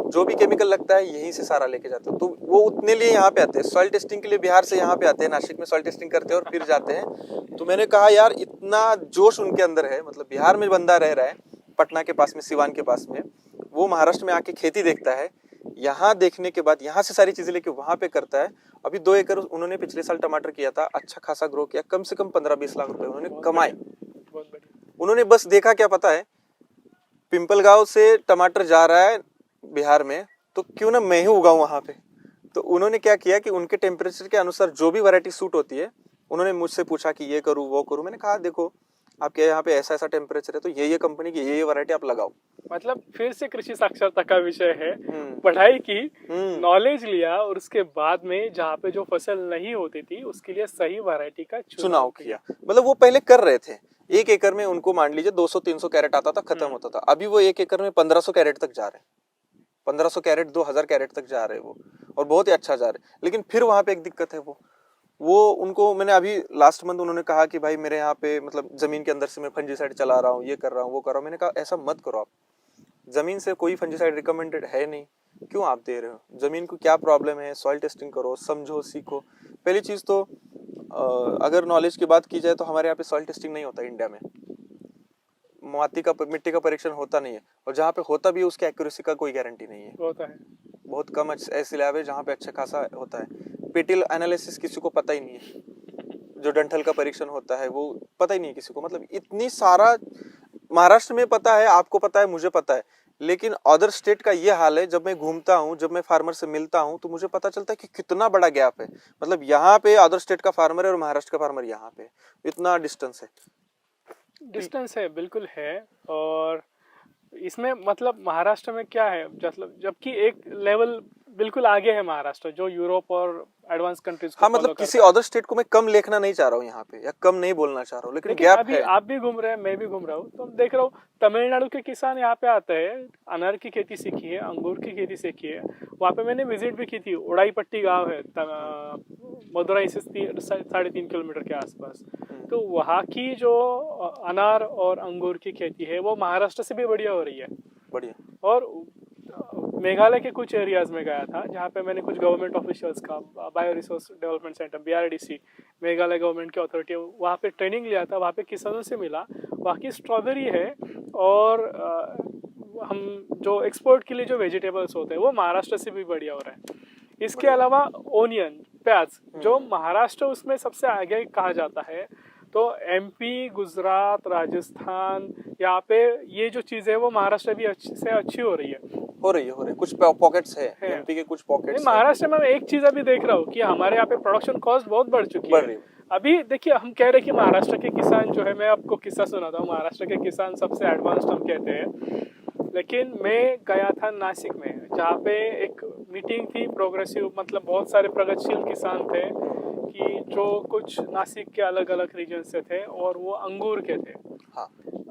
जो भी केमिकल लगता है यहीं से सारा लेके जाते हैं। तो वो उतने लिए यहाँ पे आते हैं, सॉइल टेस्टिंग के लिए बिहार से यहाँ पे आते हैं, नासिक में सॉइल टेस्टिंग करते हैं और फिर जाते हैं। तो मैंने कहा यार इतना जोश उनके अंदर है, मतलब बिहार में बंदा रह रहा है, पटना के पास में, सिवान के पास में, वो महाराष्ट्र में आके खेती देखता है, यहाँ देखने के बाद यहाँ से सारी चीजें लेके वहां पे करता है। अभी 2 एकड़ उन्होंने पिछले साल टमाटर किया था, अच्छा खासा ग्रो किया, कम से कम 15-20 लाख रुपए उन्होंने कमाए। उन्होंने बस देखा, क्या पता है, पिंपलगांव से टमाटर जा रहा है बिहार में, तो क्यों ना मैं ही उगाऊं वहां पे। तो उन्होंने क्या किया कि उनके टेम्परेचर के अनुसार जो भी वैरायटी सूट होती है, उन्होंने मुझसे पूछा कि ये करूँ वो करूँ। मैंने कहा देखो आपके यहाँ पे ऐसा ऐसा टेम्परेचर है, तो ये कंपनी की ये वैरायटी आप लगाओ। मतलब फिर से कृषि साक्षरता का विषय है, पढ़ाई की, नॉलेज लिया और उसके बाद में जहाँ पे जो फसल नहीं होती थी उसके लिए सही वैरायटी का चुनाव किया। मतलब वो पहले कर रहे थे, 1 एकड़ में उनको मान लीजिए 200-300 कैरेट आता था, खत्म होता था। अभी वो 1 एकड़ में 1500 कैरेट तक जा रहे हैं, 1500 कैरेट 2000 कैरेट तक जा रहे हैं वो, और बहुत ही अच्छा जा रहे हैं। लेकिन फिर वहां पे एक दिक्कत है, वो उनको मैंने अभी लास्ट मंथ उन्होंने कहा कि भाई मेरे यहाँ पे मतलब जमीन के अंदर से मैं फंजीसाइड चला रहा हूँ, ये कर रहा हूँ, वो कर रहा हूँ। मैंने कहा ऐसा मत करो, आप जमीन से कोई फंजीसाइड रिकमेंडेड है नहीं, क्यों आप दे रहे हो? जमीन को क्या प्रॉब्लम है, सॉइल टेस्टिंग करो, समझो, सीखो। पहली चीज तो अगर नॉलेज की बात की जाए तो हमारे यहाँ पे सॉइल टेस्टिंग नहीं होता इंडिया में, मिट्टी का परीक्षण होता नहीं है, और जहाँ पे होता भी है उसकी एक्यूरेसी का कोई गारंटी नहीं है, होता है बहुत कम ऐसे लैब है जहाँ पे अच्छा खासा होता है। पेटिल एनालिसिस किसी को पता ही नहीं है, जो डंठल का परीक्षण होता है वो पता ही नहीं किसी को। मतलब इतनी सारा महाराष्ट्र में पता है, आपको पता है, मुझे पता है, लेकिन अदर स्टेट का ये हाल है। जब मैं घूमता हूँ, जब मैं फार्मर से मिलता हूँ, तो मुझे पता चलता है कि कितना बड़ा गैप है। मतलब यहाँ पे अदर स्टेट का फार्मर है और महाराष्ट्र का फार्मर यहाँ पे, इतना डिस्टेंस है। बिल्कुल है। और इसमें मतलब महाराष्ट्र में क्या है, मतलब जबकि एक लेवल बिल्कुल आगे है महाराष्ट्र, जो यूरोप और एडवांस कंट्रीज को हाँ, मतलब किसी अदर स्टेट को मैं कम लिखना नहीं चाह रहा हूँ यहाँ पे, या कम नहीं बोलना चाह रहा हूँ, लेकिन गैप अभी है। आप भी घूम रहे हैं, मैं भी घूम रहा हूँ, तो देख रहा हूँ तमिलनाडु के किसान यहाँ पे आते हैं, अनार की खेती सीखी है, अंगूर की खेती सीखी है। वहाँ पे मैंने विजिट भी की थी, उड़ाईपट्टी गांव है मदुरई से 3.5 किलोमीटर के आसपास। तो वहाँ की जो अनार और अंगूर की खेती है वो महाराष्ट्र से भी बढ़िया हो रही है। बढ़िया। और मेघालय के कुछ एरियाज में गया था जहाँ पे मैंने कुछ गवर्नमेंट ऑफिशियल्स का, bio resource development centre BRDC, Meghalaya government की अथॉरिटी, वहाँ पे ट्रेनिंग लिया था, वहाँ पे किसानों से मिला। वहाँ की स्ट्रॉबेरी है, और हम जो एक्सपोर्ट के लिए जो वेजिटेबल्स होते हैं वो महाराष्ट्र से भी बढ़िया हो रहा है। इसके अलावा ओनियन, प्याज, जो महाराष्ट्र उसमें सबसे आगे कहा जाता है, तो MP, गुजरात, राजस्थान, यहाँ पे ये जो चीज़ है वो महाराष्ट्र भी अच्छी हो रही है। कुछ पॉकेट्स है MP के, कुछ पॉकेट्स। महाराष्ट्र में मैं एक चीज अभी देख रहा हूँ कि हमारे यहाँ पे प्रोडक्शन कॉस्ट बहुत बढ़ चुकी है। अभी देखिए, हम कह रहे हैं कि महाराष्ट्र के किसान जो है, मैं आपको किस्सा सुनाता हूँ, महाराष्ट्र के किसान सबसे एडवांस्ड हम कहते हैं। लेकिन मैं गया था नासिक में, जहाँ पे एक मीटिंग थी प्रोग्रेसिव, मतलब बहुत सारे प्रगतिशील किसान थे कि जो कुछ नासिक के अलग अलग रीजन से थे, और वो अंगूर के थे। हाँ।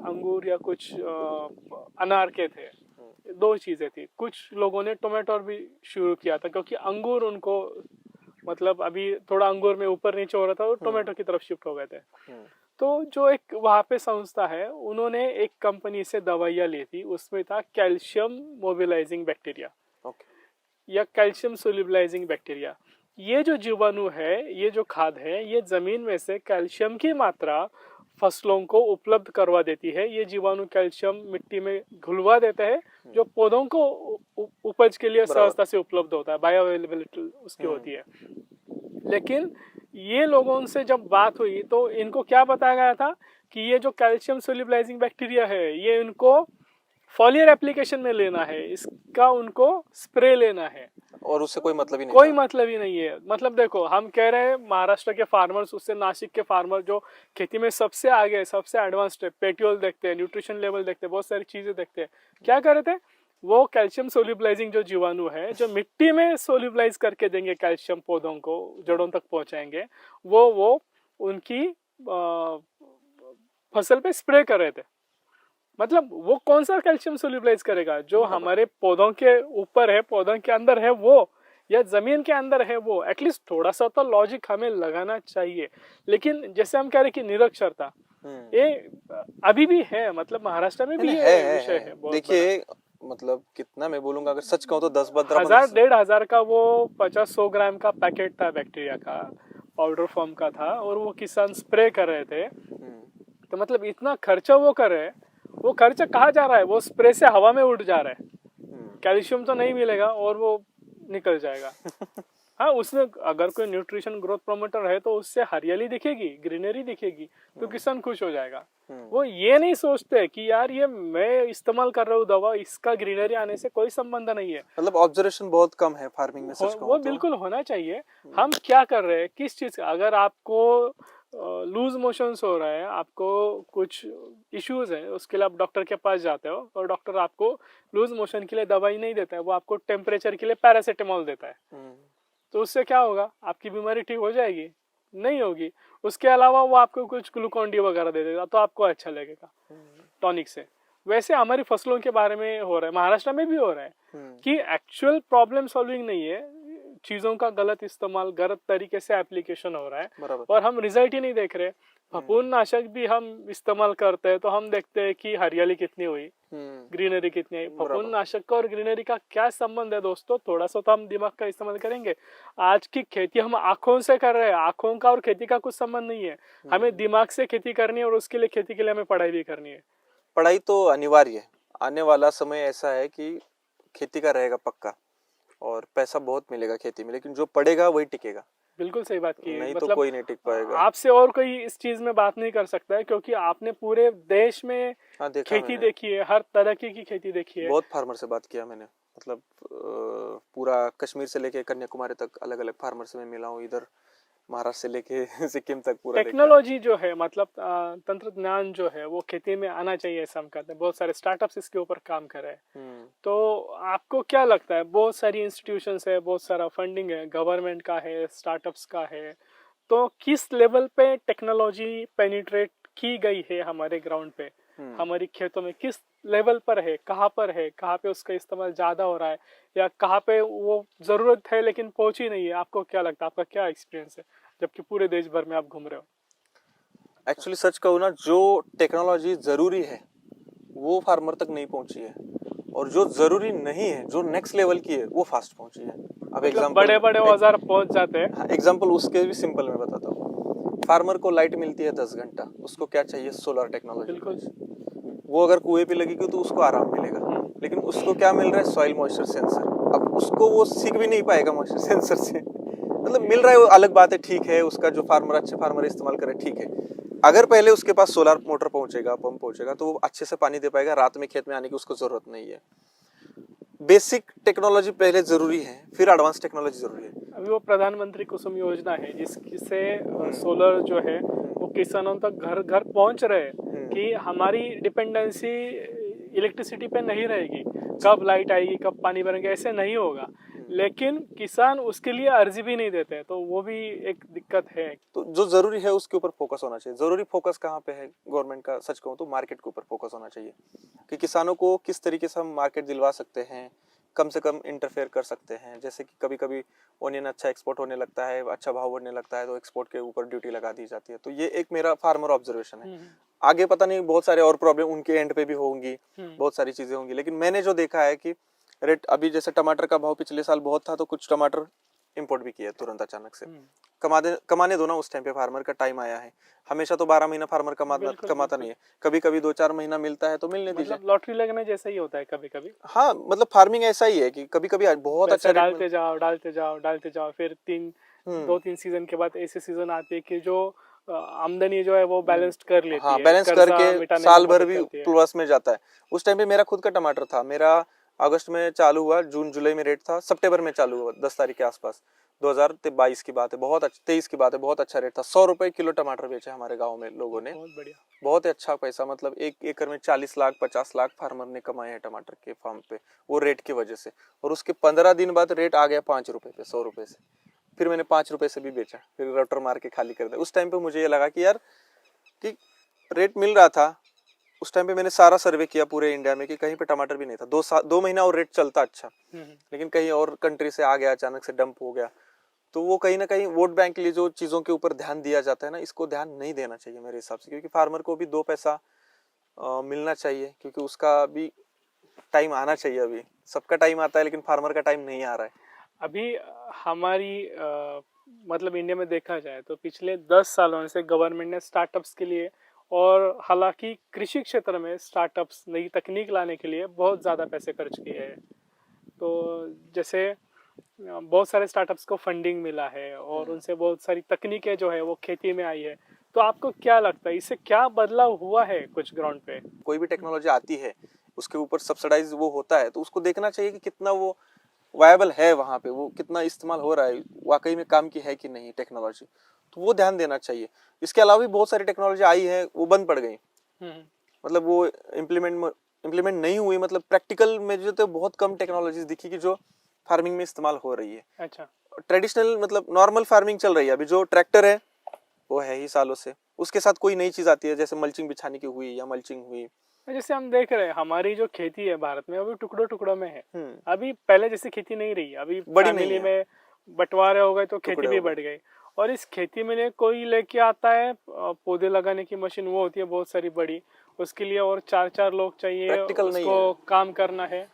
अंगूर या कुछ अनार के थे, दो चीजें थी। कुछ लोगों ने टोमेटो भी शुरू किया था, क्योंकि अंगूर उनको मतलब अभी थोड़ा अंगूर में ऊपर नीचे हो रहा था, और टोमेटो की तरफ शिफ्ट हो गए थे। तो जो एक वहाँ पे संस्था है, उन्होंने एक कंपनी से दवाइयाँ ली थी, उसमें था कैल्शियम मोबिलाइजिंग बैक्टीरिया या कैल्शियम सोल्यूबलाइजिंग बैक्टीरिया। ये जो जीवाणु है, ये जो खाद है, ये जमीन में से कैल्शियम की मात्रा फसलों को उपलब्ध करवा देती है। ये जीवाणु कैल्शियम मिट्टी में घुलवा देते हैं, जो पौधों को उपज के लिए सहजता से उपलब्ध होता है, बायो अवेलेबिलिटी उसकी होती है। लेकिन ये लोगों से जब बात हुई तो इनको क्या बताया गया था कि ये जो कैल्शियम सोल्यूबलाइजिंग बैक्टीरिया है, ये इनको फॉलियर एप्लीकेशन में लेना है, इसका उनको स्प्रे लेना है, और उससे कोई मतलब ही नहीं है। मतलब देखो, हम कह रहे हैं महाराष्ट्र के फार्मर्स, उससे नासिक के फार्मर जो खेती में सबसे आगे, सबसे एडवांस्ड है, पेट्रोल देखते हैं, न्यूट्रिशन लेवल देखते हैं, बहुत सारी चीजें देखते हैं, क्या कर रहे थे वो कैल्शियम सोल्यूबलाइजिंग जो जीवाणु है, जो मिट्टी में सोल्यूबलाइज करके देंगे कैल्शियम, पौधों को जड़ों तक पहुंचाएंगे, वो उनकी फसल पे स्प्रे कर रहे थे। मतलब वो कौन सा कैल्शियम सोल्यूबलाइज करेगा, जो हमारे पौधों के ऊपर है, पौधों के अंदर है वो, या जमीन के अंदर है वो। एटलीस्ट थोड़ा सा तो लॉजिक हमें लगाना चाहिए। लेकिन जैसे हम कह रहे कि निरक्षरता ये अभी भी है, मतलब महाराष्ट्र में भी ये विषय है। देखिए, मतलब कितना मैं बोलूंगा, अगर सच कहूँ तो 10-15 1,000-1,500 का वो 50-100 ग्राम का पैकेट था बैक्टीरिया का, पाउडर फॉर्म का था, और वो किसान स्प्रे कर रहे थे। तो मतलब इतना खर्चा वो कर रहे हैं, वो खर्चा कहाँ जा रहा है? वो स्प्रे से हवा में उड़ जा रहा है, कैल्शियम तो नहीं मिलेगा और वो निकल जाएगा। हाँ, उसमें अगर कोई न्यूट्रिशन ग्रोथ प्रोमोटर है तो उससे हरियाली दिखेगी, ग्रीनरी दिखेगी, तो किसान खुश हो जाएगा। वो ये नहीं सोचते कि यार ये मैं इस्तेमाल कर रहा हूँ दवा, इसका ग्रीनरी आने से कोई संबंध नहीं है। मतलब ऑब्जर्वेशन बहुत कम है फार्मिंग में, सच कहूं वो बिल्कुल होना चाहिए। हम क्या कर रहे हैं, किस चीज, अगर आपको लूज मोशंस हो रहा है, आपको कुछ इश्यूज है, उसके लिए आप डॉक्टर के पास जाते हो और डॉक्टर आपको लूज मोशन के लिए दवाई नहीं देता है, वो आपको टेम्परेचर के लिए पैरासीटामोल देता है। तो उससे क्या होगा, आपकी बीमारी ठीक हो जाएगी? नहीं होगी। उसके अलावा वो आपको कुछ ग्लूकॉन डी वगैरह दे देगा तो आपको अच्छा लगेगा टॉनिक से। वैसे हमारी फसलों के बारे में हो रहा है, महाराष्ट्र में भी हो रहा है कि एक्चुअल प्रॉब्लम सॉल्विंग नहीं है, चीजों का गलत इस्तेमाल, गलत तरीके से एप्लीकेशन हो रहा है और हम रिजल्ट ही नहीं देख रहे। फफूंद नाशक भी हम इस्तेमाल करते हैं तो हम देखते हैं कि हरियाली कितनी हुई, ग्रीनरी कितनी है। फफूंद नाशक का और ग्रीनरी का क्या संबंध है दोस्तों? थोड़ा सा तो हम दिमाग का इस्तेमाल करेंगे। आज की खेती हम आंखों से कर रहे हैं, आंखों का और खेती का कुछ संबंध नहीं है। हमें दिमाग से खेती करनी है और उसके लिए खेती के लिए हमें पढ़ाई भी करनी है। पढ़ाई तो अनिवार्य है। आने वाला समय ऐसा है कि खेती का रहेगा पक्का और पैसा बहुत मिलेगा खेती में, लेकिन जो पढ़ेगा वही टिकेगा। बिल्कुल सही बात की है। नहीं मतलब तो कोई नहीं टिक पाएगा। आपसे और कोई इस चीज में बात नहीं कर सकता है क्योंकि आपने पूरे देश में खेती देखी है, हर तरह की खेती देखी है। बहुत फार्मर से बात किया मैंने, मतलब पूरा कश्मीर से लेके कन्याकुमारी तक अलग अलग फार्मर से मैं मिला हूँ, इधर महाराष्ट्र से लेके सिक्किम तक पूरा टेक्नोलॉजी जो है, मतलब तंत्रज्ञान जो है वो खेती में आना चाहिए, ऐसा हम कहते हैं। बहुत सारे स्टार्टअप्स इसके ऊपर काम कर रहे हैं। तो आपको क्या लगता है, बहुत सारी इंस्टीट्यूशंस है, बहुत सारा फंडिंग है, गवर्नमेंट का है, स्टार्टअप्स का है, तो किस लेवल पे टेक्नोलॉजी पेनिट्रेट की गई है हमारे ग्राउंड पे, हमारी खेतों में किस लेवल पर है, कहाँ पे उसका इस्तेमाल ज्यादा हो रहा है, या कहाँ पे वो जरूरत है लेकिन पहुंची नहीं है? आपको क्या लगता है, आपका क्या एक्सपीरियंस है जबकि पूरे देश भर में आप घूम रहे हो? एक्चुअली सच कहूँ ना, जो टेक्नोलॉजी जरूरी है वो फार्मर तक नहीं पहुंची है, और जो जरूरी नहीं है, जो नेक्स्ट लेवल की है, वो फास्ट पहुंची है। अब एग्जांपल, बड़े बड़े औजार पहुंच जाते हैं। एग्जांपल उसके भी सिंपल में बताता हूँ। फार्मर को लाइट मिलती है 10 घंटा, उसको क्या चाहिए? Solar technology. वो अगर कुएं पे लगेगी तो उसको आराम मिलेगा, लेकिन उसको क्या मिल रहा है? Soil moisture sensor. अब उसको वो सीख भी नहीं पाएगा मॉइस्चर सेंसर से, मतलब मिल रहा है वो अलग बात है, ठीक है, उसका जो फार्मर अच्छे फार्मर इस्तेमाल करे ठीक है। अगर पहले उसके पास सोलर मोटर पहुंचेगा, पंप पहुंचेगा, तो वो अच्छे से पानी दे पाएगा, रात में खेत में आने की उसको जरूरत नहीं है। बेसिक टेक्नोलॉजी पहले जरूरी है, फिर एडवांस टेक्नोलॉजी जरूरी है। अभी वो प्रधानमंत्री कुसुम योजना है जिससे सोलर जो है वो किसानों तक घर घर पहुंच रहे हैं कि हमारी डिपेंडेंसी इलेक्ट्रिसिटी पे नहीं रहेगी, कब लाइट आएगी कब पानी भरेंगे ऐसे नहीं होगा। लेकिन किसान उसके लिए अर्जी भी नहीं देते, तो वो भी एक दिक्कत है। तो जो जरूरी है उसके ऊपर फोकस होना चाहिए। जरूरी फोकस कहाँ पे है गवर्नमेंट का? सच कहूँ तो मार्केट के ऊपर फोकस होना चाहिए कि किसानों को किस तरीके से हम मार्केट दिलवा सकते हैं, कम से कम इंटरफेयर कर सकते हैं। जैसे कि कभी कभी ओनियन अच्छा एक्सपोर्ट होने लगता है, अच्छा भाव बढ़ने लगता है, तो एक्सपोर्ट के ऊपर ड्यूटी लगा दी जाती है। तो ये एक मेरा फार्मर ऑब्जर्वेशन है। आगे पता नहीं बहुत सारे और प्रॉब्लम उनके एंड पे भी होंगी, बहुत सारी चीजें होंगी, लेकिन मैंने जो देखा है कि रेट अभी जैसे टमाटर का भाव पिछले साल बहुत था, तो कुछ टमाटर इंपोर्ट भी किया तुरंत अचानक से। कमाने दो ना, उस टाइम पे फार्मर का टाइम आया है। हमेशा तो 12 महीना फार्मर कमाता नहीं है, कभी कभी 2-4 महीना मिलता है तो मिलने दीजिए। मतलब लॉटरी लगने जैसा ही होता है कभी कभी। हाँ, मतलब फार्मिंग ऐसा ही है कि कभी कभी बहुत अच्छा डालते जाओ फिर 2-3 सीजन के बाद ऐसे सीजन आते हैं कि जो आमदनी जो है वो बैलेंस कर लेती है। हाँ, बैलेंस करके साल भर भी प्लस में जाता है। उस टाइम पे मेरा खुद का टमाटर था, मेरा अगस्त में चालू हुआ, जून जुलाई में रेट था, सितंबर में चालू हुआ 10 तारीख के आसपास, 2022 की बात है, बहुत अच्छा 23 की बात है, बहुत अच्छा रेट था। 100 रुपए किलो टमाटर बेचे हमारे गांव में लोगों ने। बहुत बढ़िया, बहुत ही अच्छा पैसा, मतलब 1 एकड़ में 40 लाख 50 लाख फार्मर ने कमाए हैं टमाटर के फार्म पे, वो रेट की वजह से। और उसके 15 दिन बाद रेट आ गया 5 रुपए पे, 100 रुपए से। फिर मैंने 5 रुपए से भी बेचा, फिर रोटर मार के खाली कर दिया। उस टाइम पे मुझे ये लगा कि यार कि रेट मिल रहा था। उस टाइम पे मैंने सारा सर्वे किया पूरे इंडिया में कि कहीं पे टमाटर भी नहीं था। 2 महीना और रेट चलता अच्छा, लेकिन कहीं और कंट्री से आ गया, अचानक से डंप हो गया। तो वो कहीं ना कहीं वोट बैंक के लिए जो चीजों के ऊपर ध्यान दिया जाता है ना, इसको ध्यान नहीं देना चाहिए मेरे हिसाब से, क्योंकि फार्मर को भी 2 पैसा मिलना चाहिए, क्योंकि उसका भी टाइम आना चाहिए। अभी सबका टाइम आता है, लेकिन फार्मर का टाइम नहीं आ रहा है अभी। हमारी मतलब इंडिया में देखा जाए तो पिछले 10 सालों से गवर्नमेंट ने स्टार्टअप्स के लिए, और हालांकि कृषि क्षेत्र में स्टार्टअप्स नई तकनीक लाने के लिए बहुत ज़्यादा पैसे खर्च किए हैं। तो जैसे बहुत सारे स्टार्टअप्स को फंडिंग मिला है और उनसे बहुत सारी तकनीकें जो है वो खेती में आई है। तो आपको क्या लगता है, इससे क्या बदलाव हुआ है कुछ ग्राउंड पे? कोई भी टेक्नोलॉजी आती है उसके ऊपर सब्सिडाइज वो होता है, तो उसको देखना चाहिए कि कितना वो वायबल है, वहाँ पे वो कितना इस्तेमाल हो रहा है, वाकई में काम की है कि नहीं टेक्नोलॉजी। तो वो ध्यान देना चाहिए। इसके अलावा भी बहुत सारी टेक्नोलॉजी आई है, वो बंद पड़ गई, मतलब वो इम्प्लीमेंट नहीं हुई। मतलब प्रैक्टिकल में जो तो बहुत कम टेक्नोलॉजीज दिखी कि जो फार्मिंग में इस्तेमाल हो रही है। अच्छा, ट्रेडिशनल मतलब नॉर्मल फार्मिंग चल रही है अभी, जो ट्रैक्टर है वो है ही सालों से, उसके साथ कोई नई चीज आती है जैसे मल्चिंग बिछाने की हुई या मल्चिंग हुई। जैसे हम देख रहे हैं हमारी जो खेती है भारत में, अभी टुकड़ों टुकड़ों में है। अभी पहले जैसी खेती नहीं रही, अभी बड़ी नहीं फैमिली है, में बंटवारे हो गए तो खेती टुकड़े भी हो गए। बढ़ गई। और इस खेती में लिए कोई लेके आता है पौधे लगाने की मशीन, वो होती है बहुत सारी बड़ी, उसके लिए और 4-4 लोग चाहिए, प्रैक्टिकल नहीं उसको है। काम करना है।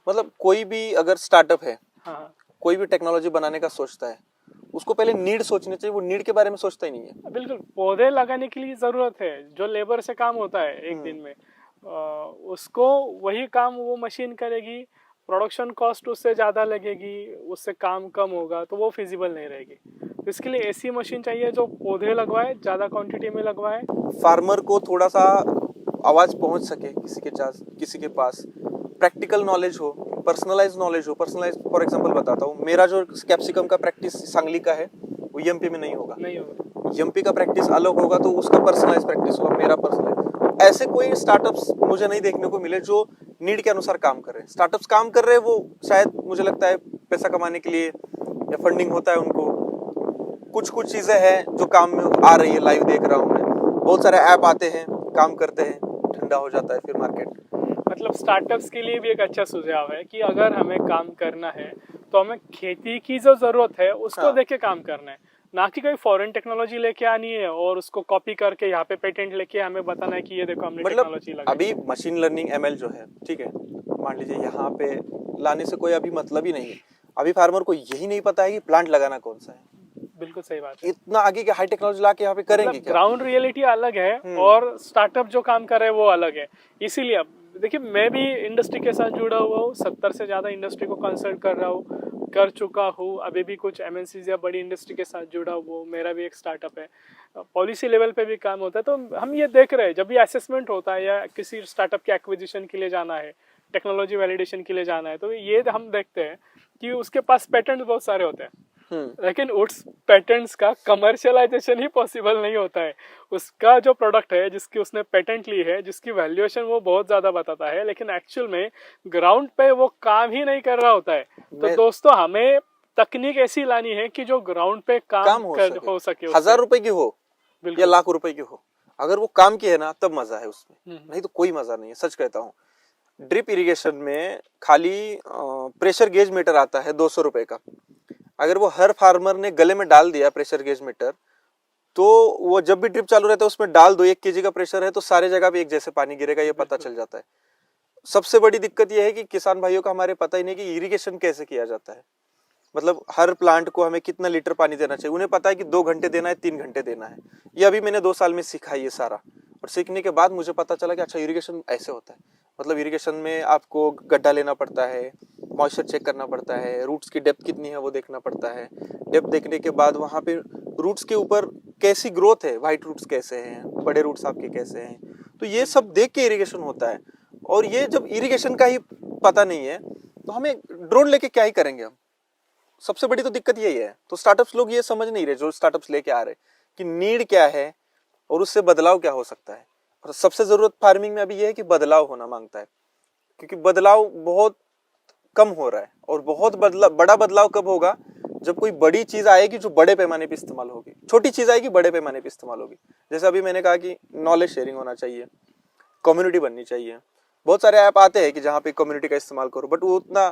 मतलब कोई भी अगर स्टार्टअप है, हाँ, कोई भी टेक्नोलॉजी बनाने का सोचता है, उसको पहले नीड सोचनी चाहिए। वो नीड के बारे में सोचता ही नहीं है। बिल्कुल। पौधे लगाने के लिए जरूरत है, जो लेबर से काम होता है एक दिन में, उसको वही काम वो मशीन करेगी, प्रोडक्शन कॉस्ट उससे ज़्यादा लगेगी, उससे काम कम होगा, तो वो फिजिबल नहीं रहेगी। तो इसके लिए ऐसी मशीन चाहिए जो पौधे लगवाए, ज़्यादा क्वांटिटी में लगवाए। फार्मर को थोड़ा सा आवाज पहुंच सके, किसी के पास प्रैक्टिकल नॉलेज हो, पर्सनलाइज नॉलेज हो। पर्सनलाइज फॉर एग्जांपल बताता हूँ, मेरा जो कैप्सिकम का प्रैक्टिस सांगली का है वो एमपी में नहीं होगा। एमपी का प्रैक्टिस अलग होगा, तो उसका पर्सनलाइज प्रैक्टिस होगा, मेरा पर्सनलाइज। ऐसे कोई स्टार्टअप्स मुझे नहीं देखने को मिले जो नीड के अनुसार काम कर रहे हैं। स्टार्टअप्स काम कर रहे हैं वो शायद मुझे लगता है पैसा कमाने के लिए या फंडिंग होता है उनको। कुछ चीजें हैं जो काम में आ रही है, लाइव देख रहा हूँ मैं। बहुत सारे ऐप आते हैं, काम करते हैं, ठंडा हो जाता है फिर मार्केट। मतलब स्टार्टअप्स के लिए भी एक अच्छा सुझाव है कि अगर हमें काम करना है तो हमें खेती की जो जरूरत है उसको देख के काम करना है, ना कि कोई फॉरेन टेक्नोलॉजी लेके आनी है और उसको कॉपी करके यहाँ पे पेटेंट लेके हमें बताना है कि ये देखो हमने टेक्नोलॉजी लगाई। अभी मशीन लर्निंग एमएल जो है, ठीक है, मान लीजिए यहाँ पे लाने से कोई अभी मतलब ही नहीं है। अभी फार्मर को यही नहीं पता है कि प्लांट लगाना कौन सा है। बिल्कुल सही बात है। इतना आगे के हाई टेक्नोलॉजी ला के यहाँ पे करेंगे क्या? ग्राउंड रियलिटी अलग है और स्टार्टअप जो काम कर रहे हैं वो अलग है। इसीलिए अब देखिए, मैं भी इंडस्ट्री के साथ जुड़ा हुआ हूँ, 70 से ज्यादा इंडस्ट्री को कंसल्ट कर चुका हूँ। अभी भी कुछ एमएनसीज या बड़ी इंडस्ट्री के साथ जुड़ा हुआ हूँ। मेरा भी एक स्टार्टअप है, पॉलिसी लेवल पे भी काम होता है। तो हम ये देख रहे हैं, जब भी असेसमेंट होता है या किसी स्टार्टअप के एक्विजिशन के लिए जाना है, टेक्नोलॉजी वैलिडेशन के लिए जाना है, तो ये हम देखते हैं कि उसके पास पेटेंट बहुत सारे होते हैं, लेकिन उस पेटेंट्स का कमर्शियलाइजेशन ही पॉसिबल नहीं होता है। उसका जो प्रोडक्ट है जिसकी उसने पेटेंट ली है, जिसकी वैल्यूएशन वो बहुत ज्यादा बताता है, लेकिन एक्चुअल में ग्राउंड पे वो काम ही नहीं कर रहा होता है। तो दोस्तों, हमें तकनीक ऐसी लानी है कि जो ग्राउंड पे काम हो सके। 1000 रुपए की हो या लाख रुपए की हो, अगर वो काम की है ना तब मजा है उसमें, नहीं तो कोई मजा नहीं है। सच कहता हूँ। ड्रिप इरिगेशन में खाली प्रेशर गेज मीटर आता है 200 रुपए का। अगर वो हर फार्मर ने गले में डाल दिया प्रेशर गेज मीटर, तो वो जब भी ड्रिप चालू रहता है उसमें डाल दो, 1 kg का प्रेशर है तो सारे जगह पे एक जैसे पानी गिरेगा, ये पता चल जाता है। सबसे बड़ी दिक्कत ये है कि किसान भाइयों का हमारे पता ही नहीं कि इरिगेशन कैसे किया जाता है। मतलब हर प्लांट को हमें कितना लीटर पानी देना चाहिए, उन्हें पता है कि 2 घंटे देना है, 3 घंटे देना है। ये अभी मैंने 2 साल में सीखा ये सारा, और सीखने के बाद मुझे पता चला कि अच्छा इरिगेशन ऐसे होता है। मतलब इरिगेशन में आपको गड्ढा लेना पड़ता है, मॉइस्चर चेक करना पड़ता है, रूट्स की डेप्थ कितनी है वो देखना पड़ता है। डेप्थ देखने के बाद वहाँ पे रूट्स के ऊपर कैसी ग्रोथ है, वाइट रूट्स कैसे हैं, बड़े रूट्स आपके कैसे हैं, तो ये सब देख के इरिगेशन होता है। और ये जब इरिगेशन का ही पता नहीं है तो हमें ड्रोन लेके क्या ही करेंगे हम। सबसे बड़ी तो दिक्कत यही है। तो स्टार्टअप्स लोग ये समझ नहीं रहे, जो स्टार्टअप्स लेके आ रहे कि नीड क्या है और उससे बदलाव क्या हो सकता है। और सबसे जरूरत फार्मिंग में अभी ये है कि बदलाव होना मांगता है, क्योंकि बदलाव बहुत कम हो रहा है। और बहुत बड़ा बदलाव कब होगा, जब कोई बड़ी चीज आएगी जो बड़े पैमाने पे इस्तेमाल होगी। छोटी चीज आएगी बड़े पैमाने पे इस्तेमाल होगी। जैसे अभी मैंने कहा कि नॉलेज शेयरिंग होना चाहिए, कम्युनिटी बननी चाहिए। बहुत सारे ऐप आते हैं कि जहाँ पे कम्युनिटी का इस्तेमाल करो, बट वो उतना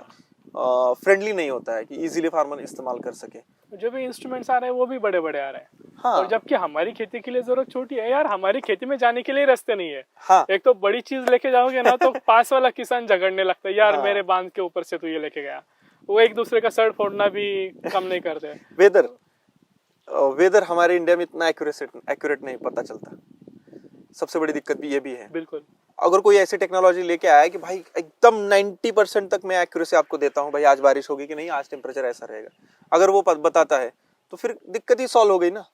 फ्रेंडली नहीं होता है कि इजीली फार्मर इस्तेमाल कर सके। जो भी इंस्ट्रूमेंट्स आ रहे हैं वो भी बड़े बड़े आ रहे हैं। हाँ। और जबकि हमारी खेती के लिए जरूरत छोटी है यार, हमारी खेती में जाने के लिए रास्ते नहीं है। हाँ। एक तो बड़ी चीज लेके जाओगे ना तो पास वाला किसान झगड़ने लगता है, यार मेरे बांध के ऊपर से तू ये लेके गया। वो एक दूसरे का सर फोड़ना भी कम नहीं करते। वेदर हमारे इंडिया में इतना एक्यूरेट नहीं पता चलता। सबसे बड़ी दिक्कत भी ये भी है। बिल्कुल। अगर कोई ऐसी टेक्नोलॉजी लेके आया कि भाई एकदम 90% तक मैं एक्यूरेसी आपको देता हूँ, भाई आज बारिश होगी कि नहीं, आज टेम्परेचर ऐसा रहेगा, अगर वो बताता है तो फिर दिक्कत ही सॉल्व हो गई ना।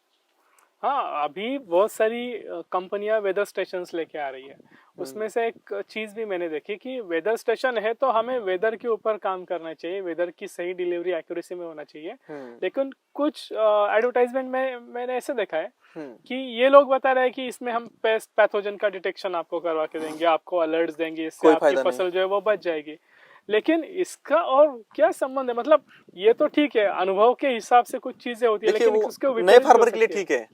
हाँ, अभी बहुत सारी कंपनियां वेदर स्टेशंस लेके आ रही है। उसमें से एक चीज भी मैंने देखी कि वेदर स्टेशन है तो हमें वेदर के ऊपर काम करना चाहिए, वेदर की सही डिलीवरी एक्यूरेसी में होना चाहिए। लेकिन कुछ एडवर्टाइजमेंट में मैंने ऐसे देखा है कि ये लोग बता रहे हैं कि इसमें हम पेस्ट पैथोजन का डिटेक्शन आपको करवा के देंगे, आपको अलर्ट्स देंगे, इससे कोई आपकी फायदा फसल नहीं। जो है वो बच जाएगी। लेकिन इसका और क्या संबंध है? मतलब ये तो ठीक है, अनुभव के हिसाब से कुछ चीजें होती है, देखिए लेकिन वो उसके नए विपरीत भी हो फार्मर के लिए सकती है। ठीक है,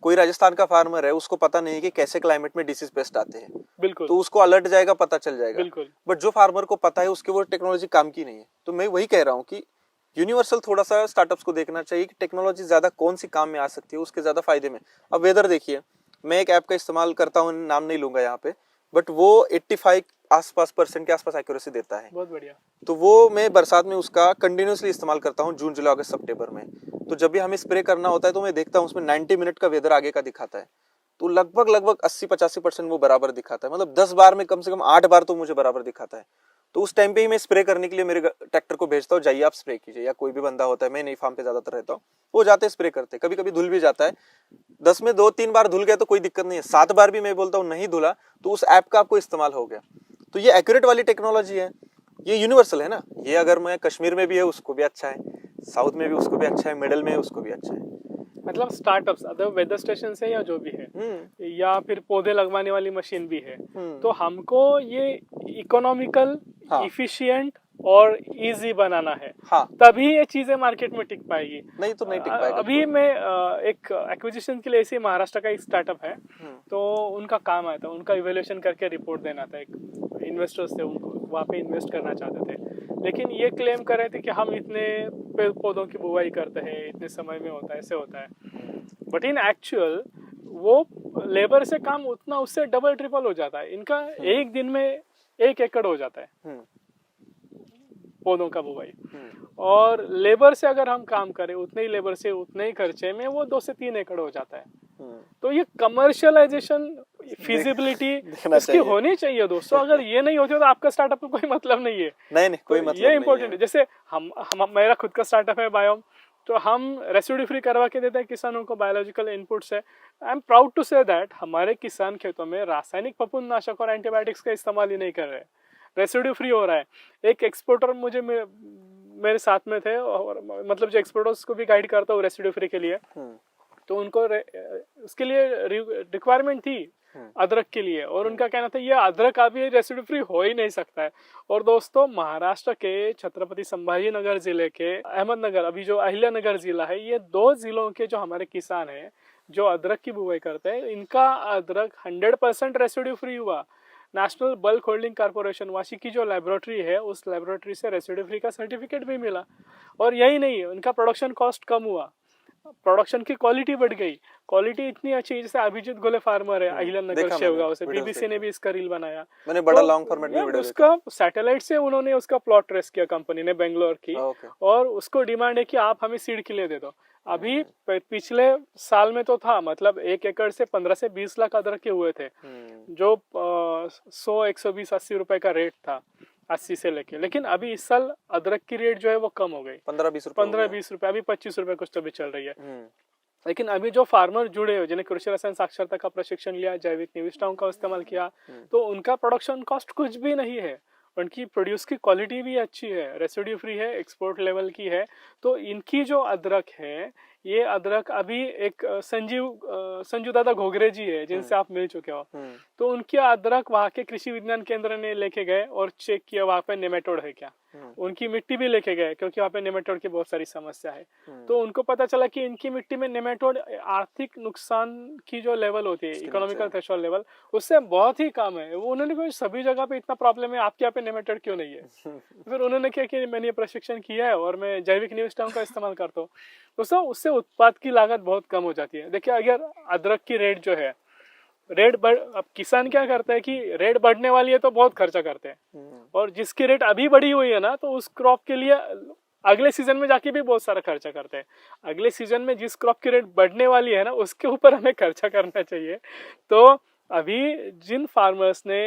कोई राजस्थान का फार्मर है उसको पता नहीं है कि कैसे क्लाइमेट में डिसीज पेस्ट आते हैं, बिल्कुल तो उसको अलर्ट जाएगा, पता चल जाएगा। बिल्कुल। बट जो फार्मर को पता है उसके वो टेक्नोलॉजी काम की नहीं है। तो मैं वही कह रहा हूँ कि यूनिवर्सल थोड़ा सा स्टार्टअप्स को देखना चाहिए कि टेक्नोलॉजी ज्यादा कौन सी काम में आ सकती है, उसके ज्यादा फायदे में। अब वेदर देखिए, मैं एक ऐप का इस्तेमाल करता हूँ, नाम नहीं लूंगा यहाँ पे, बट वो 85 % के आसपास एक्यूरेसी देता है। बहुत बढ़िया। तो वो मैं बरसात में उसका कंटिन्यूसली इस्तेमाल करता हूँ, जून जुलाई अगस्त सितंबर में। तो जब भी हमें स्प्रे करना होता है तो मैं देखता हूँ उसमें 90 मिनट का वेदर आगे का दिखाता है, तो लगभग 80-85% वो बराबर दिखाता है। मतलब 10 बार में कम से कम 8 बार तो मुझे बराबर दिखाता है। तो उस टाइम पे ही मैं स्प्रे करने के लिए मेरे ट्रैक्टर को भेजता हूँ, जाइए आप स्प्रे कीजिए। या कोई भी बंदा होता है, मैं नहीं फार्म पे ज्यादातर रहता हूँ, वो जाते स्प्रे करते। कभी कभी धुल भी जाता है, 10 में 2-3 बार धुल गया तो कोई दिक्कत नहीं है, 7 बार भी मैं बोलता हूँ नहीं धुला तो उस ऐप का आपको इस्तेमाल हो गया। तो ये एक्यूरेट वाली टेक्नोलॉजी है, ये यूनिवर्सल है ना। ये अगर मैं कश्मीर में भी है उसको भी अच्छा है, साउथ में भी उसको भी अच्छा है, मिडल में उसको भी अच्छा है। मतलब स्टार्टअप्स अदर वेदर स्टेशन से या जो भी है, या फिर पौधे लगवाने वाली मशीन भी है, तो हमको ये इकोनॉमिकल, हाँ। इफिशिएंट और इजी बनाना है। हाँ। तभी ये चीजें मार्केट में टिक पाएगी। नहीं तो नहीं टिक पाएगा। अभी मैं एक एक्विजिशन के लिए ऐसे महाराष्ट्र का एक स्टार्टअप है, तो उनका काम आया था, उनका इवेल्यूशन करके रिपोर्ट देना था। एक इन्वेस्टर्स थे, उनको वहाँ पे इन्वेस्ट करना चाहते थे, लेकिन ये क्लेम कर रहे थे कि हम इतने पेड़ पौधों की बुवाई करते हैं, इतने समय में होता है, ऐसे होता है। बट इन एक्चुअल वो लेबर से काम उतना उससे डबल ट्रिपल हो जाता है। इनका एक दिन में 1 एकड़ हो जाता है पौधों का बुवाई, और लेबर से अगर हम काम करें उतने ही लेबर से उतने ही खर्चे में वो 2 से 3 एकड़ हो जाता है। तो ये कमर्शियलाइजेशन फिजिबिलिटी इसकी होनी चाहिए दोस्तों। अगर ये नहीं होती तो आपका स्टार्टअप का कोई मतलब नहीं है। नहीं कोई तो मतलब ये नहीं इम्पोर्टेंट है। जैसे हम मेरा खुद का स्टार्टअप है बायोम, तो हम रेसिड्यू फ्री करवा के देते हैं किसानों को, बायोलॉजिकल इनपुट्स है। I am proud to say that हमारे किसान खेतों में रासायनिक फफूंदनाशक और एंटीबायोटिक्स का इस्तेमाल ही नहीं कर रहे, रेसिड्यू फ्री हो रहा है। एक एक्सपोर्टर मुझे मेरे साथ में थे, और मतलब जो एक्सपोर्टर्स को भी गाइड करता हूँ रेसिड्यू फ्री के लिए, तो उनको उसके लिए रिक्वायरमेंट थी अदरक के लिए, और उनका कहना था ये अदरक अभी रेसिड्यू फ्री हो ही नहीं सकता है। और दोस्तों महाराष्ट्र के छत्रपति संभाजी नगर जिले के अहमदनगर, अभी जो अहिल्यानगर जिला है, ये 2 जिलों के जो हमारे किसान हैं जो अदरक की बुवाई करते हैं, इनका अदरक 100% रेसिड्यू फ्री हुआ। National bulk holding corporation Vashi की जो लेबोरेटरी है, उस लेबोरेटरी से रेसिड्यू फ्री का सर्टिफिकेट भी मिला। और यही नहीं, उनका प्रोडक्शन कॉस्ट कम हुआ, प्रोडक्शन की क्वालिटी बढ़ गई। क्वालिटी इतनी अच्छी, जैसे अभिजीत गोले फार्मर है अहिल्यानगर शेवगांव से, बीबीसी ने भी इसका रील बनाया। मैंने बड़ा लॉन्ग फॉर्मेट में वीडियो उसका सैटेलाइट से उन्होंने उसका प्लॉट ट्रेस किया कंपनी ने, बेंगलोर की, और उसको डिमांड है कि आप हमें सीड के लिए दे दो। अभी पिछले साल में तो था, मतलब 1 एकड़ से 15 से 20 लाख अदरक के हुए थे, जो 100, 120, 80 रुपए का रेट था, 80 से लेके। लेकिन अभी इस साल अदरक की रेट जो है वो कम हो गई, 15-20 रुपए, अभी 25 रुपए कुछ तो भी चल रही है। लेकिन अभी जो फार्मर जुड़े हो, जिन्हें कृषि रसायन साक्षरता का प्रशिक्षण लिया, जैविक निविष्ठाओं का इस्तेमाल किया, तो उनका प्रोडक्शन कॉस्ट कुछ भी नहीं है, उनकी प्रोड्यूस की क्वालिटी भी अच्छी है, रेसिड्यू फ्री है, एक्सपोर्ट लेवल की है। तो इनकी जो अदरक है, ये अदरक अभी एक संजू दादा घोगरे जी है जिनसे आप मिल चुके हो, तो उनकी अदरक वहाँ के कृषि विज्ञान केंद्र ने लेके गए और चेक किया वहाँ पे नेमेटोड है क्या। उनकी मिट्टी भी लेके गए क्योंकि वहाँ पे नेमेटोड की बहुत सारी समस्या है। तो उनको पता चला कि इनकी मिट्टी में नेमेटोड आर्थिक नुकसान की जो लेवल होती है, इकोनॉमिकल थ्रेशोल्ड लेवल, उससे बहुत ही कम है। वो उन्होंने कहा सभी जगह पे इतना प्रॉब्लम है, आपके यहाँ पे नेमेटोड क्यों नहीं है। फिर उन्होंने क्या कि मैंने ये प्रशिक्षण किया है और मैं जैविक निविष्ठाओं का इस्तेमाल करता हूँ, दोस्तों उससे उत्पाद की लागत बहुत कम हो जाती है। देखिए अगर अदरक की रेट जो है, रेट बढ़, अब किसान क्या करता है कि रेट बढ़ने वाली है तो बहुत खर्चा करते हैं, और जिसकी रेट अभी बढ़ी हुई है ना, तो उस क्रॉप के लिए अगले सीजन में जाके भी बहुत सारा खर्चा करते हैं। अगले सीजन में जिस क्रॉप की रेट बढ़ने वाली है ना, उसके ऊपर हमें खर्चा करना चाहिए। तो अभी जिन फार्मर्स ने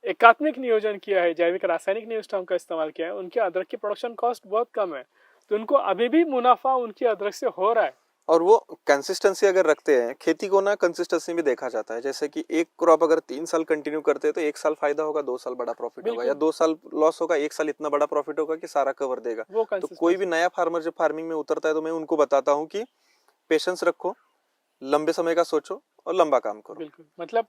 एकात्मिक नियोजन किया है, जैविक रासायनिक निविष्ठाओं का इस्तेमाल किया है, उनके अदरक की प्रोडक्शन कॉस्ट बहुत कम है, तो उनको अभी भी मुनाफा उनकी अदरक से हो रहा है। और वो कंसिस्टेंसी अगर रखते हैं, खेती को ना कंसिस्टेंसी में देखा जाता है, जैसे कि एक क्रॉप अगर 3 साल कंटिन्यू करते हैं तो 1 साल फायदा होगा, 2 साल बड़ा प्रॉफिट होगा, या 2 साल लॉस होगा, 1 साल इतना बड़ा प्रॉफिट होगा कि सारा कवर देगा। तो कोई भी नया फार्मर जब फार्मिंग में उतरता है तो मैं उनको बताता हूँ कि पेशेंस रखो, लंबे समय का सोचो और लंबा काम करो। बिल्कुल, मतलब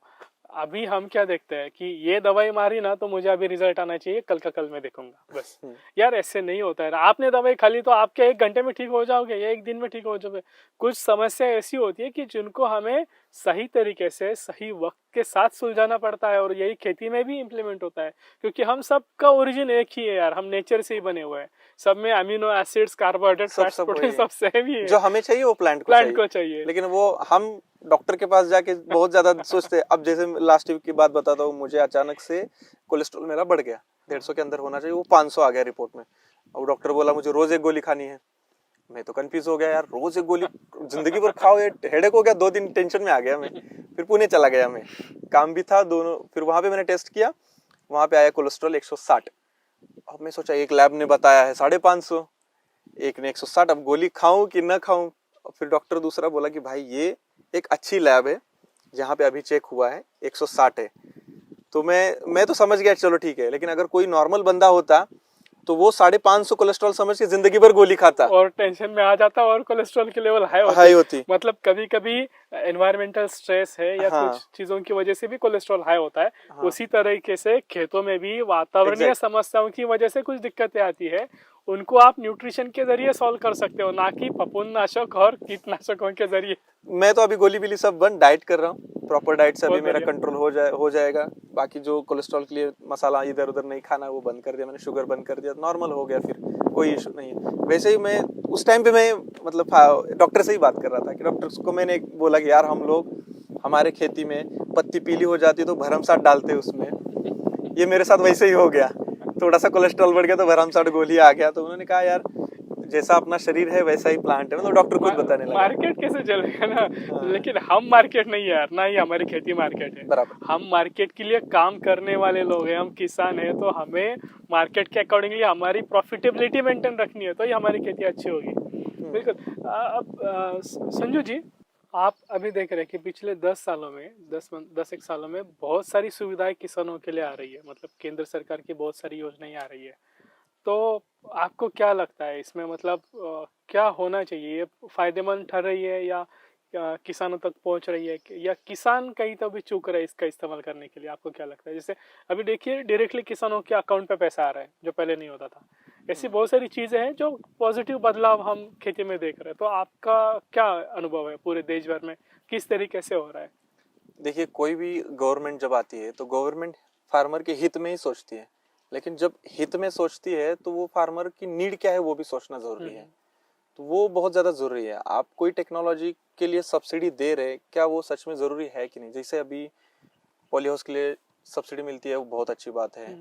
अभी हम क्या देखते हैं कि ये दवाई मारी ना तो मुझे अभी रिजल्ट आना चाहिए, कल का कल मैं देखूंगा बस। यार ऐसे नहीं होता है। आपने दवाई खा ली तो आपके 1 घंटे में ठीक हो जाओगे या 1 दिन में ठीक हो जाओगे। कुछ समस्या ऐसी होती है कि जिनको हमें सही तरीके से सही वक्त के साथ सुलझाना पड़ता है, और यही खेती में भी इम्प्लीमेंट होता है, क्योंकि हम सब का ओरिजिन एक ही है यार, हम नेचर से ही बने हुए हैं। सब में amino acids, carbohydrate, fats, protein सब सेम ही है। जो हमें चाहिए वो प्लांट को चाहिए, लेकिन वो हम डॉक्टर के पास जाके बहुत ज्यादा सोचते हैं। अब जैसे लास्ट वीक की बात बताता हूँ, मुझे अचानक से कोलेस्ट्रॉल मेरा बढ़ गया, 150 के अंदर होना चाहिए, वो 500 आ गया रिपोर्ट में। और डॉक्टर बोला मुझे रोज 1 गोली खानी है। मैं तो कंफ्यूज हो गया, यार रोज 1 गोली जिंदगी भर खाओ, ये हेडेक हो गया। 2 दिन टेंशन में आ गया मैं। फिर पुणे चला गया मैं, काम भी था दोनों। फिर वहां पे मैंने टेस्ट किया, वहां पे आया कोलेस्ट्रॉल 160। अब मैं सोचा एक लैब ने बताया है 550, एक ने 160, अब गोली खाऊं कि ना खाऊं। फिर डॉक्टर दूसरा बोला कि भाई ये एक अच्छी लैब है जहाँ पे अभी चेक हुआ है 160 है। तो मैं तो समझ गया चलो ठीक है, लेकिन अगर कोई नॉर्मल बंदा होता तो वो 550 कोलेस्ट्रॉल समझ के जिंदगी भर गोली खाता और टेंशन में आ जाता और कोलेस्ट्रॉल की लेवल हाई होती। मतलब कभी कभी एनवायरमेंटल स्ट्रेस है या कुछ चीजों की वजह से भी कोलेस्ट्रॉल हाई होता है। उसी तरीके से खेतों में भी वातावरणीय समस्याओं की वजह से कुछ दिक्कतें आती है, उनको आप न्यूट्रिशन के जरिए सॉल्व कर सकते हो, ना कि फफूंदनाशक और कीटनाशकों के जरिए। मैं तो अभी गोली बिली सब बंद, डाइट कर रहा हूँ, प्रॉपर डाइट से अभी मेरा कंट्रोल हो जाएगा। बाकी जो कोलेस्ट्रॉल के लिए मसाला इधर उधर नहीं खाना वो बंद कर दिया मैंने, शुगर बंद कर दिया, नॉर्मल हो गया, फिर कोई इशू नहीं है। वैसे ही मैं उस टाइम पे मैं मतलब डॉक्टर से ही बात कर रहा था कि डॉक्टर को मैंने बोला कि यार हम लोग हमारे खेती में पत्ती पीली हो जाती है तो भरमसाठ डालते हैं उसमें, ये मेरे साथ वैसे ही हो गया, थोड़ा सा कोलेस्ट्रॉल बढ़ गया तो भरमसाठ गोली आ गया। तो उन्होंने कहा यार जैसा अपना शरीर है वैसा ही प्लांट है, मतलब डॉक्टर खुद बताने लगा। मार्केट कैसे चलेगा ना। लेकिन हम मार्केट नहीं है यार, ना ही हमारी खेती मार्केट है। बराबर, हम मार्केट के लिए काम करने वाले लोग हैं, हम किसान हैं, तो हमें मार्केट के अकॉर्डिंगली हमारी प्रॉफिटेबिलिटी मेंटेन रखनी है, तो ही हमारी खेती अच्छी होगी। बिल्कुल। अब संजू जी, आप अभी देख रहे हैं कि पिछले 10 सालों में 10-1 सालों में बहुत सारी सुविधाएं किसानों के लिए आ रही है, मतलब केंद्र सरकार की बहुत सारी योजनाएं आ रही है। तो आपको क्या लगता है इसमें, मतलब क्या होना चाहिए? ये फायदेमंद ठहर रही है या किसानों तक पहुंच रही है, या किसान कहीं तो भी चूक रहा है इसका इस्तेमाल करने के लिए? आपको क्या लगता है? जैसे अभी देखिए डायरेक्टली किसानों के अकाउंट पे पैसा आ रहा है जो पहले नहीं होता था। ऐसी बहुत सारी चीजें हैं जो पॉजिटिव बदलाव हम खेती में देख रहे हैं। तो आपका क्या अनुभव है पूरे देश भर में, किस तरीके से हो रहा है? देखिए कोई भी गवर्नमेंट जब आती है तो गवर्नमेंट फार्मर के हित में ही सोचती है, लेकिन जब हित में सोचती है तो वो फार्मर की नीड क्या है वो भी सोचना जरूरी है। तो वो बहुत ज्यादा जरूरी है। आप कोई टेक्नोलॉजी के लिए सब्सिडी दे रहे, क्या वो सच में जरूरी है कि नहीं? जैसे अभी पॉली हाउस के लिए सब्सिडी मिलती है वो बहुत अच्छी बात है,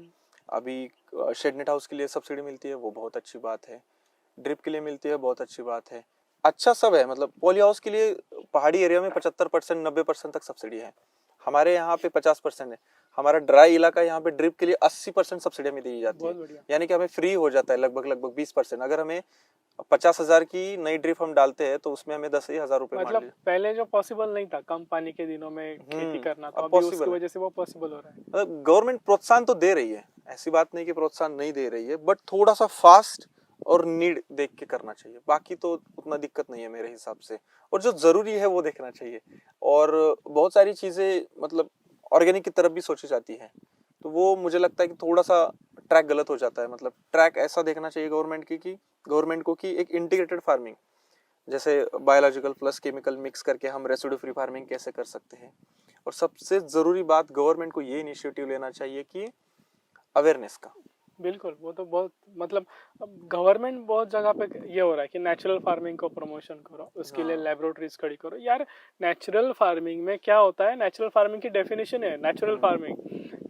अभी शेड नेट हाउस के लिए सब्सिडी मिलती है वो बहुत अच्छी बात है, ड्रिप के लिए मिलती है बहुत अच्छी बात है, अच्छा सब है। मतलब पॉली हाउस के लिए पहाड़ी एरिया में 75% 90% तक सब्सिडी है, हमारे यहाँ पे 50% है। हमारा ड्राई इलाका यहाँ पे ड्रिप के लिए 80% सब्सिडी में दी जाती है, यानी कि हमें फ्री हो जाता है लगभग 20%। अगर हमें 50,000 की नई ड्रिप हम डालते हैं तो उसमें हमें 10,000 रुपए, मतलब पहले जो पॉसिबल नहीं था कम पानी के दिनों में खेती करना, तो अभी उसकी वजह से वो पॉसिबल हो रहा है। मतलब गवर्नमेंट प्रोत्साहन तो दे रही है, ऐसी बात नहीं कि प्रोत्साहन नहीं दे रही है, बट थोड़ा सा फास्ट और नीड देख के करना चाहिए। बाकी तो उतना दिक्कत नहीं है मेरे हिसाब से, और जो जरूरी है वो देखना चाहिए। और बहुत सारी चीजें मतलब ऑर्गेनिक की तरफ भी सोची जाती है, तो वो मुझे लगता है कि थोड़ा सा ट्रैक गलत हो जाता है। मतलब ट्रैक ऐसा देखना चाहिए गवर्नमेंट को कि एक इंटीग्रेटेड फार्मिंग, जैसे बायोलॉजिकल प्लस केमिकल मिक्स करके हम रेसिड्यू फ्री फार्मिंग कैसे कर सकते हैं। और सबसे जरूरी बात, गवर्नमेंट को ये इनिशिएटिव लेना चाहिए कि अवेयरनेस का। बिल्कुल, वो तो बहुत मतलब गवर्नमेंट बहुत जगह पे ये हो रहा है कि नेचुरल फार्मिंग को प्रमोशन करो, उसके लिए लेबोरेटरीज खड़ी करो। यार नेचुरल फार्मिंग में क्या होता है? नेचुरल फार्मिंग की डेफिनेशन है नेचुरल फार्मिंग,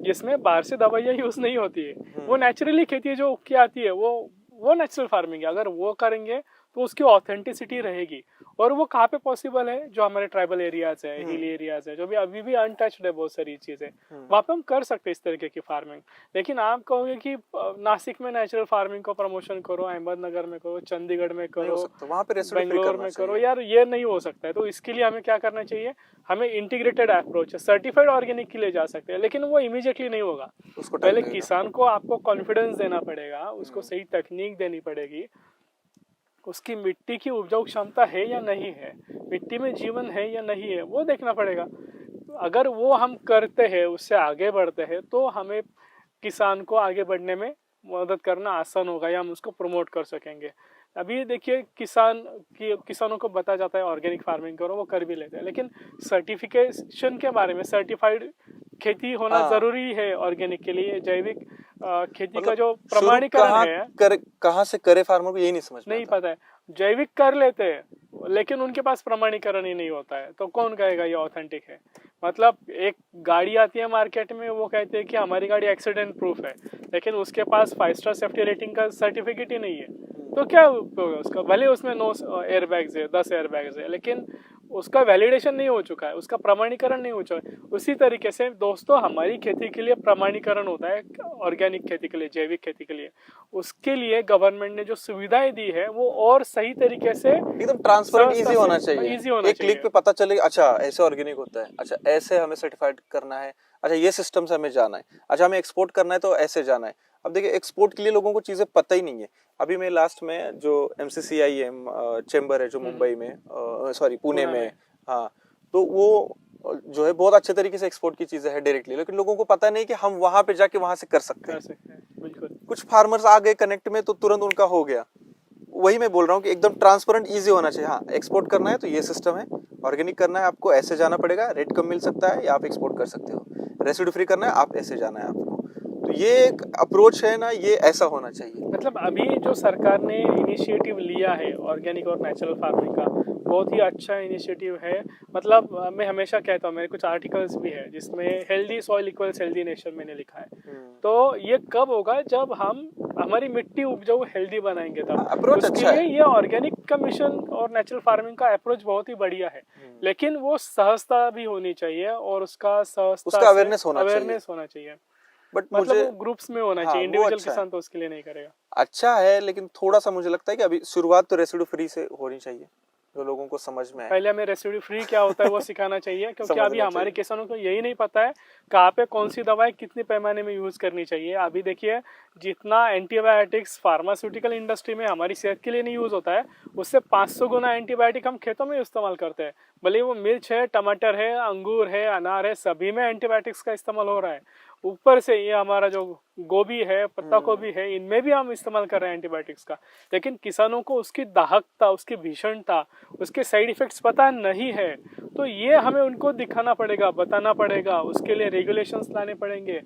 जिसमें बाहर से दवाइयाँ यूज नहीं होती है, वो नेचुरली खेती जो उग के आती है, वो नेचुरल फार्मिंग है। अगर वो करेंगे तो उसकी ऑथेंटिसिटी रहेगी। और वो कहाँ पे पॉसिबल है, जो हमारे ट्राइबल एरियाज है, हिल एरियाज है, जो भी अभी भी अनटच्ड है बहुत सारी चीजें, वहाँ पे हम कर सकते हैं इस तरीके की फार्मिंग। लेकिन आप कहोगे कि नासिक में नेचुरल फार्मिंग को प्रमोशन करो, अहमदनगर में करो, चंडीगढ़ में नहीं हो करो, सकता, वहाँ पे रेसिड्यू फ्री बेंगलोर करना में करो, चाहिए। यार ये नहीं हो सकता है। तो इसके लिए हमें क्या करना चाहिए, हमें इंटीग्रेटेड अप्रोच है, सर्टिफाइड ऑर्गेनिक के लिए जा सकते हैं, लेकिन वो इमीडिएटली नहीं होगा। उसको टाइम पहले लगेगा। किसान को आपको कॉन्फिडेंस देना पड़ेगा, उसको सही तकनीक देनी पड़ेगी, उसकी मिट्टी की उपजाऊ क्षमता है या नहीं है, मिट्टी में जीवन है या नहीं है, वो देखना पड़ेगा। अगर वो हम करते हैं, उससे आगे बढ़ते हैं, तो हमें किसान को आगे बढ़ने में मदद करना आसान होगा, या हम उसको प्रमोट कर सकेंगे। अभी देखिए किसानों को बताया जाता है ऑर्गेनिक फार्मिंग करो, वो कर भी लेते हैं, लेकिन सर्टिफिकेशन के बारे में, सर्टिफाइड खेती होना हाँ। जरूरी है ऑर्गेनिक के लिए। जैविक खेती मतलब का जो शुरू प्रमाणीकरण है, कहाँ से करे फार्मर को यही नहीं समझ में नहीं आता। पता है। जैविक कर लेते हैं, लेकिन उनके पास प्रमाणीकरण ही नहीं होता है, तो कौन कहेगा ये ऑथेंटिक है। मतलब एक गाड़ी आती है मार्केट में, वो कहते हैं कि हमारी गाड़ी एक्सीडेंट प्रूफ है, लेकिन उसके पास 5 स्टार सेफ्टी रेटिंग का सर्टिफिकेट ही नहीं है, तो क्या उपयोग है उसका। भले उसमें 9 एयरबैग्स है, 10 एयरबैग्स है, लेकिन उसका वैलिडेशन नहीं हो चुका है, उसका प्रमाणीकरण नहीं हो चुका है। उसी तरीके से दोस्तों, हमारी खेती के लिए प्रमाणीकरण होता है, ऑर्गेनिक खेती के लिए, जैविक खेती के लिए। उसके लिए गवर्नमेंट ने जो सुविधाएं दी है, वो और सही तरीके से एकदम ट्रांसपेरेंट इजी होना चाहिए। इजी होना एक चाहिए। क्लिक पे पता चले, अच्छा ऐसे ऑर्गेनिक होता है, अच्छा ऐसे हमें सर्टिफाइड करना है, अच्छा ये सिस्टम से हमें जाना है, अच्छा हमें एक्सपोर्ट करना है तो ऐसे जाना है। अब देखिए एक्सपोर्ट के लिए लोगों को चीजें पता ही नहीं है। अभी मैं लास्ट में जो MCCIM चेंबर है जो मुंबई में, सॉरी पुणे में, हाँ, तो वो जो है बहुत अच्छे तरीके से एक्सपोर्ट की चीजें है डायरेक्टली, लेकिन लोगों को पता नहीं कि हम वहां पे जाके वहां से कर सकते हैं। बिल्कुल। कुछ फार्मर्स आ गए कनेक्ट में तो तुरंत उनका हो गया। वही मैं बोल रहा हूँ कि एकदम ट्रांसपेरेंट इजी होना चाहिए। हाँ, एक्सपोर्ट करना है तो ये सिस्टम है, ऑर्गेनिक करना है आपको ऐसे जाना पड़ेगा, रेट कम मिल सकता है या आप एक्सपोर्ट कर सकते हो, रेसिड्यू फ्री करना है आप ऐसे जाना है आपको। तो ये एक अप्रोच है ना, ये ऐसा होना चाहिए। मतलब अभी जो सरकार ने इनिशिएटिव लिया है ऑर्गेनिक और नेचुरल फार्मिंग का, बहुत ही अच्छा इनिशिएटिव है। मतलब मैं हमेशा कहता हूँ, मेरे कुछ आर्टिकल्स भी है जिसमें healthy soil equals healthy nation मैंने लिखा है। तो ये कब होगा, जब हम हमारी मिट्टी उपजाऊ हेल्दी बनाएंगे, तब अप्रोच उसके अच्छा लिए है। ये ऑर्गेनिक का मिशन और नेचुरल फार्मिंग का अप्रोच बहुत ही बढ़िया है। लेकिन वो सहजता भी होनी चाहिए, और उसका अवेयरनेस होना चाहिए। बट मतलब मुझे वो ग्रुप्स में होना हाँ, चाहिए, वो इंडिविजुअल अच्छा है। किसान तो उसके लिए नहीं करेगा। अच्छा है, लेकिन थोड़ा सा मुझे लगता है कि अभी शुरुआत तो रेसिड्यू फ्री से होनी चाहिए, जो लोगों को समझ में आए। पहले हमें रेसिड्यू फ्री क्या होता है वो सिखाना चाहिए, क्योंकि अभी समझना हमारे चाहिए। किसानों को यही नहीं पता है कहाँ पे कौन सी दवाएं कितने पैमाने में यूज करनी चाहिए। अभी देखिए, जितना एंटीबायोटिक्स फार्मास्यूटिकल इंडस्ट्री में हमारी सेहत के लिए नहीं यूज होता है, उससे 500 गुना एंटीबायोटिक हम खेतों में इस्तेमाल करते हैं। भले वो मिर्च है, टमाटर है, अंगूर है, अनार है, सभी में एंटीबायोटिक्स का इस्तेमाल हो रहा है। ऊपर से ये हमारा जो गोभी है, पत्ता गोभी है, इनमें भी हम इस्तेमाल कर रहे हैं एंटीबायोटिक्स का। लेकिन किसानों को उसकी दाहकता, उसकी भीषणता, उसके साइड इफेक्ट्स पता नहीं है। तो ये हमें उनको दिखाना पड़ेगा, बताना पड़ेगा, उसके लिए रेगुलेशंस लाने पड़ेंगे।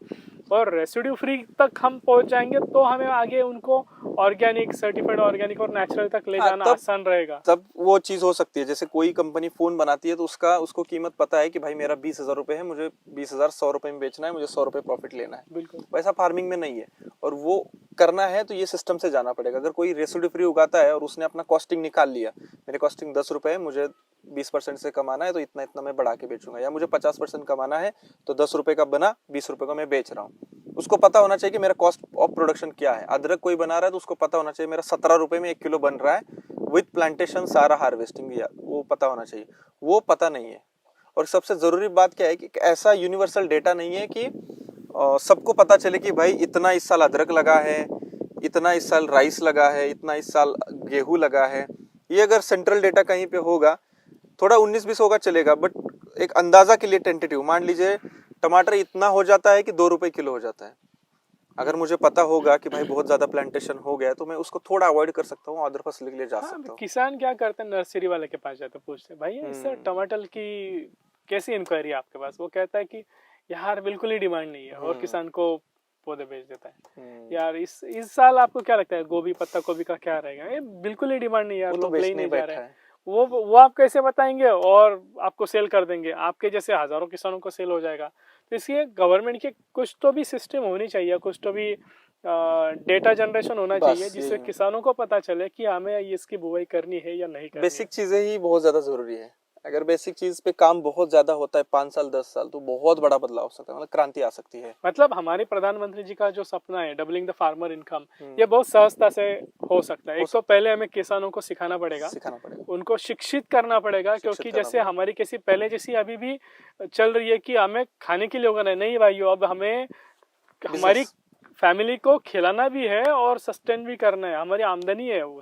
और रेसिड्यू फ्री तक हम पहुंच जाएंगे तो हमें आगे उनको ऑर्गेनिक, सर्टिफाइड ऑर्गेनिक और नेचुरल तक ले जाना आसान रहेगा। तब वो चीज हो सकती है, जैसे कोई कंपनी फोन बनाती है तो उसको कीमत पता है कि भाई मेरा 20,000 रुपए है, मुझे 20,000 100 रुपए में बेचना है, मुझे 100 रुपए प्रॉफिट लेना है। बिल्कुल। वैसा फार्मिंग में नहीं है, और वो करना है तो ये सिस्टम से जाना पड़ेगा। अगर कोई रेसिड्यू फ्री उगाता है और उसने अपना कॉस्टिंग निकाल लिया, मेरे कॉस्टिंग 10 रुपए है, मुझे 20% से कमाना है तो इतना इतना मैं बढ़ा के बेचूंगा, या मुझे 50% कमाना है तो 10 रुपए का बना 20 रुपए का मैं बेच रहा हूँ। उसको पता होना चाहिए कि मेरा कॉस्ट ऑफ प्रोडक्शन क्या है। अदरक कोई बना रहा है तो उसको पता होना चाहिए मेरा 17 रुपए में 1 किलो बन रहा है, विद प्लांटेशन सारा हार्वेस्टिंग, वो पता होना चाहिए। वो पता नहीं है। और सबसे जरूरी बात क्या है कि ऐसा यूनिवर्सल डेटा नहीं है कि सबको पता चले कि भाई इतना इस साल अदरक लगा है, इतना इस साल राइस लगा है, इतना इस साल गेहूं लगा है। ये अगर सेंट्रल डेटा कहीं पे होगा, थोड़ा 19-20 होगा चलेगा, बट एक अंदाजा के लिए टेंटेटिव मान लीजिए टमाटर इतना हो जाता है कि 2 रुपए किलो हो जाता है। अगर मुझे पता होगा कि भाई बहुत ज्यादा प्लांटेशन हो गया है तो मैं उसको थोड़ा अवॉइड कर सकता हूँ, अदर फसल के लिए जा सकता हूँ। किसान क्या करते हैं, नर्सरी वाले के पास जाते, पूछते भाई इस टमाटर की कैसी इंक्वायरी है आपके पास। वो कहता है कि यार बिल्कुल ही डिमांड नहीं है, और किसान को पौधे बेच देता है। यार इस साल आपको क्या लगता है गोभी, पत्ता गोभी का क्या रहेगा, ये बिल्कुल ही डिमांड नहीं है यार, लोग ले ही नहीं जा रहे हैं। वो आप कैसे बताएंगे, और आपको सेल कर देंगे, आपके जैसे हजारों किसानों को सेल हो जाएगा। तो इसलिए गवर्नमेंट के कुछ तो भी सिस्टम होनी चाहिए, कुछ तो भी डेटा जनरेशन होना बस चाहिए जिससे यही। किसानों को पता चले कि हमें इसकी बुवाई करनी है या नहीं करनी बेसिक चीजें ही बहुत ज्यादा जरूरी है। अगर बेसिक चीज पे काम बहुत ज्यादा होता है 5 साल 10 साल, तो बहुत बड़ा बदलाव हो सकता है, मतलब क्रांति आ सकती है। मतलब हमारे प्रधानमंत्री जी का जो सपना है डबलिंग द फार्मर इनकम, ये बहुत सहजता से हो सकता है। एक तो पहले हमें किसानों को सिखाना पड़ेगा, उनको शिक्षित करना पड़ेगा, क्योंकि जैसे हमारी किसी पहले जैसी अभी भी चल रही है कि हमें खाने के लिए उगाना नहीं भाइयों, अब हमें हमारी फैमिली को खिलाना भी है और सस्टेन भी करना है। हमारी आमदनी है वो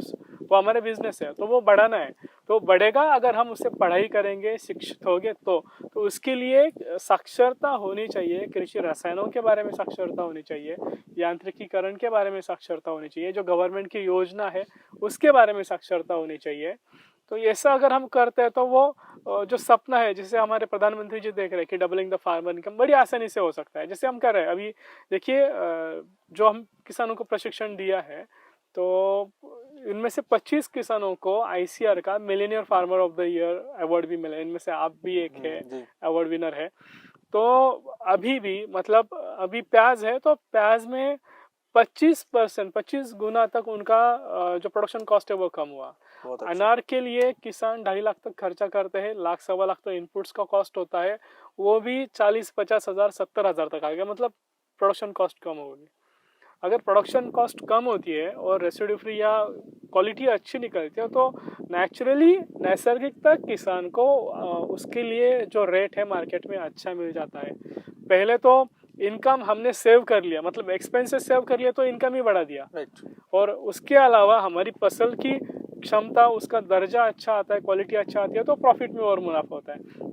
हमारे बिजनेस है, तो वो बढ़ाना है। तो बढ़ेगा अगर हम उससे पढ़ाई करेंगे, शिक्षित होंगे तो उसके लिए साक्षरता होनी चाहिए। कृषि रसायनों के बारे में साक्षरता होनी चाहिए, यांत्रिकीकरण के बारे में साक्षरता होनी चाहिए, जो गवर्नमेंट की योजना है उसके बारे में साक्षरता होनी चाहिए। तो ऐसा अगर हम करते हैं तो वो जो सपना है जिसे हमारे प्रधानमंत्री जी देख रहे हैं कि डबलिंग द फार्मर इनकम, बड़ी आसानी से हो सकता है। जैसे हम कर रहे हैं अभी, देखिए जो हम किसानों को प्रशिक्षण दिया है, तो इनमें से 25 किसानों को आईसीआर का millionaire farmer of the year award भी मिला। इनमें से आप भी एक है, अवार्ड विनर है। तो अभी भी मतलब अभी प्याज है तो प्याज में 25 गुना तक उनका जो प्रोडक्शन कॉस्ट है वो कम हुआ। अनार के लिए किसान 2.5 लाख तक खर्चा करते हैं, 1 लाख 1.25 लाख तो इनपुट्स का कॉस्ट होता है, वो भी 40-50 हजार 70 हजार तक आ गया। मतलब प्रोडक्शन कॉस्ट कम होगी। अगर प्रोडक्शन कॉस्ट कम होती है और रेसिड्यू फ्री या क्वालिटी अच्छी निकलती है तो नेचुरली नैसर्गिकता किसान को उसके लिए जो रेट है मार्केट में अच्छा मिल जाता है। पहले तो इनकम हमने सेव कर लिया, मतलब एक्सपेंसेस सेव कर लिया तो इनकम ही बढ़ा दिया, और उसके अलावा हमारी फसल की क्षमता, उसका दर्जा अच्छा आता है, क्वालिटी अच्छा आती है, तो प्रॉफिट में और मुनाफा होता है।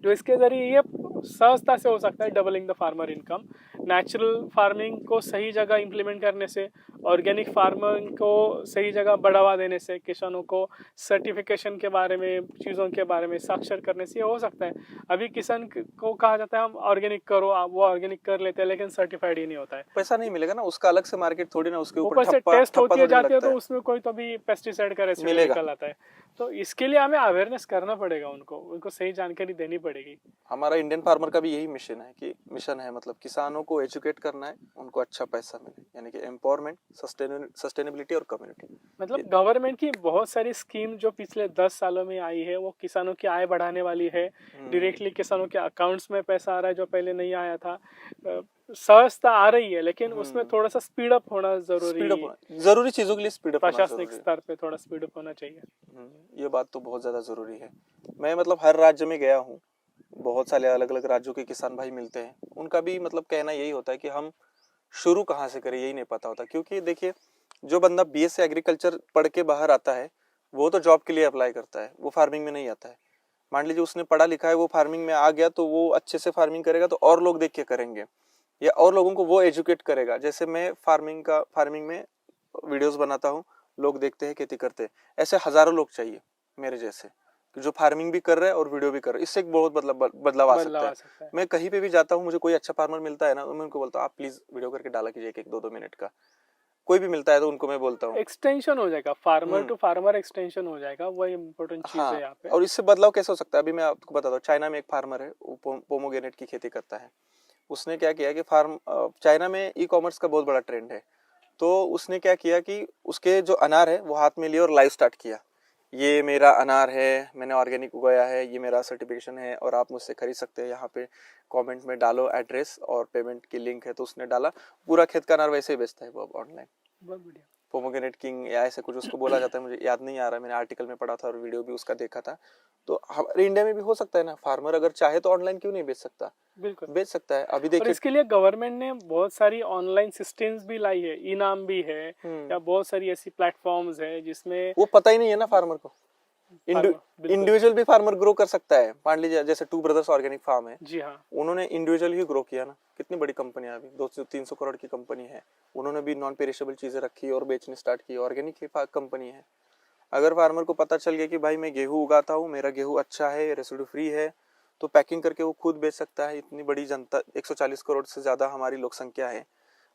तो इसके जरिए ये सहजता से हो सकता है doubling the farmer income. Natural farming को सही जगह इम्प्लीमेंट करने से, ऑर्गेनिक फार्मिंग को सही जगह बढ़ावा देने से, किसानों को सर्टिफिकेशन के बारे में, चीज़ों के बारे में साक्षर करने से हो सकता है। अभी किसान को कहा जाता है हम ऑर्गेनिक करो, वो ऑर्गेनिक कर लेते हैं लेकिन सर्टिफाइड ही नहीं होता है। पैसा नहीं मिलेगा ना, उसका अलग से मार्केट थोड़ी ना, उसके ऊपर से टेस्ट होती है जाती है तो उसमें कोई तो भी पेस्टिसाइड का रेसिड्यू निकल आता है। तो इसके लिए हमें अवेयरनेस करना पड़ेगा, उनको सही जानकारी देनी पड़ेगी। हमारा इंडियन फार्मर का भी यही मिशन है, मतलब किसानों को एजुकेट करना है, उनको अच्छा पैसा मिले, यानी कि एम्पावरमेंट, सस्टेनेबिलिटी और कम्युनिटी। मतलब गवर्नमेंट की बहुत सारी स्कीम जो पिछले 10 सालों में आई है वो किसानों की आय बढ़ाने वाली है। डायरेक्टली किसानों के अकाउंट्स में पैसा आ रहा है जो पहले नहीं आया था। सहजता आ रही है लेकिन उसमें थोड़ा सा स्पीड अप होना जरूरी चीजों के लिए स्पीड अप, प्रशासनिक स्तर पे थोड़ा स्पीड अप होना चाहिए। ये बात तो बहुत ज्यादा जरूरी है। मैं मतलब हर राज्य में गया हूँ, बहुत सारे अलग अलग राज्यों के किसान भाई मिलते हैं, उनका भी मतलब कहना यही होता है कि हम शुरू कहाँ से करें यही नहीं पता होता। क्योंकि देखिए, जो बंदा बीएससी एग्रीकल्चर पढ़ के बाहर आता है वो तो जॉब के लिए अप्लाई करता है, वो फार्मिंग में नहीं आता है। मान लीजिए उसने पढ़ा लिखा है, वो फार्मिंग में आ गया तो वो अच्छे से फार्मिंग करेगा तो और लोग देख के करेंगे, या और लोगों को वो एजुकेट करेगा। जैसे मैं फार्मिंग में वीडियोस बनाता हूँ, लोग देखते हैं, खेती करते हैं, ऐसे हजारों लोग चाहिए मेरे जैसे जो फार्मिंग भी कर रहे हैं और वीडियो भी कर रहे हैं। इससे एक बहुत बदलाव आ सकता है। मैं कहीं पे भी जाता हूँ, मुझे कोई अच्छा फार्मर मिलता है ना, तो मैं उनको बोलता हूँ आप प्लीज वीडियो करके डाला कीजिए, एक 2-2 मिनट का। कोई भी मिलता है तो उनको मैं बोलता हूँ, एक्सटेंशन हो जाएगा, फार्मर टू फार्मर एक्सटेंशन हो जाएगा, वही इम्पोर्टेंट चीज है यहाँ पे। और इससे बदलाव कैसे हो सकता है, अभी मैं आपको बताता हूँ। चाइना में एक फार्मर है, पोमोग्रेनेट की खेती करता है। उसने क्या किया कि चाइना में ई कॉमर्स का बहुत बड़ा ट्रेंड है, तो उसने क्या किया कि उसके जो अनार है वो हाथ में लिए और लाइव स्टार्ट किया, ये मेरा अनार है, मैंने ऑर्गेनिक उगाया है, ये मेरा सर्टिफिकेशन है और आप मुझसे खरीद सकते हैं, यहाँ पे कमेंट में डालो एड्रेस और पेमेंट की लिंक है। तो उसने डाला, पूरा खेत का अनार वैसे ही बेचता है वो ऑनलाइन। बहुत बढ़िया। पोमोग्रेनेट किंग या ऐसे कुछ उसको बोला जाता है, मुझे याद नहीं आ रहा, मैंने आर्टिकल में पढ़ा था और वीडियो भी उसका देखा था। तो हमारे इंडिया में भी हो सकता है ना, फार्मर अगर चाहे तो ऑनलाइन क्यों नहीं बेच सकता, बिल्कुल बेच सकता है। अभी देखिए, इसके लिए गवर्नमेंट ने बहुत सारी ऑनलाइन सिस्टम्स भी लाई है, इनाम भी है, या बहुत सारी ऐसी प्लेटफॉर्म्स है जिसमें वो पता ही नहीं है ना फार्मर को। इंडिविजुअल भी फार्मर ग्रो कर सकता है। मान लीजिए जैसे 2 ब्रदर्स ऑर्गेनिक फार्म है, जी हाँ, उन्होंने इंडिविजुअल ही ग्रो किया ना, कितनी बड़ी कंपनी है, अभी 200-300 करोड़ की कंपनी है, उन्होंने भी नॉन पेरिशेबल चीजें रखी और बेचनी स्टार्ट की, ऑर्गेनिक ही कंपनी है। अगर फार्मर को पता चल गया कि भाई मैं गेहूं उगाता हूँ, मेरा गेहूं अच्छा है, रेसिड्यू फ्री है, तो पैकिंग करके वो खुद बेच सकता है। इतनी बड़ी जनता, 140 करोड़ से ज्यादा हमारी लोक संख्या है,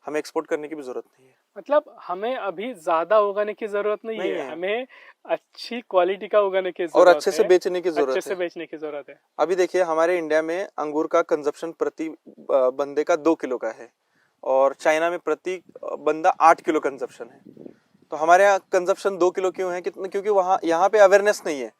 हमें एक्सपोर्ट करने की भी जरूरत नहीं है। मतलब हमें अभी ज्यादा उगाने की जरूरत नहीं है, हमें अच्छी क्वालिटी का उगाने की जरूरत है और अच्छे से बेचने की जरूरत है। अभी देखिए, हमारे इंडिया में अंगूर का कंजप्शन प्रति बंदे का 2 किलो का है, और चाइना में प्रति बंदा 8 किलो कंजप्शन है। तो हमारे यहाँ कंजप्शन 2 किलो क्यों है? क्योंकि वहाँ यहाँ पे अवेयरनेस नहीं है।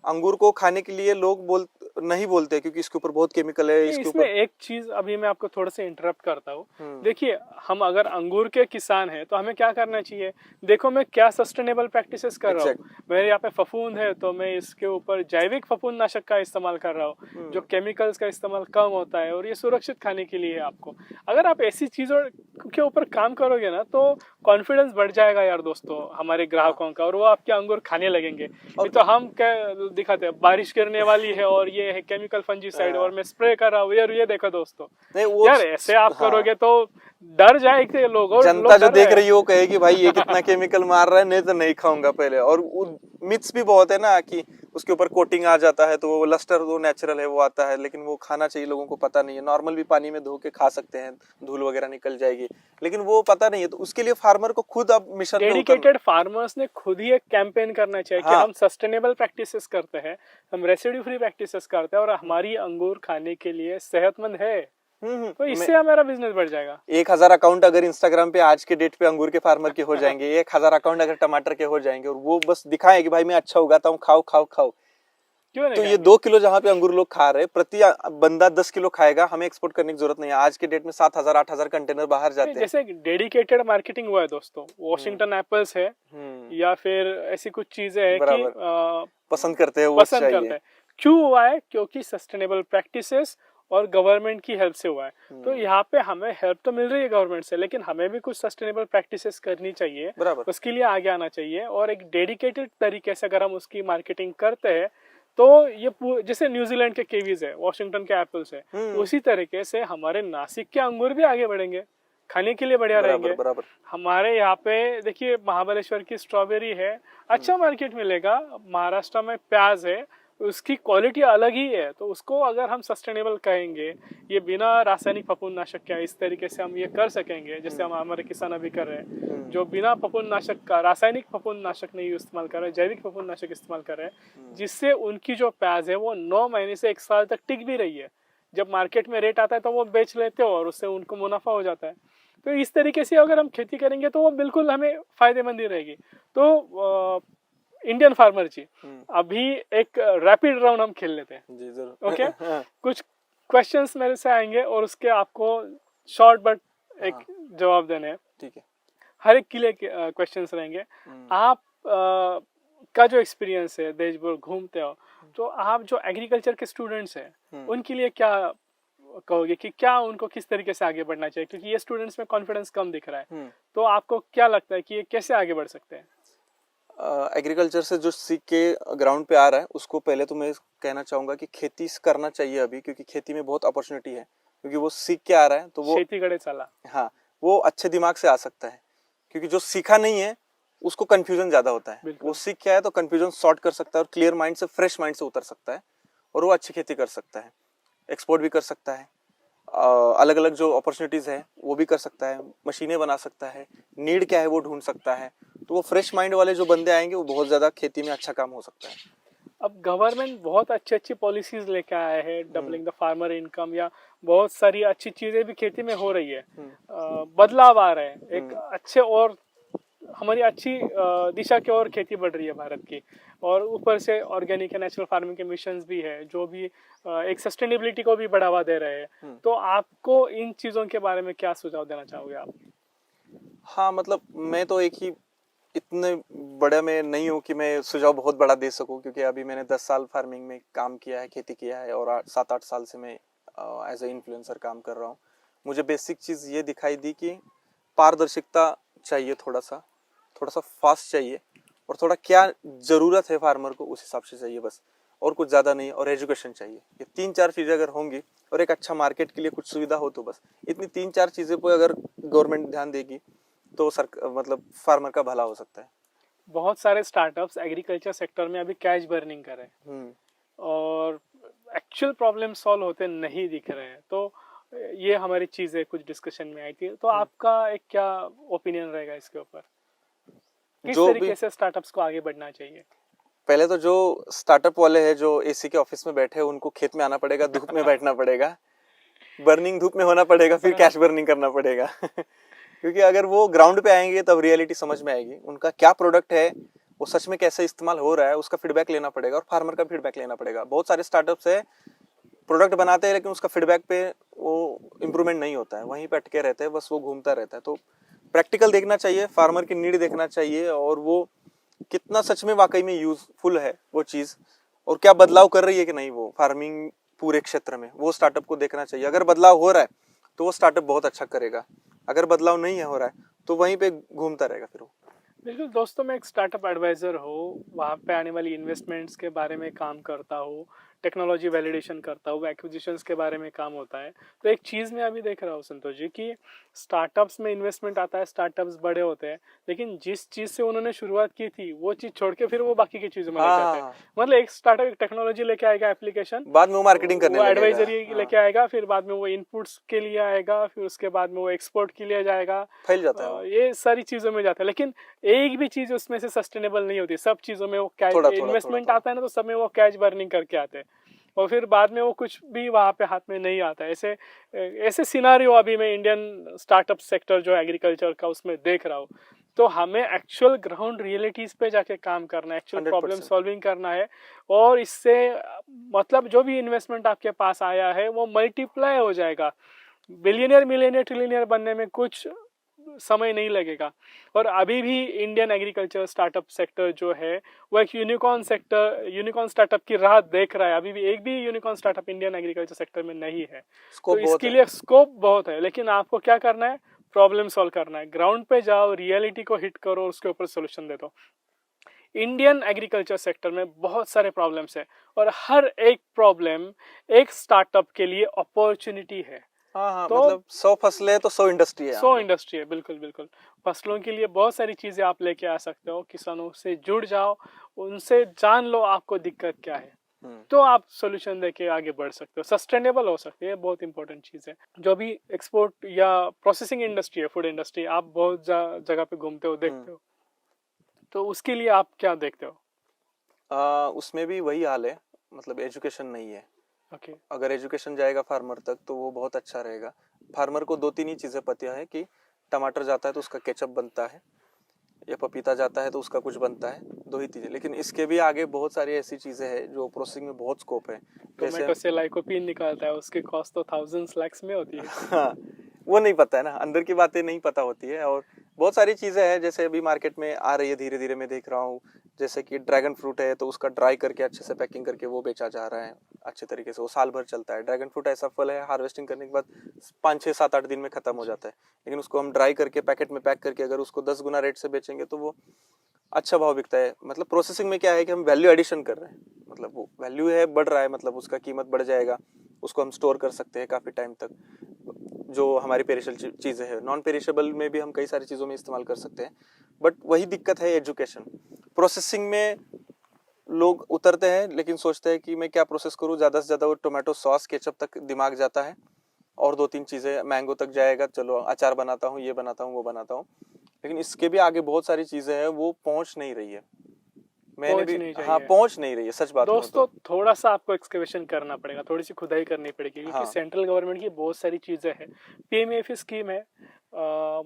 अंगूर को खाने के लिए लोग नहीं बोलते क्योंकि इसके ऊपर बहुत केमिकल है। इसके इसमें ऊपर एक चीज अभी मैं आपको थोड़ा सा इंटरप्ट करता हूँ। देखिए, हम अगर अंगूर के किसान हैं तो हमें क्या करना चाहिए? देखो, मैं क्या सस्टेनेबल प्रैक्टिसेस कर रहा हूँ। मेरे यहाँ पे फफूंद है तो मैं इसके ऊपर जैविक फफूंद नाशक का इस्तेमाल कर रहा हूँ, जो केमिकल्स का इस्तेमाल कम होता है और ये सुरक्षित खाने के लिए है आपको। अगर आप ऐसी चीजों के ऊपर काम करोगे ना तो कॉन्फिडेंस बढ़ जाएगा यार दोस्तों हमारे ग्राहकों का, और वो आपके अंगूर खाने लगेंगे। नहीं तो हम क्या दिखाते हैं, बारिश गिरने वाली है और ये है केमिकल फंजीसाइड और मैं स्प्रे कर रहा हूँ, ये देखो दोस्तों। नहीं, वो यार ऐसे आप करोगे तो डर जाएंगे लोग, और जनता जो देख रही है वो कहेगी भाई ये कितना केमिकल मार रहा है, नहीं तो नहीं खाऊंगा पहले। और मिथ्स भी बहुत है ना कि उसके ऊपर कोटिंग आ जाता है तो वो लस्टर वो नेचुरल है वो आता है, लेकिन वो खाना चाहिए, लोगों को पता नहीं है। नॉर्मल भी पानी में धो के खा सकते हैं, धूल वगैरह निकल जाएगी, लेकिन वो पता नहीं है। तो उसके लिए फार्मर को खुद अब मिशन डेडिकेटेड फार्मर्स ने खुद ही एक कैंपेन करना चाहिए कि हम सस्टेनेबल प्रैक्टिसेस करते हैं, हम रेसिड्यू फ्री प्रैक्टिसेस करते हैं और हमारी अंगूर खाने के लिए सेहतमंद है। तो इससे हमारा बिजनेस बढ़ जाएगा। 1000 अकाउंट अगर इंस्टाग्राम पे आज के डेट पे अंगूर के फार्मर के हो जाएंगे, 1000 अकाउंट अगर टमाटर के हो जाएंगे, और वो बस दिखाए कि भाई मैं अच्छा उगाता हूँ, खाओ खाओ खाओ। क्यों नहीं? तो ये 2 किलो जहाँ पे अंगूर लोग खा रहे, प्रति बंदा 10 किलो खाएगा, हमें एक्सपोर्ट करने की जरूरत नहीं है। आज के डेट में 7000 8000 कंटेनर बाहर जाते हैं। जैसे डेडिकेटेड मार्केटिंग हुआ है दोस्तों, वॉशिंगटन एप्पल्स है या फिर ऐसी कुछ चीजें हैं कि पसंद करते हैं, वो पसंद करते हैं। क्यों हुआ है? क्योंकि सस्टेनेबल प्रैक्टिसेस और गवर्नमेंट की हेल्प से हुआ है। तो यहाँ पे हमें हेल्प तो मिल रही है गवर्नमेंट से, लेकिन हमें भी कुछ सस्टेनेबल प्रैक्टिसेस करनी चाहिए, उसके लिए आगे आना चाहिए। और एक डेडिकेटेड तरीके से अगर हम उसकी मार्केटिंग करते हैं तो ये जैसे न्यूजीलैंड के केवीज है, वॉशिंगटन के एप्पल्स है, उसी तरीके से हमारे नासिक के अंगूर भी आगे बढ़ेंगे, खाने के लिए बढ़िया रहेंगे। हमारे यहाँ पे देखिए महाबलेश्वर की स्ट्रॉबेरी है, अच्छा मार्केट मिलेगा। महाराष्ट्र में प्याज है, उसकी क्वालिटी अलग ही है। तो उसको अगर हम सस्टेनेबल कहेंगे, ये बिना रासायनिक फफूंदनाशक के इस तरीके से हम ये कर सकेंगे जैसे हम हमारे किसान अभी कर रहे हैं, जो बिना फफूंदनाशक का, रासायनिक फफूंदनाशक नहीं इस्तेमाल कर रहे हैं, जैविक फफूंदनाशक इस्तेमाल कर रहे हैं, जिससे उनकी जो प्याज है वो 9 महीने से 1 साल तक टिक भी रही है। जब मार्केट में रेट आता है तो वो बेच लेते हो और उससे उनको मुनाफा हो जाता है। तो इस तरीके से अगर हम खेती करेंगे तो वो बिल्कुल हमें फायदेमंद ही रहेगी। तो इंडियन फार्मर जी, अभी एक रैपिड राउंड हम खेल लेते हैं जी, जरूर। ओके कुछ क्वेश्चंस मेरे से आएंगे और उसके आपको शॉर्ट बट एक जवाब देने हैं। ठीक है, हर एक के लिए क्वेश्चंस रहेंगे। आप का जो एक्सपीरियंस है, देश भर घूमते हो, तो आप जो एग्रीकल्चर के स्टूडेंट्स हैं उनके लिए क्या कहोगे कि क्या उनको किस तरीके से आगे बढ़ना चाहिए? क्योंकि ये स्टूडेंट्स में कॉन्फिडेंस कम दिख रहा है, तो आपको क्या लगता है कि ये कैसे आगे बढ़ सकते हैं? एग्रीकल्चर से जो सीख के ग्राउंड पे आ रहा है उसको पहले तो मैं कहना चाहूंगा कि खेती करना चाहिए अभी, क्योंकि खेती में बहुत अपॉर्चुनिटी है। क्योंकि वो सीख के आ रहा है तो वो खेती गड़े चला, हाँ, वो अच्छे दिमाग से आ सकता है। क्योंकि जो सीखा नहीं है उसको कंफ्यूजन ज्यादा होता है। वो सीख के आया तो कंफ्यूजन सॉर्ट कर सकता है और क्लियर माइंड से, फ्रेश माइंड से उतर सकता है और वो अच्छी खेती कर सकता है, एक्सपोर्ट भी कर सकता है, अलग अलग जो अपॉर्चुनिटीज है वो भी कर सकता है, मशीनें बना सकता है, नीड क्या है वो ढूंढ सकता है। तो वो फ्रेश माइंड वाले जो बंदे आएंगे वो बहुत ज्यादा खेती में अच्छा काम हो सकता है। अब गवर्नमेंट बहुत अच्छी अच्छी पॉलिसीज लेके आया है, डबलिंग द फार्मर इनकम, या बहुत सारी अच्छी चीजें भी खेती में हो रही है, बदलाव आ रहे हैं एक अच्छे, और हमारी अच्छी दिशा की ओर खेती बढ़ रही है भारत की। और ऊपर से ऑर्गेनिक एंड नेचुरल फार्मिंग के मिशंस भी है जो भी एक सस्टेनेबिलिटी को भी बढ़ावा दे रहे हैं। तो आपको इन चीजों के बारे में क्या सुझाव देना चाहोगे आप? हाँ, मतलब मैं तो एक ही, इतने बड़ा मैं नहीं हूँ कि मैं सुझाव बहुत बड़ा दे सकूँ, क्योंकि अभी मैंने 10 साल फार्मिंग में काम किया है, खेती किया है, और 7-8 साल से मैं एज ए इन्फ्लुएंसर काम कर रहा हूँ। मुझे बेसिक चीज़ ये दिखाई दी कि पारदर्शिता चाहिए, थोड़ा सा फास्ट चाहिए, और थोड़ा क्या ज़रूरत है फार्मर को उस हिसाब से चाहिए बस, और कुछ ज़्यादा नहीं। और एजुकेशन चाहिए। ये 3-4 चीज़ें अगर होंगी और एक अच्छा मार्केट के लिए कुछ सुविधा हो, तो बस इतनी 3-4 चीज़ें पर अगर गवर्नमेंट ध्यान देगी तो मतलब फार्मर का भला हो सकता है। बहुत सारे स्टार्टअप्स एग्रीकल्चर सेक्टर में अभी कैश बर्निंग कर रहे हैं और एक्चुअल प्रॉब्लम सॉल्व होते नहीं दिख रहे हैं। तो ये हमारी चीजें कुछ डिस्कशन में आई थी, तो आपका एक क्या ओपिनियन रहेगा इसके ऊपर? किस तरीके से स्टार्टअप्स को आगे बढ़ना चाहिए? पहले तो जो स्टार्टअप वाले हैं जो एसी के ऑफिस में बैठे हैं उनको खेत में आना पड़ेगा, धूप में बैठना पड़ेगा। बर्निंग धूप में होना पड़ेगा, फिर कैश बर्निंग करना पड़ेगा। क्योंकि अगर वो ग्राउंड पे आएंगे तब रियलिटी समझ में आएगी, उनका क्या प्रोडक्ट है, वो सच में कैसे इस्तेमाल हो रहा है, उसका फीडबैक लेना पड़ेगा और फार्मर का फीडबैक लेना पड़ेगा। बहुत सारे स्टार्टअप्स है, प्रोडक्ट बनाते हैं लेकिन उसका फीडबैक पे वो इम्प्रूवमेंट नहीं होता है, वहीं पे अटके रहते हैं, बस वो घूमता रहता है। तो प्रैक्टिकल देखना चाहिए, फार्मर की नीड देखना चाहिए और वो कितना सच में वाकई में यूजफुल है वो चीज़, और क्या बदलाव कर रही है कि नहीं वो फार्मिंग पूरे क्षेत्र में, वो स्टार्टअप को देखना चाहिए। अगर बदलाव हो रहा है तो वो स्टार्टअप बहुत अच्छा करेगा, अगर बदलाव नहीं हो रहा है तो वहीं पे घूमता रहेगा फिर वो। बिल्कुल दोस्तों, मैं एक स्टार्टअप एडवाइज़र हूँ, वहाँ पे आने वाली इन्वेस्टमेंट्स के बारे में काम करता हूँ, टेक्नोलॉजी वैलिडेशन करता हूँ, एक्विजिशंस के बारे में काम होता है। तो एक चीज़ मैं अभी देख रहा हूँ संतोष जी कि स्टार्टअप्स में इन्वेस्टमेंट आता है, स्टार्टअप्स बड़े होते हैं, लेकिन जिस चीज़ से उन्होंने शुरुआत की थी वो चीज़ छोड़ के फिर वो बाकी की चीज़ों में लग जाते हैं। मतलब एक स्टार्टअप एक टेक्नोलॉजी लेके आएगा, एप्लीकेशन, बाद में वो मार्केटिंग करने वो लगेगा, एडवाइजरी लेके आएगा, फिर बाद में वो इनपुट्स के लिए आएगा, फिर उसके बाद में वो एक्सपोर्ट के लिए जाएगा, फैल जाता है वो। ये सारी चीज़ों में जाता है। लेकिन एक भी चीज़ उसमें से सस्टेनेबल नहीं होती, सब चीज़ों में वो कैश इन्वेस्टमेंट आता है ना, तो सब में वो कैश बर्निंग करके आते हैं और फिर बाद में वो कुछ भी वहाँ पे हाथ में नहीं आता है। ऐसे ऐसे सिनारियो अभी मैं इंडियन स्टार्टअप सेक्टर जो एग्रीकल्चर का उसमें देख रहा हूँ। तो हमें एक्चुअल ग्राउंड रियलिटीज पे जाके काम करना है, एक्चुअल प्रॉब्लम सॉल्विंग करना है, और इससे मतलब जो भी इन्वेस्टमेंट आपके पास आया है वो मल्टीप्लाई हो जाएगा। बिलियनियर, मिलियनियर, ट्रिलियनियर बनने में कुछ समय नहीं लगेगा। और अभी भी इंडियन एग्रीकल्चर स्टार्टअप सेक्टर जो है वो एक यूनिकॉर्न स्टार्टअप की राह देख रहा है। अभी भी एक भी unicorn startup Indian agriculture sector में नहीं है। तो इसके लिए स्कोप बहुत है, लेकिन आपको क्या करना है, प्रॉब्लम सॉल्व करना है, ग्राउंड पे जाओ, रियलिटी को हिट करो, उसके ऊपर सोल्यूशन दे दो। इंडियन एग्रीकल्चर सेक्टर में बहुत सारे प्रॉब्लम्स है और हर एक प्रॉब्लम एक स्टार्टअप के लिए अपॉर्चुनिटी है। हाँ, तो मतलब 100 फसलें है तो 100 इंडस्ट्री है। 100 इंडस्ट्री है, बिल्कुल बिल्कुल। फसलों के लिए बहुत सारी चीजें आप लेके आ सकते हो, किसानों से जुड़ जाओ, उनसे जान लो आपको दिक्कत क्या है, तो आप सोल्यूशन देके आगे बढ़ सकते हो, सस्टेनेबल हो सकते हैं। बहुत इंपॉर्टेंट चीज़ है। जो भी एक्सपोर्ट या प्रोसेसिंग इंडस्ट्री है, फूड इंडस्ट्री, आप बहुत जगह पे घूमते हो, देखते हो, तो उसके लिए आप क्या देखते हो? उसमें भी वही हाल है, मतलब एजुकेशन नहीं है। Okay. अगर एजुकेशन जाएगा फार्मर तक तो वो बहुत अच्छा रहेगा। फार्मर को 2-3 ही चीज़ें पता है कि टमाटर जाता है तो उसका केचप बनता है, या पपीता जाता है तो उसका कुछ बनता है, 2 ही चीज़ें। लेकिन इसके भी आगे बहुत सारी ऐसी चीज़ें हैं जो प्रोसेसिंग में बहुत स्कोप है। टोमेटो से लाइकोपीन निकालता है, उसकी कॉस्ट तो थाउजेंड्स लैक्स में होती है। हाँ, वो नहीं पता है ना, अंदर की बातें नहीं पता होती है। और बहुत सारी चीज़ें हैं जैसे अभी मार्केट में आ रही है धीरे धीरे, मैं देख रहा हूँ, जैसे कि ड्रैगन फ्रूट है तो उसका ड्राई करके अच्छे से पैकिंग करके वो बेचा जा रहा है अच्छे तरीके से, वो साल भर चलता है। ड्रैगन फ्रूट ऐसा फल है, हार्वेस्टिंग करने के बाद 5, 6, 7, 8 दिन में खत्म हो जाता है, लेकिन उसको हम ड्राई करके पैकेट में पैक करके अगर उसको 10 गुना रेट से बेचेंगे तो वो अच्छा भाव बिकता है। मतलब प्रोसेसिंग में क्या है कि हम वैल्यू एडिशन कर रहे हैं, मतलब वो वैल्यू है बढ़ रहा है, मतलब उसका कीमत बढ़ जाएगा, उसको हम स्टोर कर सकते हैं काफ़ी टाइम तक। जो हमारी पेरिशेबल चीज़ें हैं, नॉन पेरिशेबल में भी हम कई सारी चीज़ों में इस्तेमाल कर सकते हैं। बट वही दिक्कत है एजुकेशन। प्रोसेसिंग में लोग उतरते हैं लेकिन सोचते हैं कि मैं क्या प्रोसेस करूँ, ज़्यादा से ज़्यादा वो टोमेटो सॉस केचप तक दिमाग जाता है और 2-3 चीज़ें, मैंगो तक जाएगा, चलो अचार बनाता हूँ, ये बनाता हूँ, वो बनाता हूँ। लेकिन इसके भी आगे बहुत सारी चीज़ें हैं, वो पहुँच नहीं रही है। मैंने भी, हाँ, पहुँच नहीं रही है, सच बात दोस्तों, थोड़ा सा आपको एक्सकवेशन करना पड़ेगा, थोड़ी सी खुदाई करनी पड़ेगी, क्योंकि हाँ। सेंट्रल गवर्नमेंट की बहुत सारी चीजें हैं। पीएमएफई स्कीम है,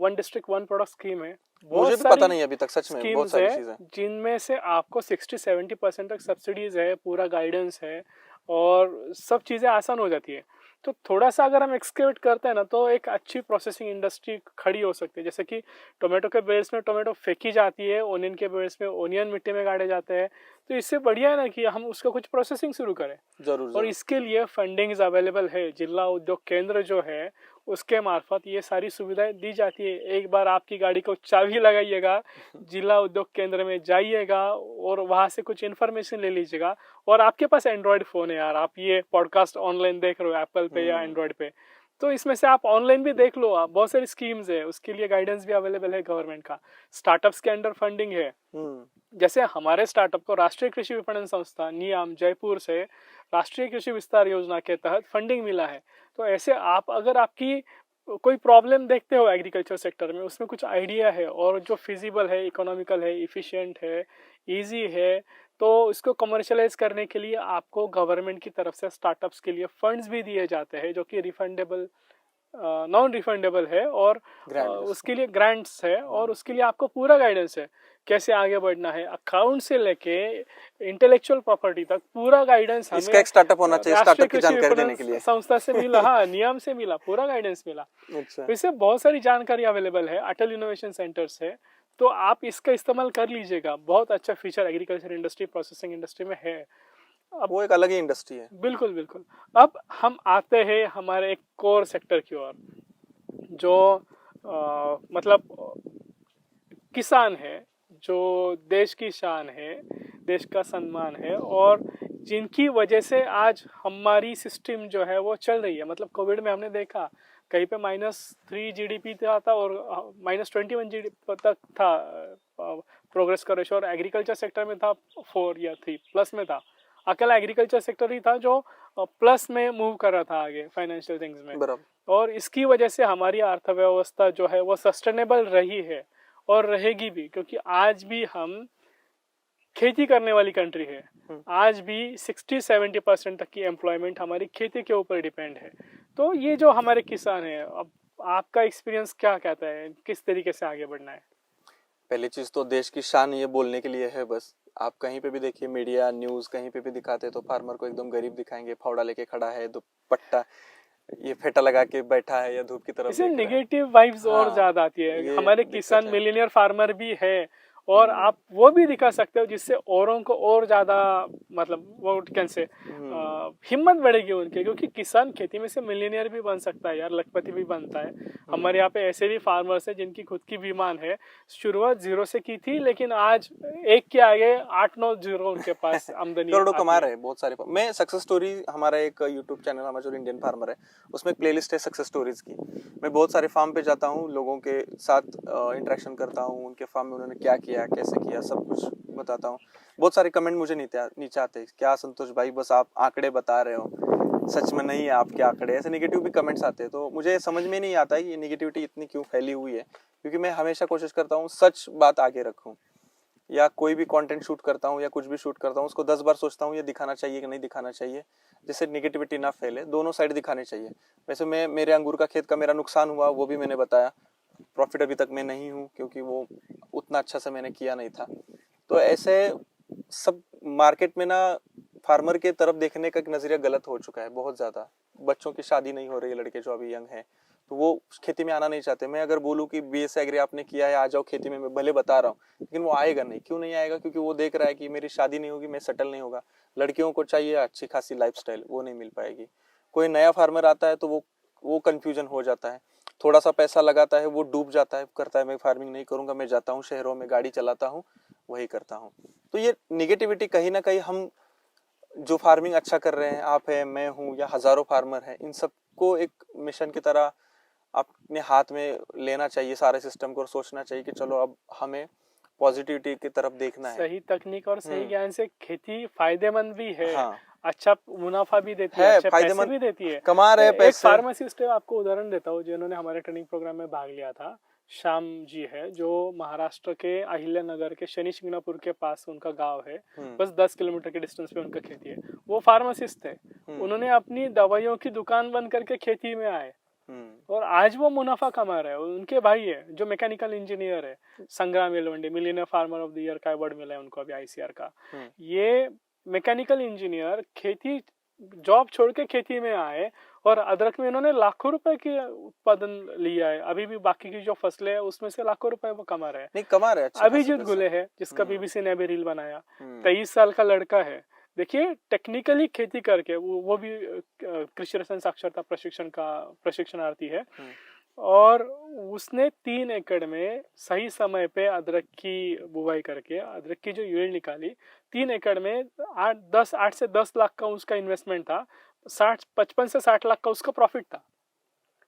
one district one product scheme है, मुझे भी पता नहीं अभी तक, सच में बहुत सारी चीजें, जिनमें से आपको 60-70% तक सब्सिडीज है, पूरा गाइडेंस है और सब चीज़ें आसान हो जाती है। तो थोड़ा सा अगर हम एक्सकेवेट करते हैं ना, तो एक अच्छी प्रोसेसिंग इंडस्ट्री खड़ी हो सकती है। जैसे कि टोमेटो के बेल्स में टोमेटो फेंकी जाती है, ओनियन के बेल्स में ओनियन मिट्टी में गाड़े जाते हैं, तो इससे बढ़िया है ना कि हम उसका कुछ प्रोसेसिंग शुरू करें। जरूर। और इसके लिए फंडिंग्स अवेलेबल है, जिला उद्योग केंद्र जो है उसके मार्फत ये सारी सुविधाएं दी जाती है। एक बार आपकी गाड़ी को चाबी लगाइएगा, जिला उद्योग केंद्र में जाइएगा और वहां से कुछ इन्फॉर्मेशन ले लीजिएगा। और आपके पास एंड्रॉयड फोन है यार, आप ये पॉडकास्ट ऑनलाइन देख रहे हो एप्पल पे या एंड्रॉयड पे, तो इसमें से आप ऑनलाइन भी देख लो। आप बहुत सारी स्कीम्स है, उसके लिए गाइडेंस भी अवेलेबल है गवर्नमेंट का। स्टार्टअप्स के अंडर फंडिंग है। जैसे हमारे स्टार्टअप को राष्ट्रीय कृषि विपणन संस्था नियाम जयपुर से राष्ट्रीय कृषि विस्तार योजना के तहत फंडिंग मिला है। तो ऐसे आप अगर आपकी कोई प्रॉब्लम देखते हो एग्रीकल्चर सेक्टर में, उसमें कुछ आइडिया है और जो फिजिबल है, इकोनॉमिकल है, इफिशिएंट है, इजी है, तो इसको कमर्शलाइज करने के लिए आपको गवर्नमेंट की तरफ से स्टार्टअप्स के लिए फंड्स भी दिए जाते हैं जो कि रिफंडेबल नॉन रिफंडेबल है, और उसके लिए ग्रांट्स है, और उसके लिए आपको पूरा गाइडेंस है कैसे आगे बढ़ना है, अकाउंट से लेके इंटेलेक्चुअल प्रॉपर्टी तक पूरा गाइडेंस हमें इसका एक स्टार्टअप होना चाहिए, स्टार्टअप की जानकारी देने के लिए संस्था से मिला। हाँ, नियम से मिला, पूरा गाइडेंस मिला। अच्छा। इससे बहुत सारी जानकारी अवेलेबल है, अटल इनोवेशन सेंटर्स है, तो आप इसका इस्तेमाल कर लीजिएगा। बहुत अच्छा feature agriculture industry, processing industry में है। अब वो एक अलग ही इंडस्ट्री है। बिल्कुल बिल्कुल। अब हम आते हैं हमारे एक कोर सेक्टर की ओर, जो मतलब किसान है, जो देश की शान है, देश का सम्मान है, और जिनकी वजह से आज हमारी सिस्टम जो है वो चल रही है। मतलब कोविड में हमने देखा कहीं पे -3 GDP था और -21 GDP तक था प्रोग्रेस का रेशो, और एग्रीकल्चर सेक्टर में था 4 या 3 प्लस में था। अकेला एग्रीकल्चर सेक्टर ही था जो प्लस में मूव कर रहा था आगे फाइनेंशियल थिंग्स में। बराबर। और इसकी वजह से हमारी अर्थव्यवस्था जो है वो सस्टेनेबल रही है और रहेगी भी, क्योंकि आज भी हम खेती करने वाली कंट्री है। आज भी 60-70% तक की एम्प्लॉयमेंट हमारी खेती के ऊपर डिपेंड है। तो ये जो हमारे किसान हैं, अब आपका एक्सपीरियंस क्या कहता है, किस तरीके से आगे बढ़ना है? पहली चीज तो देश की शान ये बोलने के लिए है बस। आप कहीं पे भी देखिए, मीडिया न्यूज कहीं पे भी दिखाते तो फार्मर को एकदम गरीब दिखाएंगे, फावड़ा लेके खड़ा है, दुपट्टा ये फेटा लगा के बैठा है या धूप की तरफ इसे देख रहा है। नेगेटिव वाइब्स और हाँ, ज्यादा आती है। ये हमारे दिक्कत किसान है। मिलियनियर फार्मर भी है, और आप वो भी दिखा सकते हो जिससे औरों को और ज्यादा मतलब वो कैसे हिम्मत बढ़ेगी उनके, क्योंकि किसान खेती में से मिलियनियर भी बन सकता है यार, लखपति भी बनता है। हमारे यहाँ पे ऐसे भी फार्मर्स है जिनकी खुद की विमान है, शुरुआत 0 से की थी, लेकिन आज 1 के आगे 8-9 जीरो उनके पास आमदनी करोड़ों कमा रहे हैं बहुत सारे। मैं सक्सेस स्टोरी, हमारा एक यूट्यूब चैनल हमारा जो इंडियन फार्मर है उसमें एक प्लेलिस्ट है सक्सेस स्टोरीज की। मैं बहुत सारे फार्म पे जाता हूँ, लोगों के साथ इंटरेक्शन करता हूँ, उनके फार्म में उन्होंने क्या किया, कैसे किया, सब कुछ बताता हूँ। बहुत सारे कमेंट मुझे नीचे आते हैं, क्या संतोष भाई बस आप आंकड़े बता रहे हो, सच में नहीं है आपके आंकड़े, ऐसे नेगेटिव भी कमेंट्स आते हैं। तो मुझे समझ में नहीं आता है कि ये नेगेटिविटी इतनी क्यों फैली हुई है, क्योंकि मैं हमेशा कोशिश करता हूँ सच बात आगे रखूँ, या कोई भी कंटेंट शूट करता हूँ या कुछ भी शूट करता हूँ उसको 10 बार सोचता हूँ ये दिखाना चाहिए कि नहीं दिखाना चाहिए, जिससे नेगेटिविटी ना फैले। दोनों साइड दिखाने चाहिए। वैसे मेरे अंगूर का खेत का मेरा नुकसान हुआ वो भी मैंने बताया, प्रॉफिट अभी तक मैं नहीं हूँ क्योंकि वो उतना अच्छा से मैंने किया नहीं था। तो ऐसे सब मार्केट में ना फार्मर के तरफ देखने का एक नजरिया गलत हो चुका है बहुत ज्यादा। बच्चों की शादी नहीं हो रही है, लड़के जो अभी यंग है तो वो खेती में आना नहीं चाहते। मैं अगर बोलूँ कि BS एग्री आपने किया है, आ जाओ खेती में, मैं भले बता रहा हूँ, लेकिन वो आएगा नहीं। क्यों नहीं आएगा? क्योंकि वो देख रहा है कि मेरी शादी नहीं होगी, मैं सेटल नहीं होगा। लड़कियों को चाहिए अच्छी खासी लाइफस्टाइल, वो नहीं मिल पाएगी। कोई नया फार्मर आता है तो वो कंफ्यूजन हो जाता है, थोड़ा सा पैसा लगाता है, वो डूब जाता है, करता है मैं फार्मिंग नहीं करूंगा, मैं जाता हूँ शहरों में गाड़ी चलाता हूँ, वही करता हूँ। तो ये निगेटिविटी कहीं ना कहीं हम जो फार्मिंग अच्छा कर रहे हैं, आप है, मैं हूँ या हजारों फार्मर हैं, इन सबको एक मिशन की तरह अपने हाथ में लेना चाहिए सारे सिस्टम को, और सोचना चाहिए कि चलो अब हमें पॉजिटिविटी की तरफ देखना है। सही तकनीक और सही ज्ञान से खेती फायदेमंद भी है। हाँ, अच्छा मुनाफा भी देती है, अच्छे पैसे भी देती है, कमा रहे पैसे। एक फार्मासिस्ट है, आपको उदाहरण देता हूँ, जिन्होंने हमारे ट्रेनिंग प्रोग्राम में भाग लिया था। श्याम जी है, जो महाराष्ट्र के अहिल्यानगर के शनि शिंगणापुर के पास उनका गांव है, बस 10 किलोमीटर के डिस्टेंस पे उनका खेती है। वो फार्मासिस्ट थे, उन्होंने अपनी दवाइयों की दुकान बंद करके खेती में आए, और आज वो मुनाफा कमा रहे हैं। उनके भाई है जो मैकेनिकल इंजीनियर है, Sangram Yelwande, millionaire farmer of the year का अवार्ड मिला है उनको अभी ICR का। ये मैकेनिकल इंजीनियर खेती जॉब छोड़ के खेती में आए, और अदरक में इन्होंने लाखों रुपए की उत्पादन लिया है। अभी भी बाकी की जो फसलें है उसमें से लाखों रुपए वो कमा रहे हैं। नहीं कमा रहे हैं। अभिजीत गुले है, जिसका BBC ने अभी रील बनाया, 23 साल का लड़का है। देखिए टेक्निकली खेती करके वो भी कृषि रसायन साक्षरता प्रशिक्षण का प्रशिक्षणार्थी है, और उसने 3 एकड़ में सही समय पे अदरक की बुवाई करके अदरक की जो यील्ड निकाली, 3 एकड़ में 8 से 10 लाख का उसका इन्वेस्टमेंट था, 55 से 60 लाख का उसका प्रॉफिट था।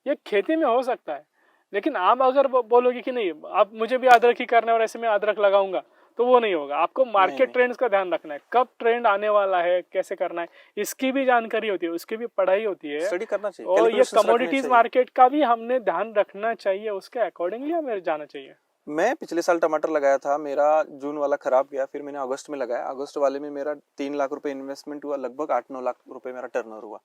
ये खेती में हो सकता है, लेकिन आप अगर बोलोगे कि नहीं अब मुझे भी अदरक ही करना है और ऐसे में अदरक लगाऊंगा, तो वो नहीं होगा। आपको मार्केट ट्रेंड्स का ध्यान रखना है, कब ट्रेंड आने वाला है, कैसे करना है, इसकी भी जानकारी होती है, उसकी भी पढ़ाई होती है, स्टडी करना चाहिए। और ये कमोडिटीज मार्केट का भी हमने ध्यान रखना चाहिए, उसके अकॉर्डिंगली हमें जाना चाहिए। मैं पिछले साल टमाटर लगाया था, मेरा जून वाला खराब गया, फिर मैंने अगस्त में लगाया। अगस्त वाले में मेरा 3 लाख रुपए इन्वेस्टमेंट हुआ, लगभग 8-9 लाख रुपए मेरा टर्नओवर हुआ।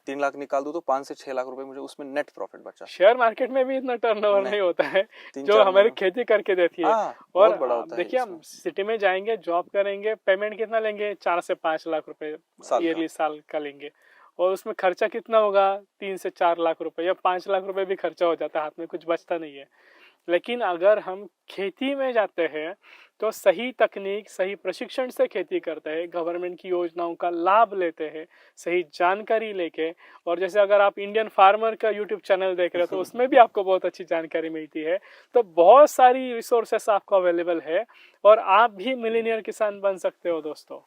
3 लाख निकाल दूं तो 5 से 6 लाख रुपए मुझे उसमें नेट प्रॉफिट बचा। शेयर मार्केट में भी इतना टर्नओवर नहीं होता है जो 3-4 हमारी महीने खेती करके देती है। हाँ, और बहुत बड़ा होता है देखिए, हम इसमें। सिटी में जाएंगे, जॉब करेंगे, पेमेंट कितना लेंगे? 4 से 5 लाख रुपए साल का। ईयरली, साल का लेंगे। और उसमें खर्चा कितना होगा? 3 से 4 लाख रुपए या 5 लाख रुपए भी खर्चा हो जाता है, हाथ में कुछ बचता नहीं है। लेकिन अगर हम खेती में जाते हैं तो सही तकनीक, सही प्रशिक्षण से खेती करते हैं, गवर्नमेंट की योजनाओं का लाभ लेते हैं, सही जानकारी लेके। और जैसे अगर आप इंडियन फार्मर का यूट्यूब चैनल देख रहे हो तो उसमें भी आपको बहुत अच्छी जानकारी मिलती है। तो बहुत सारी रिसोर्सेस आपको अवेलेबल है और आप भी मिलेनियर किसान बन सकते हो दोस्तों।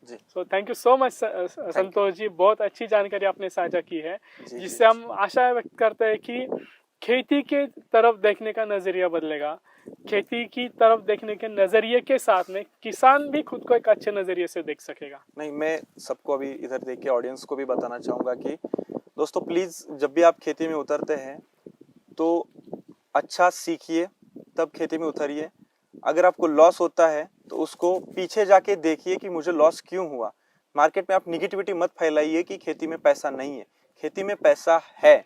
जी। So thank you so much Santosh ji, बहुत अच्छी जानकारी आपने साझा की है, जिससे हम आशा व्यक्त करते हैं कि खेती के तरफ देखने का नजरिया बदलेगा। खेती की तरफ देखने के नजरिए के साथ में किसान भी खुद को एक अच्छे नजरिए से देख सकेगा। नहीं, मैं सबको अभी इधर देख के ऑडियंस को भी बताना चाहूँगा कि दोस्तों प्लीज़ जब भी आप खेती में उतरते हैं तो अच्छा सीखिए, तब खेती में उतरिए। अगर आपको लॉस होता है तो उसको पीछे जाके देखिए कि मुझे लॉस क्यों हुआ। मार्केट में आप निगेटिविटी मत फैलाइए कि खेती में पैसा नहीं है, खेती में पैसा है।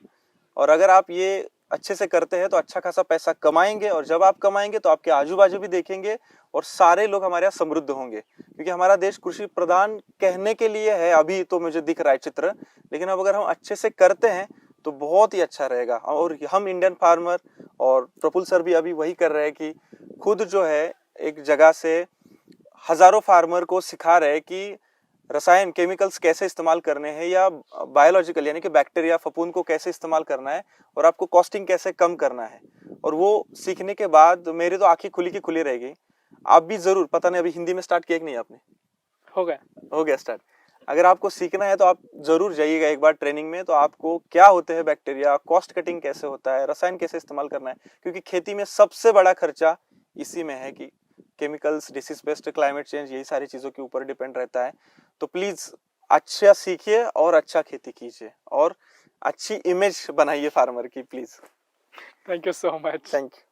और अगर आप ये अच्छे से करते हैं तो अच्छा खासा पैसा कमाएंगे, और जब आप कमाएंगे तो आपके आजू बाजू भी देखेंगे और सारे लोग हमारे यहाँ समृद्ध होंगे। क्योंकि हमारा देश कृषि प्रधान कहने के लिए है, अभी तो मुझे दिख रहा है चित्र, लेकिन अब अगर हम अच्छे से करते हैं तो बहुत ही अच्छा रहेगा। और हम इंडियन फार्मर और प्रफुल्ल सर भी अभी वही कर रहे हैं कि खुद जो है एक जगह से हजारों फार्मर को सिखा रहे हैं कि रसायन केमिकल्स कैसे इस्तेमाल करने हैं, या बायोलॉजिकल यानी कि बैक्टीरिया फफूंद को कैसे इस्तेमाल करना है, और आपको कॉस्टिंग कैसे कम करना है। और वो सीखने के बाद मेरी तो आंखें खुली की खुली रहेगी। आप भी जरूर, पता नहीं अभी हिंदी में स्टार्ट किया कि नहीं आपने? हो गया स्टार्ट। अगर आपको सीखना है तो आप जरूर जाइएगा एक बार ट्रेनिंग में, तो आपको क्या होते हैं बैक्टीरिया, कॉस्ट कटिंग कैसे होता है, रसायन कैसे इस्तेमाल करना है। क्योंकि खेती में सबसे बड़ा खर्चा इसी में है कि chemicals, disease paste, climate change, यही सारी चीजों के ऊपर डिपेंड रहता है। तो प्लीज अच्छा सीखिए और अच्छा खेती कीजिए और अच्छी इमेज बनाइए फार्मर की, please. Thank you so much. Thank you.